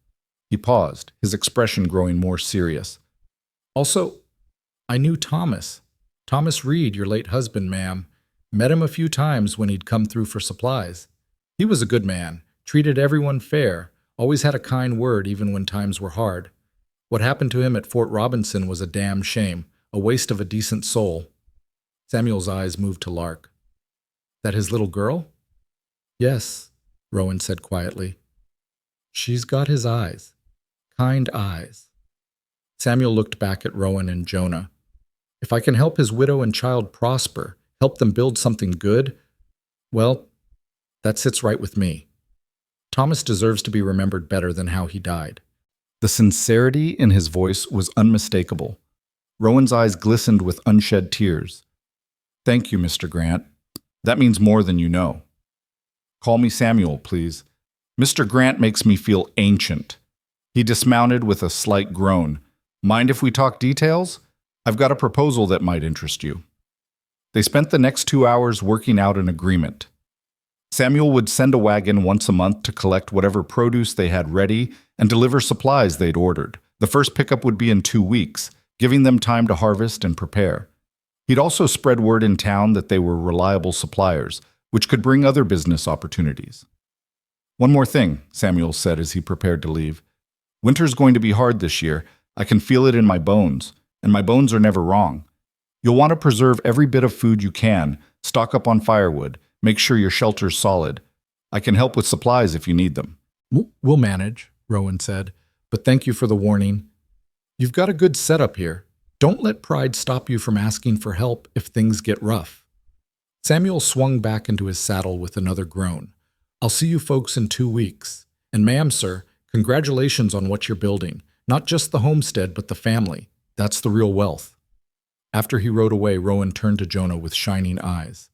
He paused, his expression growing more serious. Also, I knew Thomas. Thomas Reed, your late husband, ma'am. Met him a few times when he'd come through for supplies. He was a good man, treated everyone fair, always had a kind word even when times were hard. What happened to him at Fort Robinson was a damn shame, a waste of a decent soul. Samuel's eyes moved to Lark. That his little girl? Yes, Rowan said quietly. She's got his eyes. Kind eyes. Samuel looked back at Rowan and Jonah. If I can help his widow and child prosper, help them build something good, well, that sits right with me. Thomas deserves to be remembered better than how he died. The sincerity in his voice was unmistakable. Rowan's eyes glistened with unshed tears. Thank you, Mr. Grant. That means more than you know. Call me Samuel, please. Mr. Grant makes me feel ancient. He dismounted with a slight groan. Mind if we talk details? I've got a proposal that might interest you. They spent the next 2 hours working out an agreement. Samuel would send a wagon once a month to collect whatever produce they had ready and deliver supplies they'd ordered. The first pickup would be in 2 weeks, giving them time to harvest and prepare. He'd also spread word in town that they were reliable suppliers, which could bring other business opportunities. One more thing, Samuel said as he prepared to leave. Winter's going to be hard this year. I can feel it in my bones, and my bones are never wrong. You'll want to preserve every bit of food you can, stock up on firewood, make sure your shelter's solid. I can help with supplies if you need them. We'll manage, Rowan said, but thank you for the warning. You've got a good setup here. Don't let pride stop you from asking for help if things get rough. Samuel swung back into his saddle with another groan. I'll see you folks in 2 weeks. And ma'am, sir, congratulations on what you're building. Not just the homestead, but the family. That's the real wealth. After he rode away, Rowan turned to Jonah with shining eyes.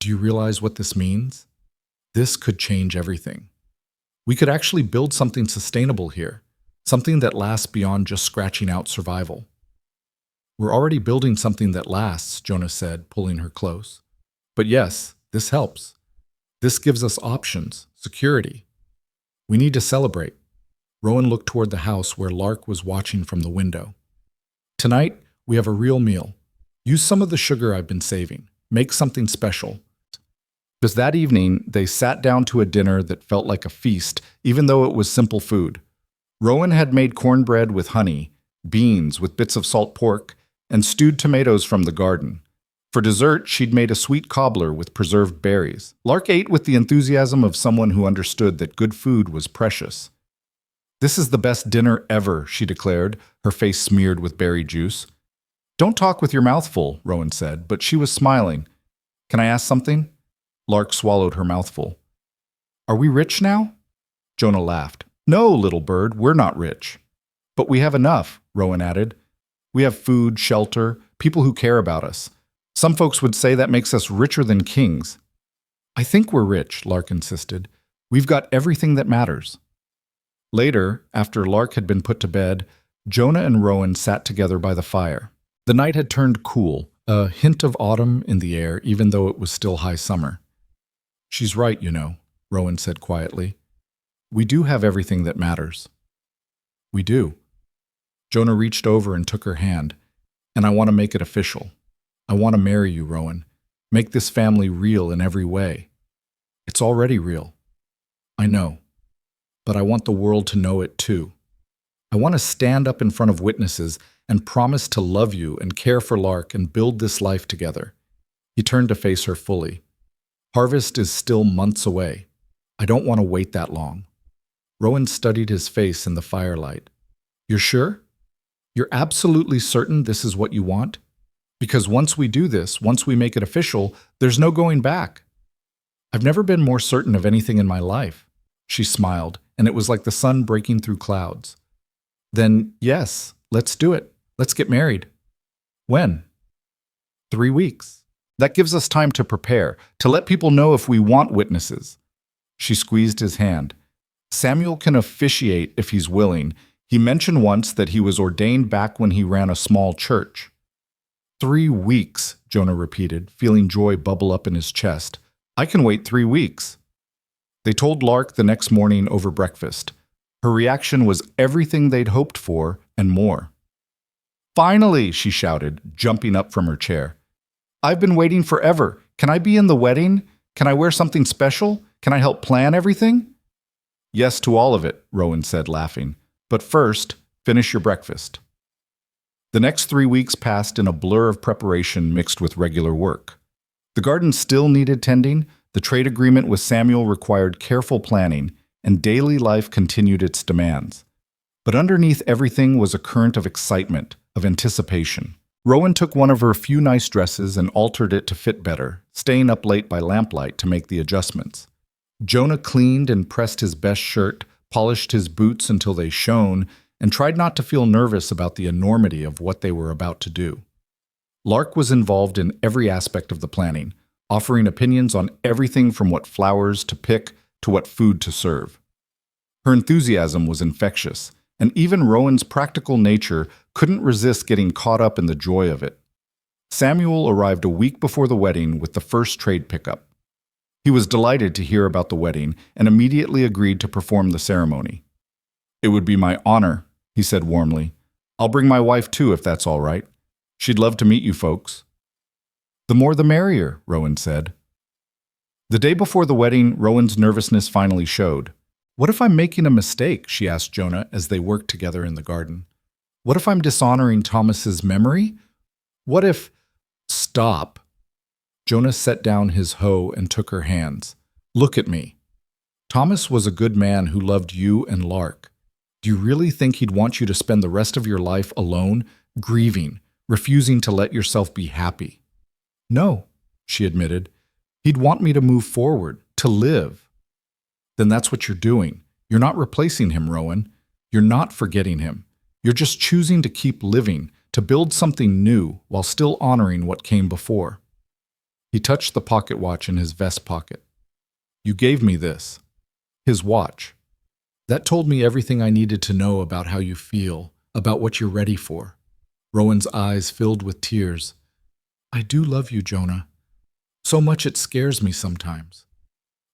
Do you realize what this means? This could change everything. We could actually build something sustainable here, something that lasts beyond just scratching out survival. We're already building something that lasts, Jonah said, pulling her close. But yes, this helps. This gives us options, security. We need to celebrate. Rowan looked toward the house where Lark was watching from the window. Tonight, we have a real meal. Use some of the sugar I've been saving. Make something special. Just that evening, they sat down to a dinner that felt like a feast, even though it was simple food. Rowan had made cornbread with honey, beans with bits of salt pork, and stewed tomatoes from the garden. For dessert, she'd made a sweet cobbler with preserved berries. Lark ate with the enthusiasm of someone who understood that good food was precious. This is the best dinner ever, she declared, her face smeared with berry juice. Don't talk with your mouth full, Rowan said, but she was smiling. Can I ask something? Lark swallowed her mouthful. Are we rich now? Jonah laughed. No, little bird, we're not rich. But we have enough, Rowan added. We have food, shelter, people who care about us. Some folks would say that makes us richer than kings. I think we're rich, Lark insisted. We've got everything that matters. Later, after Lark had been put to bed, Jonah and Rowan sat together by the fire. The night had turned cool, a hint of autumn in the air, even though it was still high summer. She's right, you know, Rowan said quietly. We do have everything that matters. We do. Jonah reached over and took her hand. And I want to make it official. I want to marry you, Rowan. Make this family real in every way. It's already real. I know. But I want the world to know it too. I want to stand up in front of witnesses and promise to love you and care for Lark and build this life together. He turned to face her fully. Harvest is still months away. I don't want to wait that long. Rowan studied his face in the firelight. You're sure? You're absolutely certain this is what you want? Because once we do this, once we make it official, there's no going back. I've never been more certain of anything in my life. She smiled, and it was like the sun breaking through clouds. Then, yes, let's do it. Let's get married. When? 3 weeks. That gives us time to prepare, to let people know if we want witnesses. She squeezed his hand. Samuel can officiate if he's willing. He mentioned once that he was ordained back when he ran a small church. 3 weeks, Jonah repeated, feeling joy bubble up in his chest. I can wait 3 weeks. They told Lark the next morning over breakfast. Her reaction was everything they'd hoped for and more. Finally, she shouted, jumping up from her chair. I've been waiting forever. Can I be in the wedding? Can I wear something special? Can I help plan everything? Yes to all of it, Rowan said, laughing. But first, finish your breakfast. The next 3 weeks passed in a blur of preparation mixed with regular work. The garden still needed tending, the trade agreement with Samuel required careful planning, and daily life continued its demands. But underneath everything was a current of excitement, of anticipation. Rowan took one of her few nice dresses and altered it to fit better, staying up late by lamplight to make the adjustments. Jonah cleaned and pressed his best shirt, polished his boots until they shone, and tried not to feel nervous about the enormity of what they were about to do. Lark was involved in every aspect of the planning, offering opinions on everything from what flowers to pick to what food to serve. Her enthusiasm was infectious, and even Rowan's practical nature couldn't resist getting caught up in the joy of it. Samuel arrived a week before the wedding with the first trade pickup. He was delighted to hear about the wedding and immediately agreed to perform the ceremony. It would be my honor, he said warmly. I'll bring my wife too if that's all right. She'd love to meet you folks. The more the merrier, Rowan said. The day before the wedding, Rowan's nervousness finally showed. What if I'm making a mistake, she asked Jonah as they worked together in the garden. What if I'm dishonoring Thomas's memory? What if... Stop. Jonah set down his hoe and took her hands. Look at me. Thomas was a good man who loved you and Lark. Do you really think he'd want you to spend the rest of your life alone, grieving, refusing to let yourself be happy? No, she admitted. He'd want me to move forward, to live. Then that's what you're doing. You're not replacing him, Rowan. You're not forgetting him. You're just choosing to keep living, to build something new while still honoring what came before. He touched the pocket watch in his vest pocket. You gave me this. His watch. That told me everything I needed to know about how you feel, about what you're ready for. Rowan's eyes filled with tears. I do love you, Jonah. So much it scares me sometimes.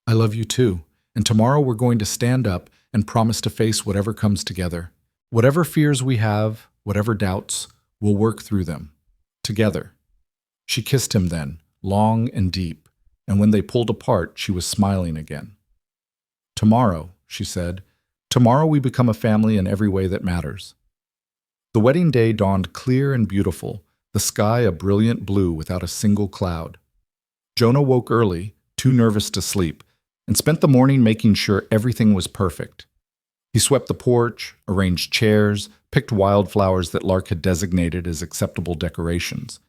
I love you too, and tomorrow we're going to stand up and promise to face whatever comes together. Whatever fears we have, whatever doubts, we'll work through them. Together. She kissed him then, long and deep, and when they pulled apart, she was smiling again. Tomorrow, she said, tomorrow we become a family in every way that matters. The wedding day dawned clear and beautiful, the sky a brilliant blue without a single cloud. Jonah woke early, too nervous to sleep, and spent the morning making sure everything was perfect. He swept the porch, arranged chairs, picked wildflowers that Lark had designated as acceptable decorations.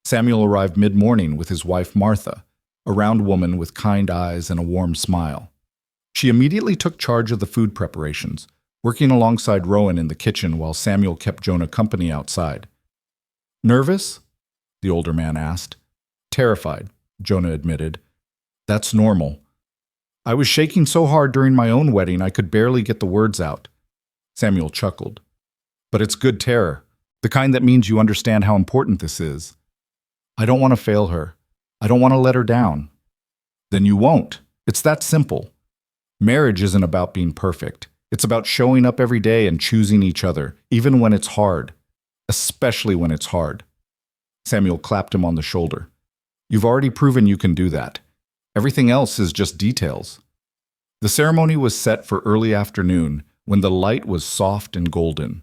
Samuel arrived mid-morning with his wife Martha, a round woman with kind eyes and a warm smile. She immediately took charge of the food preparations, working alongside Rowan in the kitchen while Samuel kept Jonah company outside. Nervous? the older man asked. Terrified, Jonah admitted. That's normal. I was shaking so hard during my own wedding I could barely get the words out. Samuel chuckled. But it's good terror, the kind that means you understand how important this is. I don't want to fail her. I don't want to let her down. Then you won't. It's that simple. Marriage isn't about being perfect. It's about showing up every day and choosing each other, even when it's hard. Especially when it's hard. Samuel clapped him on the shoulder. You've already proven you can do that. Everything else is just details. The ceremony was set for early afternoon when the light was soft and golden.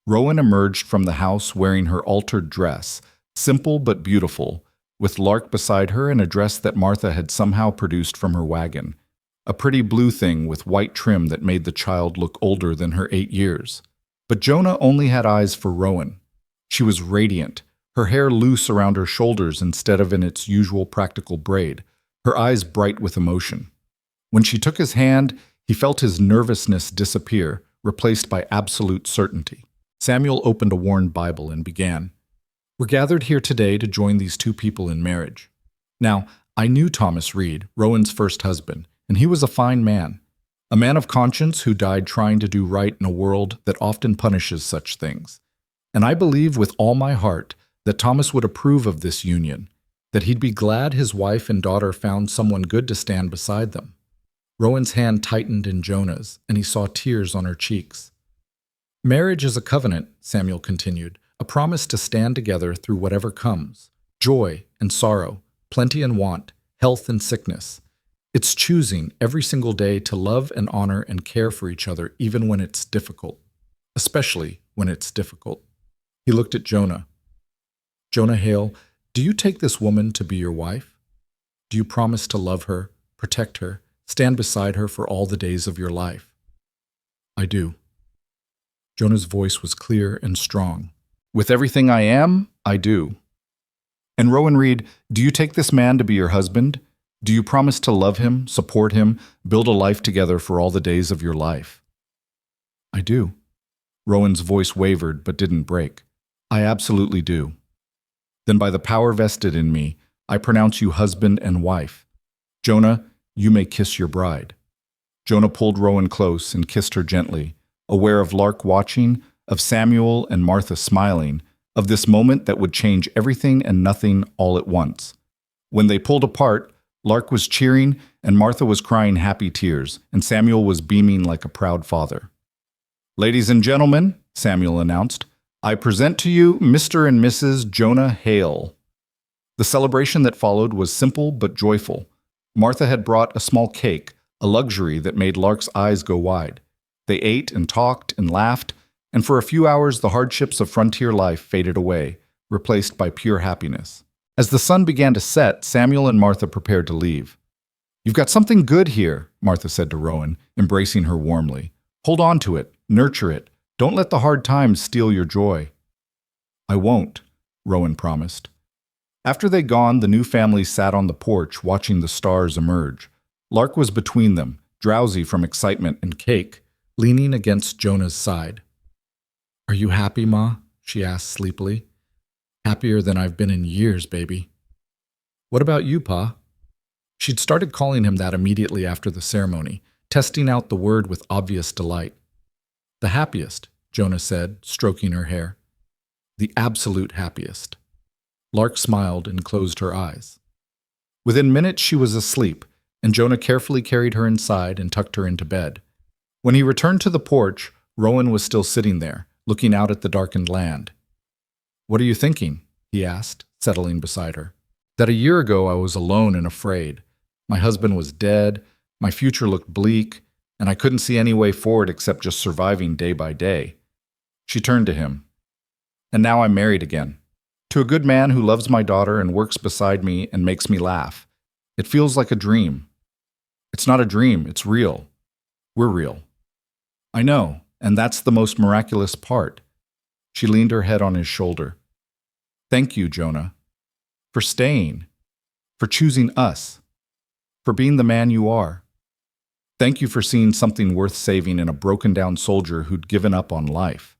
Rowan emerged from the house wearing her altered dress, simple but beautiful, with Lark beside her in a dress that Martha had somehow produced from her wagon. A pretty blue thing with white trim that made the child look older than her 8 years. But Jonah only had eyes for Rowan. She was radiant, her hair loose around her shoulders instead of in its usual practical braid, her eyes bright with emotion. When she took his hand, he felt his nervousness disappear, replaced by absolute certainty. Samuel opened a worn Bible and began, We're gathered here today to join these two people in marriage. Now, I knew Thomas Reed, Rowan's first husband, and he was a fine man. A man of conscience who died trying to do right in a world that often punishes such things. And I believe with all my heart that Thomas would approve of this union, that he'd be glad his wife and daughter found someone good to stand beside them. Rowan's hand tightened in Jonah's, and he saw tears on her cheeks. Marriage is a covenant, Samuel continued, a promise to stand together through whatever comes, joy and sorrow, plenty and want, health and sickness. It's choosing every single day to love and honor and care for each other even when it's difficult, especially when it's difficult. He looked at Jonah. Jonah Hale, do you take this woman to be your wife? Do you promise to love her, protect her, stand beside her for all the days of your life? I do. Jonah's voice was clear and strong. With everything I am, I do. And Rowan Reed, do you take this man to be your husband? Do you promise to love him, support him, build a life together for all the days of your life? I do. Rowan's voice wavered but didn't break. I absolutely do. Then by the power vested in me, I pronounce you husband and wife. Jonah, you may kiss your bride. Jonah pulled Rowan close and kissed her gently, aware of Lark watching, of Samuel and Martha smiling, of this moment that would change everything and nothing all at once. When they pulled apart, Lark was cheering and Martha was crying happy tears, and Samuel was beaming like a proud father. Ladies and gentlemen, Samuel announced, I present to you Mr. and Mrs. Jonah Hale. The celebration that followed was simple but joyful. Martha had brought a small cake, a luxury that made Lark's eyes go wide. They ate and talked and laughed, and for a few hours the hardships of frontier life faded away, replaced by pure happiness. As the sun began to set, Samuel and Martha prepared to leave. You've got something good here, Martha said to Rowan, embracing her warmly. Hold on to it, nurture it. Don't let the hard times steal your joy. I won't, Rowan promised. After they'd gone, the new family sat on the porch watching the stars emerge. Lark was between them, drowsy from excitement and cake, leaning against Jonah's side. Are you happy, Ma? She asked sleepily. Happier than I've been in years, baby. What about you, Pa? She'd started calling him that immediately after the ceremony, testing out the word with obvious delight. The happiest, Jonah said, stroking her hair. The absolute happiest. Lark smiled and closed her eyes. Within minutes she was asleep, and Jonah carefully carried her inside and tucked her into bed. When he returned to the porch, Rowan was still sitting there, looking out at the darkened land. What are you thinking? He asked, settling beside her. That a year ago I was alone and afraid. My husband was dead, my future looked bleak, and I couldn't see any way forward except just surviving day by day. She turned to him. And now I'm married again. To a good man who loves my daughter and works beside me and makes me laugh. It feels like a dream. It's not a dream, it's real. We're real. I know, and that's the most miraculous part. She leaned her head on his shoulder. Thank you, Jonah, for staying, for choosing us, for being the man you are. Thank you for seeing something worth saving in a broken-down soldier who'd given up on life.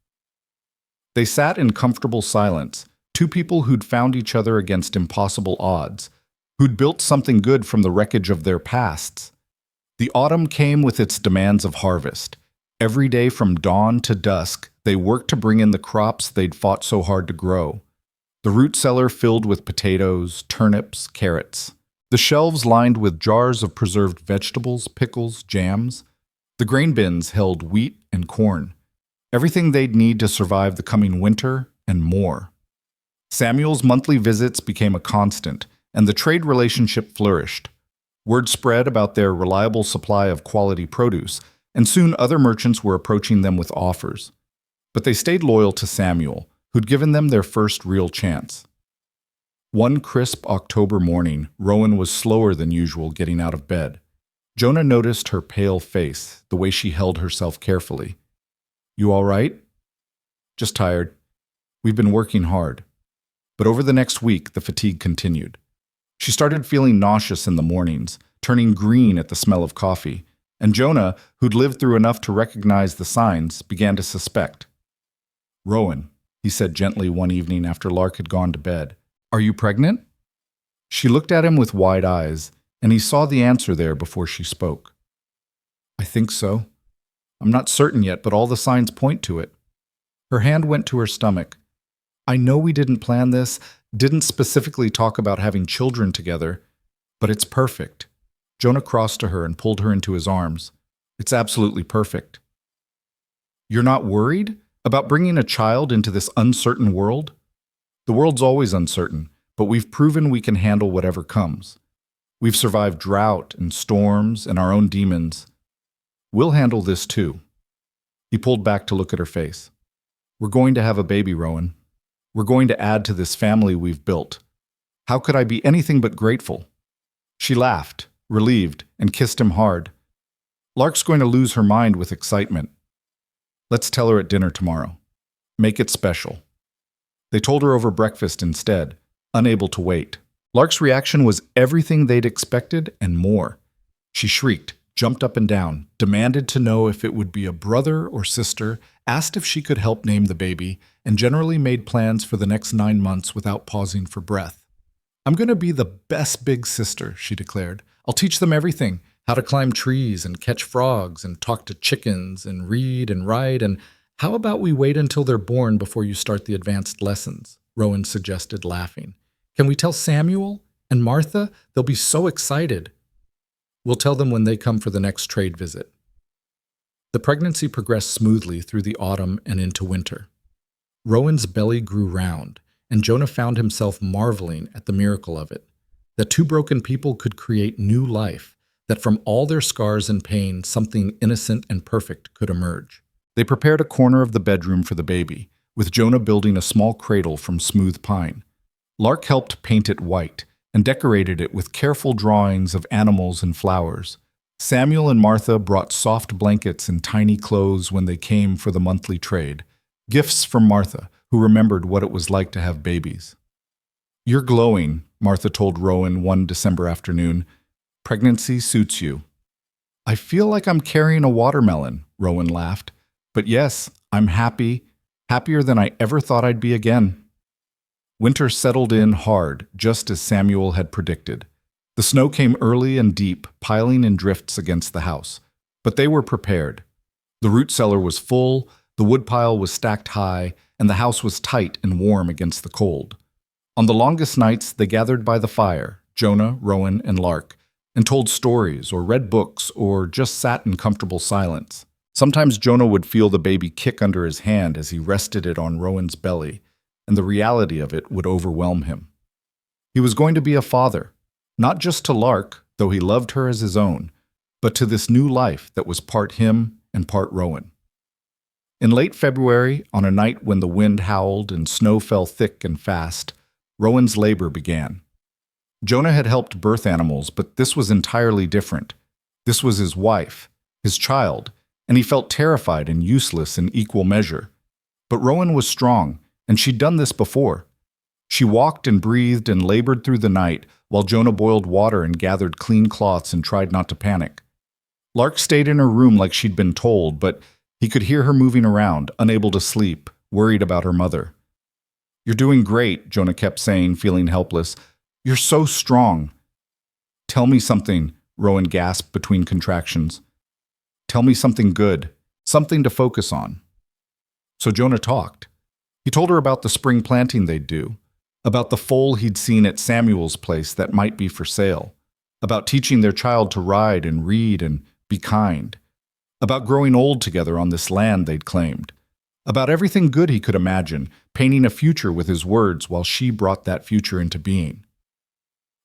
They sat in comfortable silence, Two people who'd found each other against impossible odds, who'd built something good from the wreckage of their pasts. The autumn came with its demands of harvest. Every day from dawn to dusk, they worked to bring in the crops they'd fought so hard to grow. The root cellar filled with potatoes, turnips, carrots. The shelves lined with jars of preserved vegetables, pickles, jams. The grain bins held wheat and corn. Everything they'd need to survive the coming winter and more. Samuel's monthly visits became a constant, and the trade relationship flourished. Word spread about their reliable supply of quality produce, and soon other merchants were approaching them with offers. But they stayed loyal to Samuel, who'd given them their first real chance. One crisp October morning, Rowan was slower than usual getting out of bed. Jonah noticed her pale face, the way she held herself carefully. "You all right?" "Just tired. We've been working hard." But over the next week, the fatigue continued. She started feeling nauseous in the mornings, turning green at the smell of coffee, and Jonah, who'd lived through enough to recognize the signs, began to suspect. "Rowan," he said gently one evening after Lark had gone to bed, "are you pregnant?" She looked at him with wide eyes, and he saw the answer there before she spoke. "I think so. I'm not certain yet, but all the signs point to it." Her hand went to her stomach. "I know we didn't plan this, didn't specifically talk about having children together, but it's perfect." Jonah crossed to her and pulled her into his arms. "It's absolutely perfect." "You're not worried about bringing a child into this uncertain world?" "The world's always uncertain, but we've proven we can handle whatever comes. We've survived drought and storms and our own demons. We'll handle this too." He pulled back to look at her face. "We're going to have a baby, Rowan. We're going to add to this family we've built. How could I be anything but grateful?" She laughed, relieved, and kissed him hard. "Lark's going to lose her mind with excitement. Let's tell her at dinner tomorrow. Make it special." They told her over breakfast instead, unable to wait. Lark's reaction was everything they'd expected and more. She shrieked, jumped up and down, demanded to know if it would be a brother or sister, asked if she could help name the baby, and generally made plans for the next 9 months without pausing for breath. "I'm going to be the best big sister," she declared. "I'll teach them everything, how to climb trees and catch frogs and talk to chickens and read and write, and how about we wait until they're born before you start the advanced lessons?" Rowan suggested, laughing. "Can we tell Samuel and Martha? They'll be so excited." "We'll tell them when they come for the next trade visit." The pregnancy progressed smoothly through the autumn and into winter. Rowan's belly grew round, and Jonah found himself marveling at the miracle of it, that two broken people could create new life, that from all their scars and pain, something innocent and perfect could emerge. They prepared a corner of the bedroom for the baby, with Jonah building a small cradle from smooth pine. Lark helped paint it white, and decorated it with careful drawings of animals and flowers. Samuel and Martha brought soft blankets and tiny clothes when they came for the monthly trade, gifts from Martha, who remembered what it was like to have babies. "You're glowing," Martha told Rowan one December afternoon. "Pregnancy suits you." "I feel like I'm carrying a watermelon," Rowan laughed. "But yes, I'm happy, happier than I ever thought I'd be again." Winter settled in hard, just as Samuel had predicted. The snow came early and deep, piling in drifts against the house. But they were prepared. The root cellar was full, the woodpile was stacked high, and the house was tight and warm against the cold. On the longest nights, they gathered by the fire, Jonah, Rowan, and Lark, and told stories or read books or just sat in comfortable silence. Sometimes Jonah would feel the baby kick under his hand as he rested it on Rowan's belly, and the reality of it would overwhelm him. He was going to be a father, not just to Lark, though he loved her as his own, but to this new life that was part him and part Rowan. In late February, on a night when the wind howled and snow fell thick and fast, Rowan's labor began. Jonah had helped birth animals, but this was entirely different. This was his wife, his child, and he felt terrified and useless in equal measure. But Rowan was strong, and she'd done this before. She walked and breathed and labored through the night while Jonah boiled water and gathered clean cloths and tried not to panic. Lark stayed in her room like she'd been told, but he could hear her moving around, unable to sleep, worried about her mother. You're doing great, Jonah kept saying, feeling helpless. You're so strong. Tell me something, Rowan gasped between contractions. Tell me something good, something to focus on. So Jonah talked. He told her about the spring planting they'd do, about the foal he'd seen at Samuel's place that might be for sale, about teaching their child to ride and read and be kind, about growing old together on this land they'd claimed, about everything good he could imagine, painting a future with his words while she brought that future into being.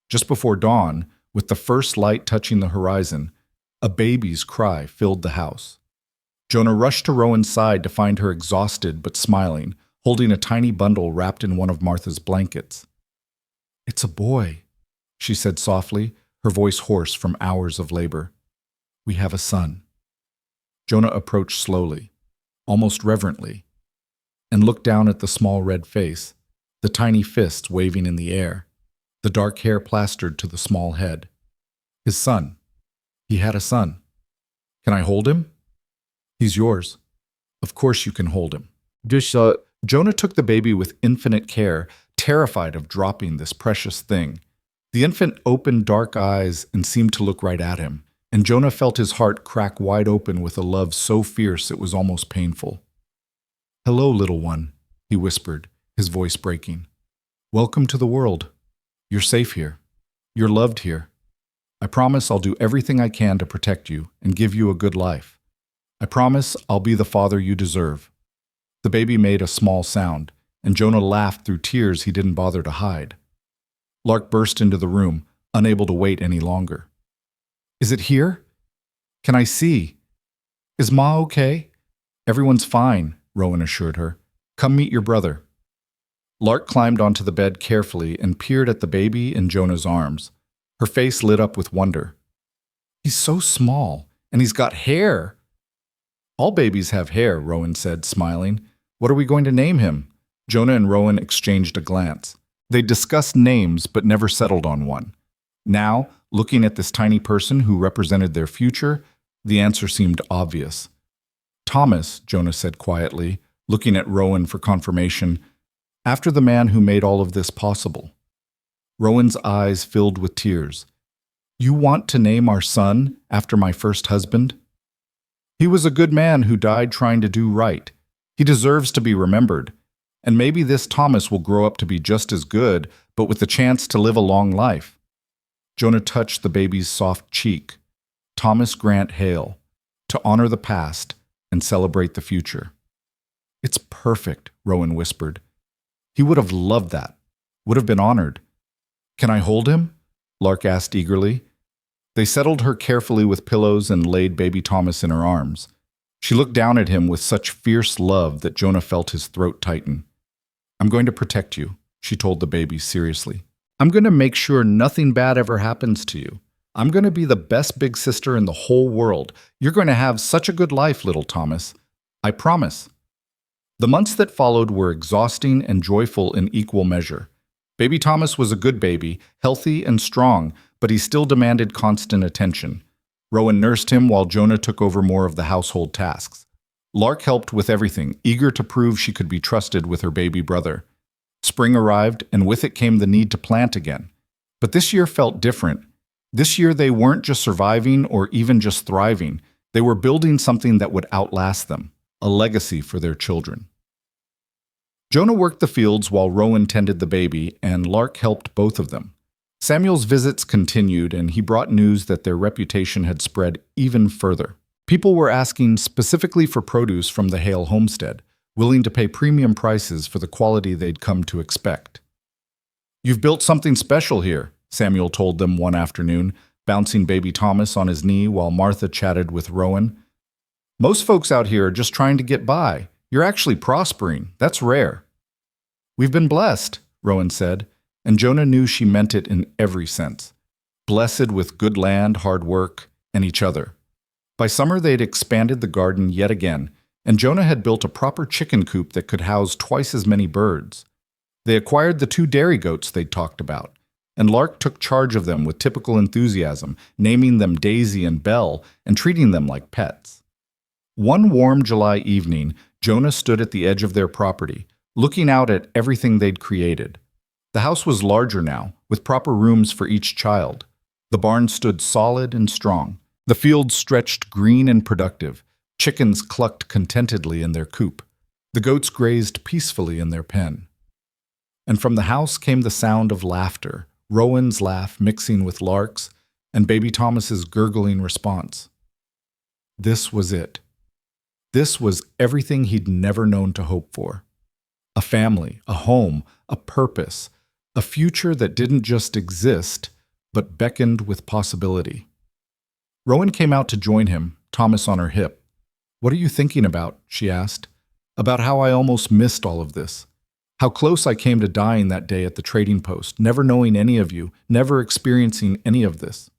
Just before dawn, with the first light touching the horizon, a baby's cry filled the house. Jonah rushed to Rowan's side to find her exhausted but smiling, holding a tiny bundle wrapped in one of Martha's blankets. It's a boy, she said softly, her voice hoarse from hours of labor. We have a son. Jonah approached slowly, almost reverently, and looked down at the small red face, the tiny fists waving in the air, the dark hair plastered to the small head. His son. He had a son. Can I hold him? He's yours. Of course you can hold him. Jonah took the baby with infinite care, terrified of dropping this precious thing. The infant opened dark eyes and seemed to look right at him, and Jonah felt his heart crack wide open with a love so fierce it was almost painful. Hello, little one, he whispered, his voice breaking. Welcome to the world. You're safe here. You're loved here. I promise I'll do everything I can to protect you and give you a good life. I promise I'll be the father you deserve. The baby made a small sound, and Jonah laughed through tears he didn't bother to hide. Lark burst into the room, unable to wait any longer. Is it here? Can I see? Is Ma okay? Everyone's fine, Rowan assured her. Come meet your brother. Lark climbed onto the bed carefully and peered at the baby in Jonah's arms. Her face lit up with wonder. He's so small, and he's got hair. All babies have hair, Rowan said, smiling. What are we going to name him? Jonah and Rowan exchanged a glance. They discussed names but never settled on one. Now, looking at this tiny person who represented their future, the answer seemed obvious. Thomas, Jonah said quietly, looking at Rowan for confirmation, after the man who made all of this possible. Rowan's eyes filled with tears. You want to name our son after my first husband? He was a good man who died trying to do right. He deserves to be remembered. And maybe this Thomas will grow up to be just as good, but with the chance to live a long life. Jonah touched the baby's soft cheek. Thomas Grant Hale, to honor the past and celebrate the future. It's perfect, Rowan whispered. He would have loved that, would have been honored. Can I hold him? Lark asked eagerly. They settled her carefully with pillows and laid baby Thomas in her arms. She looked down at him with such fierce love that Jonah felt his throat tighten. I'm going to protect you, she told the baby seriously. I'm going to make sure nothing bad ever happens to you. I'm going to be the best big sister in the whole world. You're going to have such a good life, little Thomas. I promise. The months that followed were exhausting and joyful in equal measure. Baby Thomas was a good baby, healthy and strong, but he still demanded constant attention. Rowan nursed him while Jonah took over more of the household tasks. Lark helped with everything, eager to prove she could be trusted with her baby brother. Spring arrived, and with it came the need to plant again. But this year felt different. This year they weren't just surviving or even just thriving. They were building something that would outlast them, a legacy for their children. Jonah worked the fields while Rowan tended the baby, and Lark helped both of them. Samuel's visits continued, and he brought news that their reputation had spread even further. People were asking specifically for produce from the Hale homestead, willing to pay premium prices for the quality they'd come to expect. You've built something special here, Samuel told them one afternoon, bouncing baby Thomas on his knee while Martha chatted with Rowan. Most folks out here are just trying to get by. You're actually prospering. That's rare. We've been blessed, Rowan said, and Jonah knew she meant it in every sense. Blessed with good land, hard work, and each other. By summer, they'd expanded the garden yet again, and Jonah had built a proper chicken coop that could house twice as many birds. They acquired the 2 dairy goats they'd talked about, and Lark took charge of them with typical enthusiasm, naming them Daisy and Belle and treating them like pets. One warm July evening, Jonah stood at the edge of their property, looking out at everything they'd created. The house was larger now, with proper rooms for each child. The barn stood solid and strong. The fields stretched green and productive. Chickens clucked contentedly in their coop. The goats grazed peacefully in their pen. And from the house came the sound of laughter, Rowan's laugh mixing with Lark's, and baby Thomas's gurgling response. This was it. This was everything he'd never known to hope for. A family, a home, a purpose, a future that didn't just exist, but beckoned with possibility. Rowan came out to join him, Thomas on her hip. "What are you thinking about?" she asked. "About how I almost missed all of this. How close I came to dying that day at the trading post, never knowing any of you, never experiencing any of this."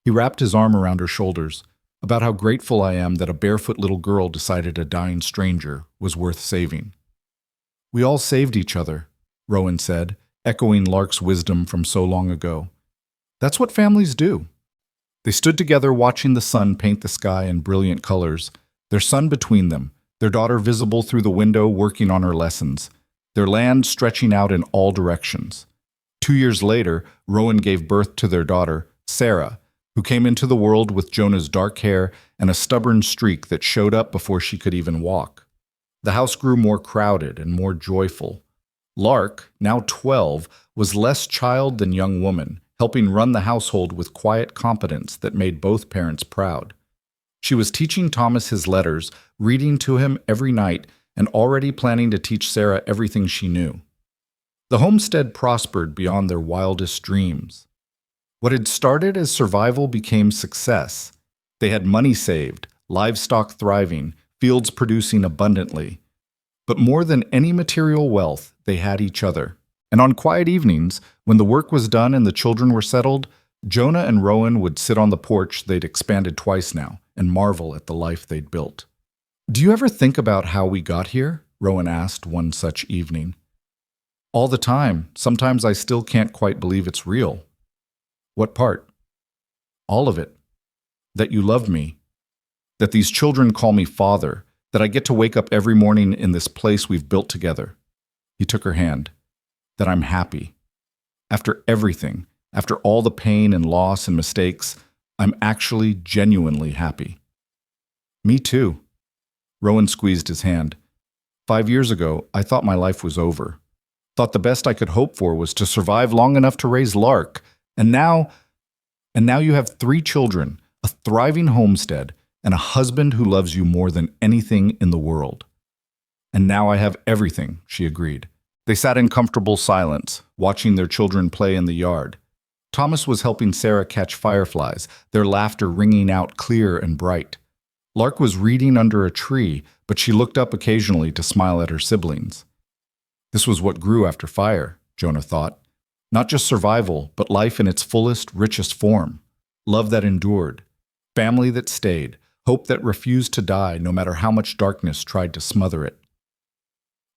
He wrapped his arm around her shoulders. "About how grateful I am that a barefoot little girl decided a dying stranger was worth saving." "We all saved each other," Rowan said, echoing Lark's wisdom from so long ago. "That's what families do." They stood together watching the sun paint the sky in brilliant colors, their son between them, their daughter visible through the window working on her lessons, their land stretching out in all directions. 2 years later, Rowan gave birth to their daughter, Sarah, who came into the world with Jonah's dark hair and a stubborn streak that showed up before she could even walk. The house grew more crowded and more joyful. Lark, now 12, was less child than young woman, helping run the household with quiet competence that made both parents proud. She was teaching Thomas his letters, reading to him every night, and already planning to teach Sarah everything she knew. The homestead prospered beyond their wildest dreams. What had started as survival became success. They had money saved, livestock thriving, fields producing abundantly. But more than any material wealth, they had each other. And on quiet evenings, when the work was done and the children were settled, Jonah and Rowan would sit on the porch they'd expanded twice now and marvel at the life they'd built. "Do you ever think about how we got here?" Rowan asked one such evening. "All the time. Sometimes I still can't quite believe it's real." "What part?" "All of it. That you love me. That these children call me father. That I get to wake up every morning in this place we've built together." He took her hand. "That I'm happy. After everything, after all the pain and loss and mistakes, I'm actually genuinely happy." "Me too." Rowan squeezed his hand. 5 years ago, I thought my life was over. Thought the best I could hope for was to survive long enough to raise Lark. And now you have 3 children, a thriving homestead, and a husband who loves you more than anything in the world." "And now I have everything," she agreed. They sat in comfortable silence, watching their children play in the yard. Thomas was helping Sarah catch fireflies, their laughter ringing out clear and bright. Lark was reading under a tree, but she looked up occasionally to smile at her siblings. This was what grew after fire, Jonah thought. Not just survival, but life in its fullest, richest form. Love that endured. Family that stayed. Hope that refused to die no matter how much darkness tried to smother it.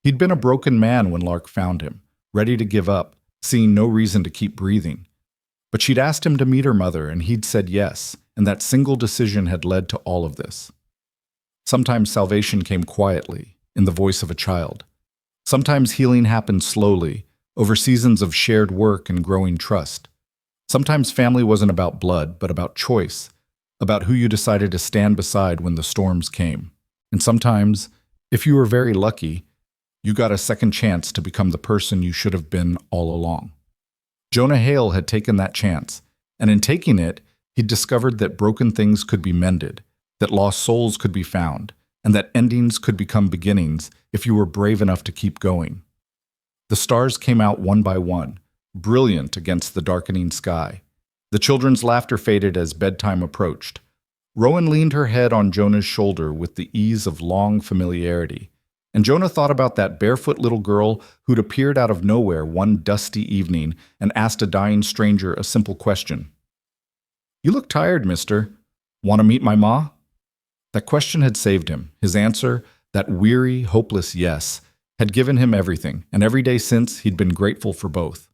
He'd been a broken man when Lark found him, ready to give up, seeing no reason to keep breathing. But she'd asked him to meet her mother, and he'd said yes, and that single decision had led to all of this. Sometimes salvation came quietly, in the voice of a child. Sometimes healing happened slowly, over seasons of shared work and growing trust. Sometimes family wasn't about blood, but about choice, about who you decided to stand beside when the storms came. And sometimes, if you were very lucky, you got a second chance to become the person you should have been all along. Jonah Hale had taken that chance, and in taking it, he'd discovered that broken things could be mended, that lost souls could be found, and that endings could become beginnings if you were brave enough to keep going. The stars came out one by one, brilliant against the darkening sky. The children's laughter faded as bedtime approached. Rowan leaned her head on Jonah's shoulder with the ease of long familiarity, and Jonah thought about that barefoot little girl who'd appeared out of nowhere one dusty evening and asked a dying stranger a simple question. "You look tired, mister. Want to meet my ma?" That question had saved him. His answer, that weary, hopeless yes, had given him everything, and every day since he'd been grateful for both.